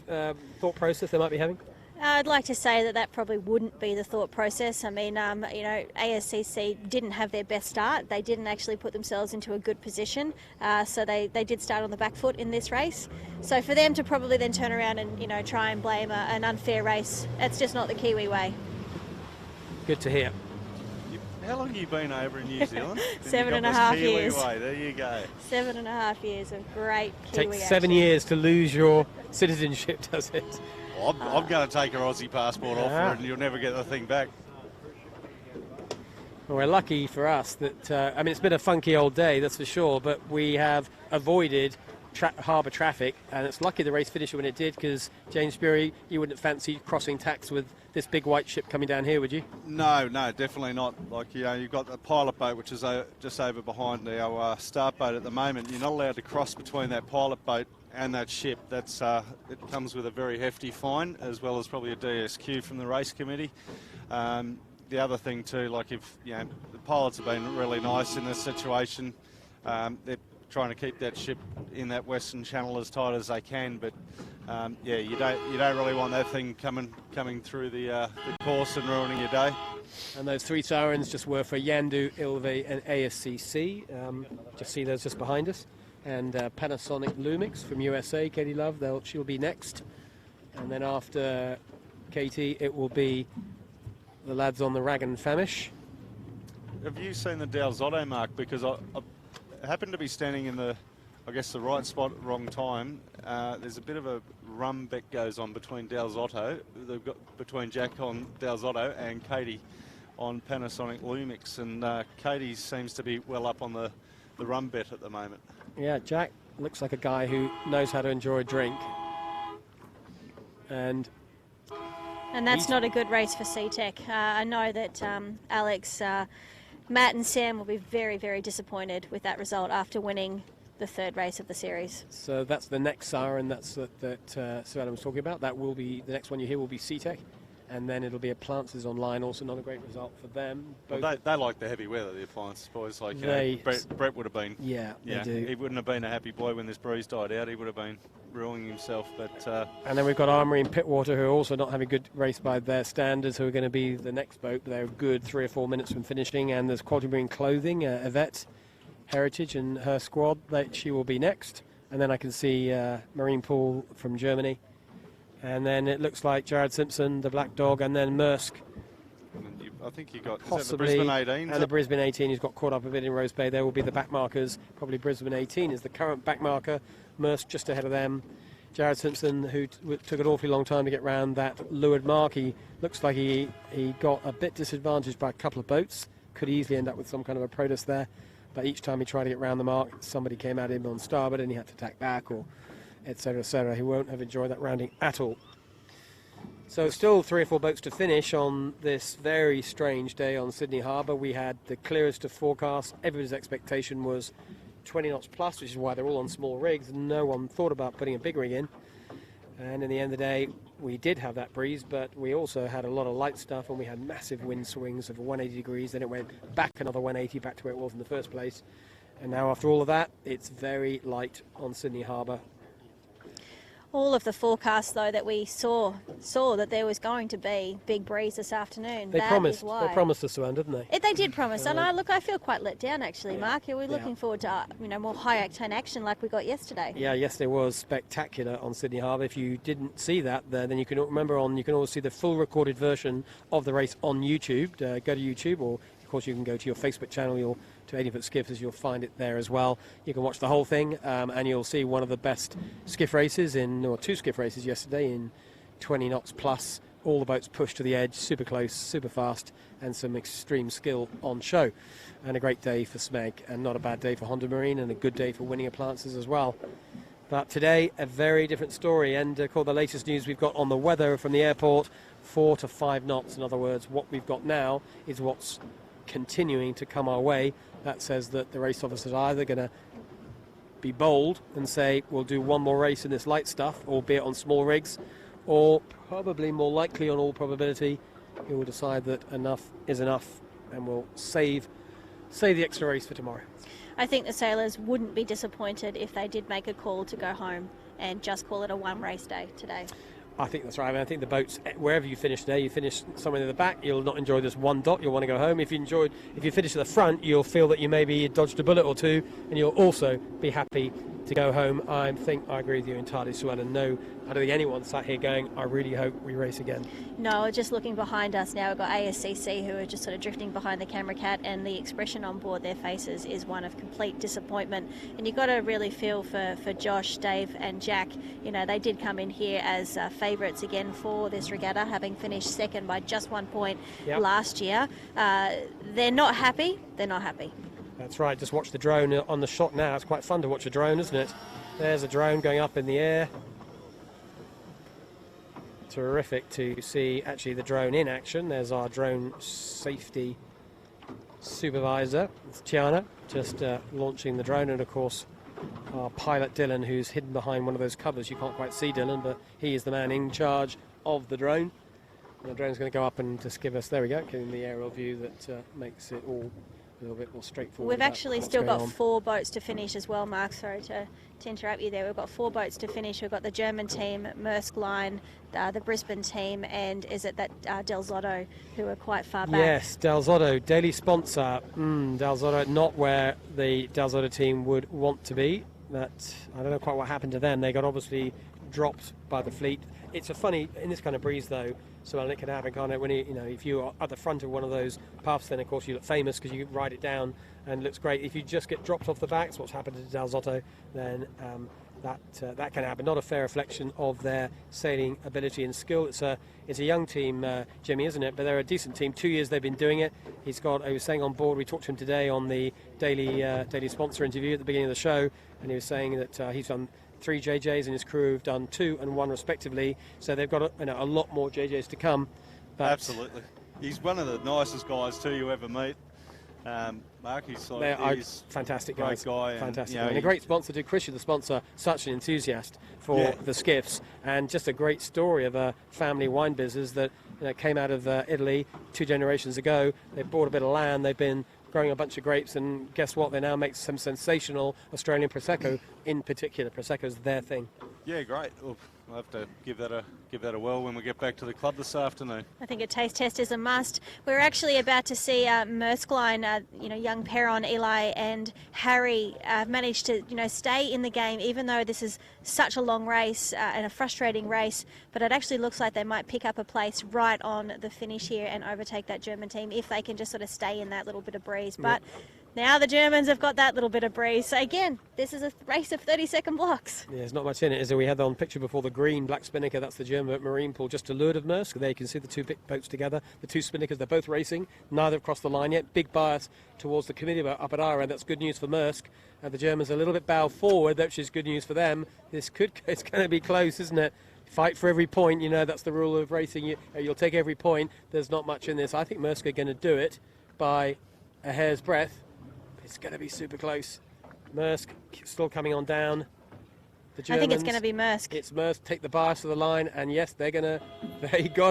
thought process they might be having? I'd like to say that probably wouldn't be the thought process. I mean, ASCC didn't have their best start. They didn't actually put themselves into a good position. So they did start on the back foot in this race. So for them to probably then turn around and, try and blame an unfair race, that's just not the Kiwi way. Good to hear. How long have you been over in New Zealand? 7.5 years. Kiwi, there you go. 7.5 years of great Kiwi Takes 7 action. years to lose your citizenship, does it? Well, I'm going to take her Aussie passport off her and you'll never get the thing back. Well, we're lucky for us that, I mean, it's been a funky old day, that's for sure, but we have avoided harbour traffic, and it's lucky the race finished when it did, because James Bury, you wouldn't fancy crossing tacks with this big white ship coming down here, would you? No, definitely not. Like, you know, you've got the pilot boat, which is just over behind our start boat at the moment. You're not allowed to cross between that pilot boat and that ship. That's it comes with a very hefty fine, as well as probably a DSQ from the race committee. The other thing too, like, if you know, the pilots have been really nice in this situation. They're trying to keep that ship in that Western Channel as tight as they can, but yeah, you don't really want that thing coming through the course and ruining your day. And those 3 sirens just were for Yandu, Ilve and ASCC. Just see those just behind us. And Panasonic Lumix from USA, Katie Love, she'll be next. And then after Katie, it will be the lads on the Rag and Famish. Have you seen the Dalzotto, Mark? Because I happened to be standing in the right spot at the wrong time. There's a bit of a rum bet goes on between Dalzotto, between Jack on Dalzotto and Katie on Panasonic Lumix, and Katie seems to be well up on the rum bet at the moment. Yeah, Jack looks like a guy who knows how to enjoy a drink. And that's not a good race for CTEC. I know that Alex, Matt and Sam will be very, very disappointed with that result after winning the 3rd race of the series. So that's the next siren that Sir Adam was talking about. That will be, the next one you hear will be CTEC. And then it'll be Appliances Online, also not a great result for them. Well, they like the heavy weather, the Appliances boys. Like, Brett would have been. Yeah, they do. He wouldn't have been a happy boy when this breeze died out. He would have been ruining himself. But and then we've got Armory and Pittwater, who are also not having a good race by their standards, who are going to be the next boat. They're good 3 or 4 minutes from finishing. And there's Quality Marine Clothing, Yvette Heritage and her squad. She will be next. And then I can see Marine Pool from Germany. And then it looks like Jared Simpson, the Black Dog, and then Maersk. I think you got possibly the Brisbane 18. And the Brisbane 18 who's got caught up a bit in Rose Bay. There will be the back markers. Probably Brisbane 18 is the current back marker. Maersk just ahead of them. Jared Simpson, who took an awfully long time to get round that leeward mark. He looks like he got a bit disadvantaged by a couple of boats. Could easily end up with some kind of a protest there. But each time he tried to get round the mark, somebody came at him on starboard and he had to tack back, or etc., etc. He won't have enjoyed that rounding at all. So still 3 or 4 boats to finish on this very strange day on Sydney Harbour. We had the clearest of forecasts. Everybody's expectation was 20 knots plus, which is why they're all on small rigs. No one thought about putting a big rig in. And in the end of the day, we did have that breeze, but we also had a lot of light stuff, and we had massive wind swings of 180 degrees. Then it went back another 180, back to where it was in the first place. And now after all of that, it's very light on Sydney Harbour. All of the forecasts, though, that we saw that there was going to be big breeze this afternoon. They promised us, Sue Ann, didn't they? They did promise, and I feel quite let down actually, Mark. We're looking forward to more high octane action like we got yesterday. Yeah, yesterday was spectacular on Sydney Harbour. If you didn't see that, then you can you can always see the full recorded version of the race on YouTube. Go to YouTube, or of course you can go to your Facebook channel. To 80-foot skiffs, you'll find it there as well. You can watch the whole thing, and you'll see one of the best skiff races or 2 skiff races yesterday in 20 knots plus. All the boats pushed to the edge, super close, super fast, and some extreme skill on show. And a great day for SMEG, and not a bad day for Honda Marine, and a good day for Winning Appliances as well. But today, a very different story, and called the latest news we've got on the weather from the airport, 4 to 5 knots. In other words, what we've got now is what's continuing to come our way. That says that the race officers are either going to be bold and say we'll do 1 more race in this light stuff, albeit on small rigs, or probably more likely on all probability he will decide that enough is enough and will save the extra race for tomorrow. I think the sailors wouldn't be disappointed if they did make a call to go home and just call it a 1 race day today. I think that's right. I mean, I think the boats, wherever you finish today, you finish somewhere in the back, you'll not enjoy this 1 dot, you'll want to go home. If you finish at the front, you'll feel that you maybe dodged a bullet or 2, and you'll also be happy to go home. I agree with you entirely, Sue Ellen. No, I don't think anyone sat here going, I really hope we race again. No, just looking behind us now, we've got ASCC who are just sort of drifting behind the camera cat, and the expression on board their faces is one of complete disappointment. And you've got to really feel for Josh, Dave and Jack. You know, they did come in here as favourites again for this regatta, having finished second by just 1 point last year. They're not happy. They're not happy. That's right, just watch the drone on the shot now. It's quite fun to watch a drone, isn't it? There's a drone going up in the air. Terrific to see actually the drone in action. There's our drone safety supervisor, it's Tiana, just launching the drone, and of course our pilot Dylan, who's hidden behind one of those covers. You can't quite see Dylan, but he is the man in charge of the drone. And the drone's going to go up and just give us, there we go, getting the aerial view that makes it all a little bit more straightforward. We've actually still got 4 boats to finish as well, Mark. Sorry to interrupt you there. We've got 4 boats to finish. We've got the German team, Maersk Line, the Brisbane team, and is it that Del Zotto, who are quite far back? Yes, Del Zotto, daily sponsor. Del Zotto, not where the Del Zotto team would want to be. That I don't know quite what happened to them. They got obviously dropped by the fleet. It's a funny, in this kind of breeze though, so it can happen, can't it? When if you are at the front of one of those puffs, then of course you look famous because you ride it down and it looks great. If you just get dropped off the back, that's what's happened to Del Zotto, then that can happen. Not a fair reflection of their sailing ability and skill. It's a young team, Jimmy, isn't it? But they're a decent team. 2 years they've been doing it. I was saying on board, we talked to him today on the daily sponsor interview at the beginning of the show, and he was saying that he's done 3 JJs and his crew have done 2 and 1 respectively. So they've got a lot more JJs to come. But absolutely. He's one of the nicest guys too you ever meet. Mark, he's fantastic great guy, and, fantastic, and a great sponsor too. Christian, the sponsor, such an enthusiast for the Skiffs, and just a great story of a family wine business that came out of Italy 2 generations ago. They bought a bit of land. They've been growing a bunch of grapes, and guess what? They now make some sensational Australian Prosecco. In particular, Prosecco's their thing. Yeah, great. Well, I'll have to give that a whirl when we get back to the club this afternoon. I think a taste test is a must. We're actually about to see Maersk Line, young Perron, Eli and Harry managed to stay in the game, even though this is such a long race and a frustrating race. But it actually looks like they might pick up a place right on the finish here and overtake that German team if they can just sort of stay in that little bit of breeze. But now the Germans have got that little bit of breeze. So again, this is a race of 30-second blocks. Yeah, there's not much in it, is there? We had on picture before the green black spinnaker. That's the German marine pool just to leeward of Maersk. There you can see the 2 big boats together. The 2 spinnakers, they're both racing. Neither have crossed the line yet. Big bias towards the committee boat up at our end. That's good news for Maersk. The Germans are a little bit bow forward, which is good news for them. It's going to be close, isn't it? Fight for every point. That's the rule of racing. You'll take every point. There's not much in this. I think Maersk are going to do it by a hair's breadth. It's going to be super close. Maersk still coming on down. The Germans, I think it's going to be Maersk. It's Maersk. Take the bias of the line, and yes, they got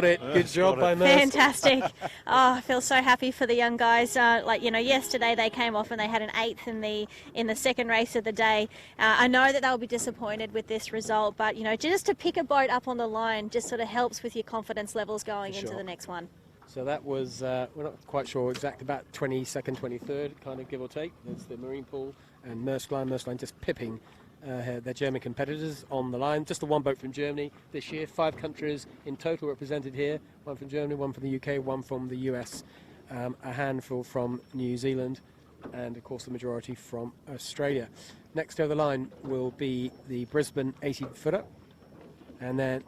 it. Good job by Maersk. Fantastic. I feel so happy for the young guys. Yesterday they came off and they had an 8th in the second race of the day. I know that they'll be disappointed with this result, but just to pick a boat up on the line just sort of helps with your confidence levels going into the next one. So that was, we're not quite sure exact, about 22nd, 23rd, kind of give or take. There's the marine pool and Maersk Line just pipping their German competitors on the line. Just the 1 boat from Germany this year. 5 countries in total represented here. 1 from Germany, 1 from the UK, 1 from the US, a handful from New Zealand, and of course the majority from Australia. Next over the line will be the Brisbane 80-footer, and then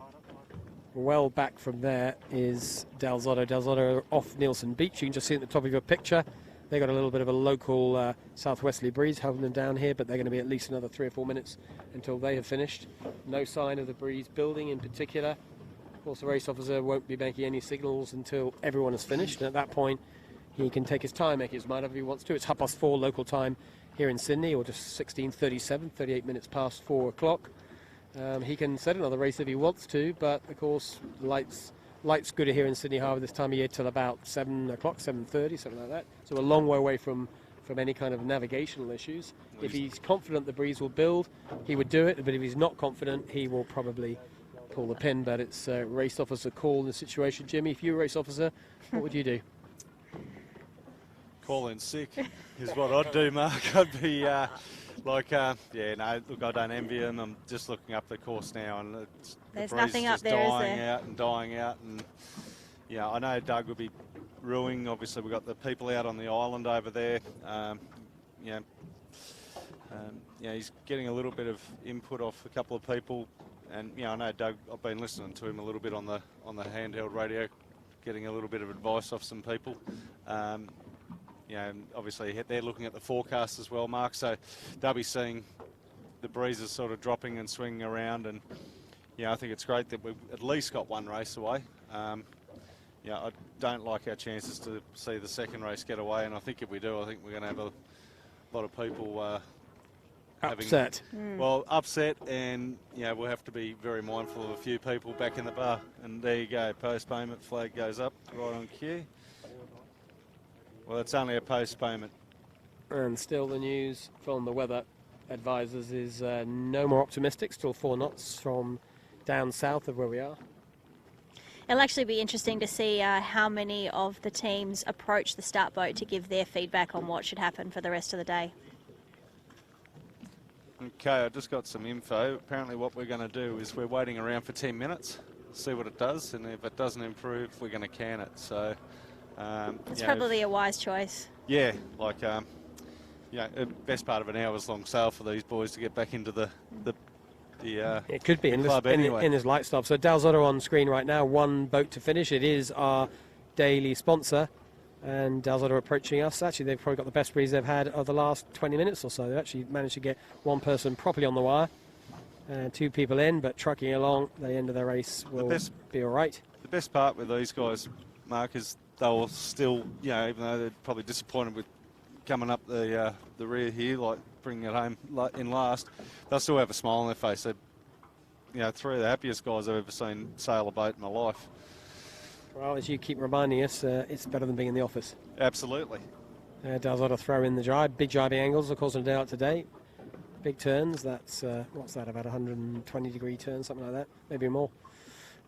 well back from there is Del Zotto. Del Zotto off Nielsen Beach. You can just see at the top of your picture. They got a little bit of a local southwesterly breeze holding them down here, but they're going to be at least another 3 or 4 minutes until they have finished. No sign of the breeze building in particular. Of course, the race officer won't be making any signals until everyone has finished, and at that point he can take his time, make his mind up if he wants to. It's 4:30 local time here in Sydney, or just 16:37, 38 minutes past 4 o'clock. He can set another race if he wants to, but of course light's good here in Sydney Harbour this time of year till about 7 o'clock, 7:30, something like that. So a long way away from any kind of navigational issues. If he's confident the breeze will build, he would do it, but if he's not confident, he will probably pull the pin. But it's a race officer call in the situation. Jimmy, if you were a race officer, what would you do? Call in sick is what I'd do, Mark. I'd be Yeah, no, look, I don't envy them. I'm just looking up the course now, and There's the breeze nothing is up just there, is dying there? out and dying out. And, yeah, I know Doug will be rowing. Obviously, we've got the people out on the island over there. He's getting a little bit of input off a couple of people. And, I know Doug, I've been listening to him a little bit on the handheld radio, getting a little bit of advice off some people. And obviously they're looking at the forecast as well, Mark, so they'll be seeing the breezes sort of dropping and swinging around, and I think it's great that we've at least got one race away. I don't like our chances to see the second race get away, and I think if we do, I think we're going to have a lot of people Upset. Upset, and we'll have to be very mindful of a few people back in the bar. And there you go, postponement flag goes up right on cue. Well, it's only a postponement. And still the news from the weather advisors is no more optimistic, still 4 knots from down south of where we are. It'll actually be interesting to see how many of the teams approach the start boat to give their feedback on what should happen for the rest of the day. Okay, I just got some info. Apparently what we're going to do is we're waiting around for 10 minutes, see what it does, and if it doesn't improve, we're going to can it. So it's probably a wise choice. Yeah, best part of an hour's long sail for these boys to get back into the it could be in club this, anyway. in his light stop. So Dalzotto on screen right now, 1 boat to finish. It is our daily sponsor, and Dalzotto approaching us. Actually, they've probably got the best breeze they've had of the last 20 minutes or so. They've actually managed to get 1 person properly on the wire, and 2 people in, but trucking along. The end of the race will be all right. The best part with these guys, Mark, is they'll still, even though they're probably disappointed with coming up the rear here, like bringing it home in last, they'll still have a smile on their face. They're, 3 of the happiest guys I've ever seen sail a boat in my life. Well, as you keep reminding us, it's better than being in the office. Absolutely. Dalzotto throw in the jibe. Big jibing angles, of course, no doubt today. Big turns. That's, what's that, about 120-degree turn, something like that, maybe more.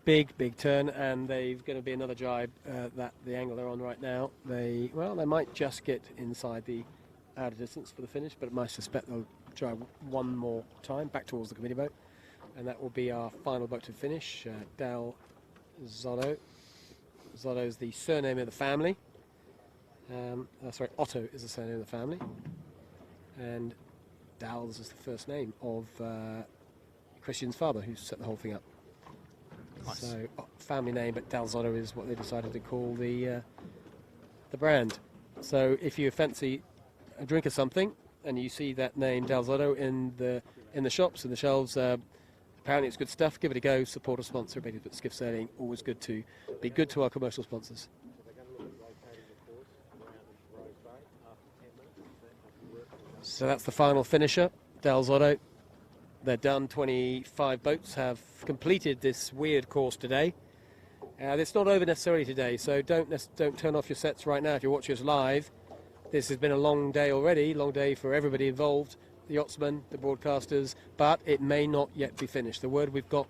Big turn, and they've going to be another jibe. That the angle they're on right now. They might just get inside the outer distance for the finish, but I suspect they'll jibe 1 more time back towards the committee boat, and that will be our final boat to finish. Dalzotto. Zotto's the surname of the family. Otto is the surname of the family, and Dals is the first name of Christian's father, who set the whole thing up. Nice. So family name, but Dalzotto is what they decided to call the brand. So if you fancy a drink of something and you see that name Dalzotto in the shops and the shelves, apparently it's good stuff. Give it a go. Support a sponsor. But Skiff Sailing, always good to be good to our commercial sponsors. So that's the final finisher, Dalzotto. They're done. 25 boats have completed this weird course today. It's not over necessarily today, so don't turn off your sets right now if you're watching us live. This has been a long day already, long day for everybody involved, the yachtsmen, the broadcasters, but it may not yet be finished. The word we've got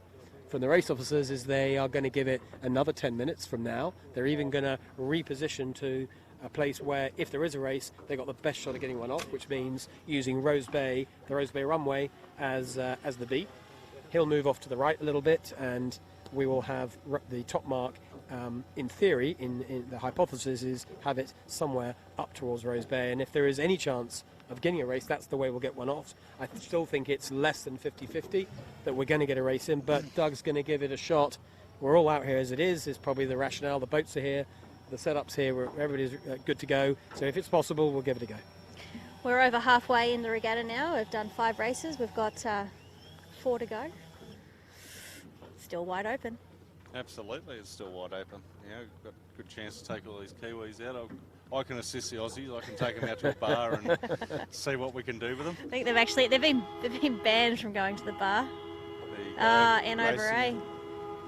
from the race officers is they are going to give it another 10 minutes from now. They're even going to reposition to a place where, if there is a race, they've got the best shot of getting one off, which means using Rose Bay, the Rose Bay runway, as the beat. He'll move off to the right a little bit, and we will have the top mark. In theory, in the hypothesis is have it somewhere up towards Rose Bay, and if there is any chance of getting a race, that's the way we'll get one off. I still think it's less than 50-50 that we're going to get a race in, but Doug's going to give it a shot. We're all out here as it is probably the rationale. The boats are here, the setup's here, everybody's good to go. So if it's possible, we'll give it a go. We're over halfway in the regatta now. We've done 5 races. We've got 4 to go. Still wide open. Absolutely, it's still wide open. We've got a good chance to take all these Kiwis out. I can assist the Aussies. I can take them out to a bar and see what we can do with them. I think they've been banned from going to the bar. And over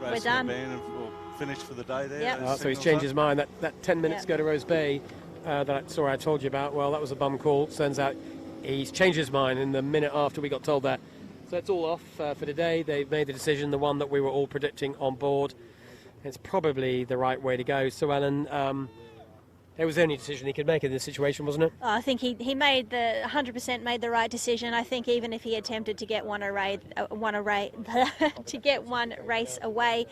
we're done. We'll finish for the day there. Yep. So he's changed his mind. That 10 minutes to go to Rose Bay that story I told you about, well, that was a bum call. Turns out he's changed his mind in the minute after we got told that. So it's all off for today. They've made the decision, the one that we were all predicting on board. It's probably the right way to go. So, Alan, It was the only decision he could make in this situation, wasn't it? Oh, I think he made the 100% made the right decision. I think even if he attempted to get one race away,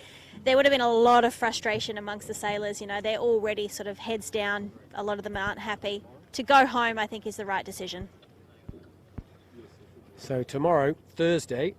there would have been a lot of frustration amongst the sailors. You know, they're already sort of heads down. A lot of them aren't happy. To go home, I think, is the right decision. So tomorrow, Thursday,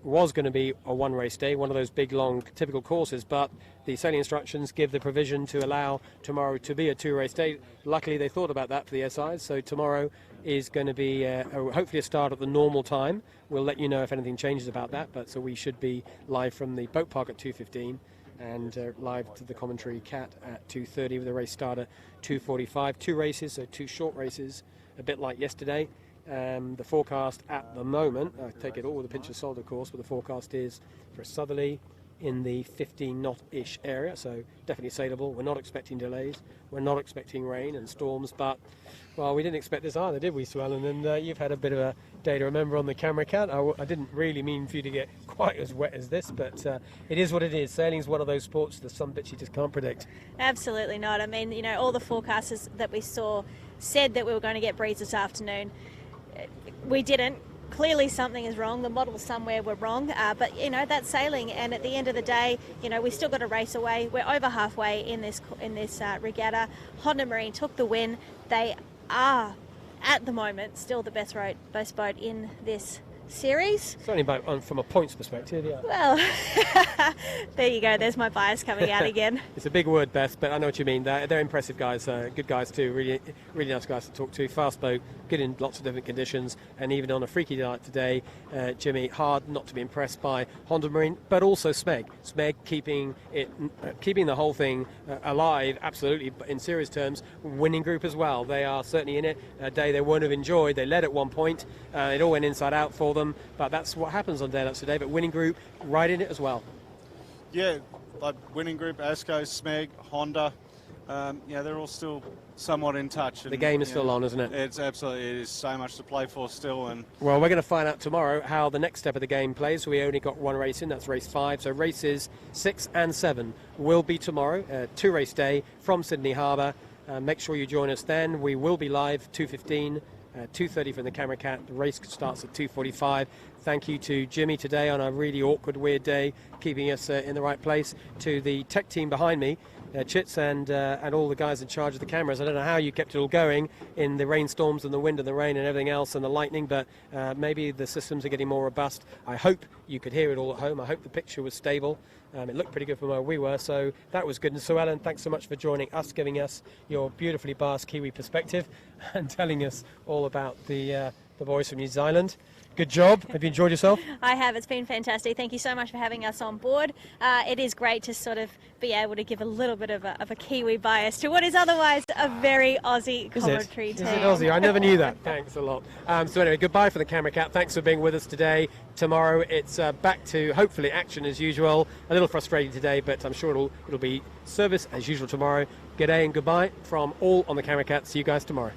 was going to be a one-race day, one of those big, long, typical courses, but the sailing instructions give the provision to allow tomorrow to be a two-race day. Luckily, they thought about that for the SIs, so tomorrow is going to be hopefully a start at the normal time. We'll let you know if anything changes about that, but so we should be live from the boat park at 2:15 and live to the commentary cat at 2:30 with a race start at 2:45. Two races, so two short races, a bit like yesterday. The forecast at the moment, I take it all with a pinch of salt, of course, but the forecast is for a southerly in the 15 knot-ish area, so definitely sailable. We're not expecting delays. We're not expecting rain and storms, but, well, we didn't expect this either, did we, Sue Ellen? And you've had a bit of a day to remember on the camera cat. I didn't really mean for you to get quite as wet as this, but it is what it is. Sailing's one of those sports, there's some bits you just can't predict. Absolutely not. I mean, you know, all the forecasters that we saw said that we were going to get breeze this afternoon. We didn't. Clearly something is wrong. The models somewhere were wrong, but you know, that's sailing, and at the end of the day, you know, we still got a race away. We're over halfway in this regatta. Honda Marine took the win. They are at the moment still the best boat in this series. Certainly from a points perspective, yeah. Well, there you go. There's my bias coming out again. It's a big word, Beth, but I know what you mean. They're impressive guys, good guys too. Really, really nice guys to talk to. Fast boat, good in lots of different conditions, and even on a freaky night today, Jimmy, hard not to be impressed by Honda Marine, but also Smeg. Smeg keeping the whole thing alive, absolutely. But in serious terms, winning group as well. They are certainly in it. A day they won't have enjoyed. They led at one point. It all went inside out for them, but that's what happens on day like today. But winning group right in it as well. Yeah, like winning group, ASCO, Smeg, Honda, they're all still somewhat in touch. The game is still on, isn't it? It's absolutely, it is so much to play for still. And well, we're going to find out tomorrow how the next step of the game plays. We only got one race in, that's race 5. So races 6 and 7 will be tomorrow, two-race day from Sydney Harbour. Make sure you join us then. We will be live 2:15. 2:30 from the camera cat. The race starts at 2:45. Thank you to Jimmy today on a really awkward, weird day, keeping us in the right place. To the tech team behind me, Chits and all the guys in charge of the cameras. I don't know how you kept it all going in the rainstorms and the wind and the rain and everything else and the lightning, but maybe the systems are getting more robust. I hope you could hear it all at home. I hope the picture was stable. It looked pretty good from where we were, so that was good. And so, Ellen, thanks so much for joining us, giving us your beautifully biased Kiwi perspective and telling us all about the boys from New Zealand. Good job. Have you enjoyed yourself? I have. It's been fantastic. Thank you so much for having us on board. It is great to sort of be able to give a little bit of a Kiwi bias to what is otherwise a very Aussie commentary team. Is it Aussie? I never knew that. Thanks a lot. So anyway, goodbye for the camera cat. Thanks for being with us today. Tomorrow it's back to hopefully action as usual. A little frustrating today, but I'm sure it'll be service as usual tomorrow. Good day and goodbye from all on the camera cat. See you guys tomorrow.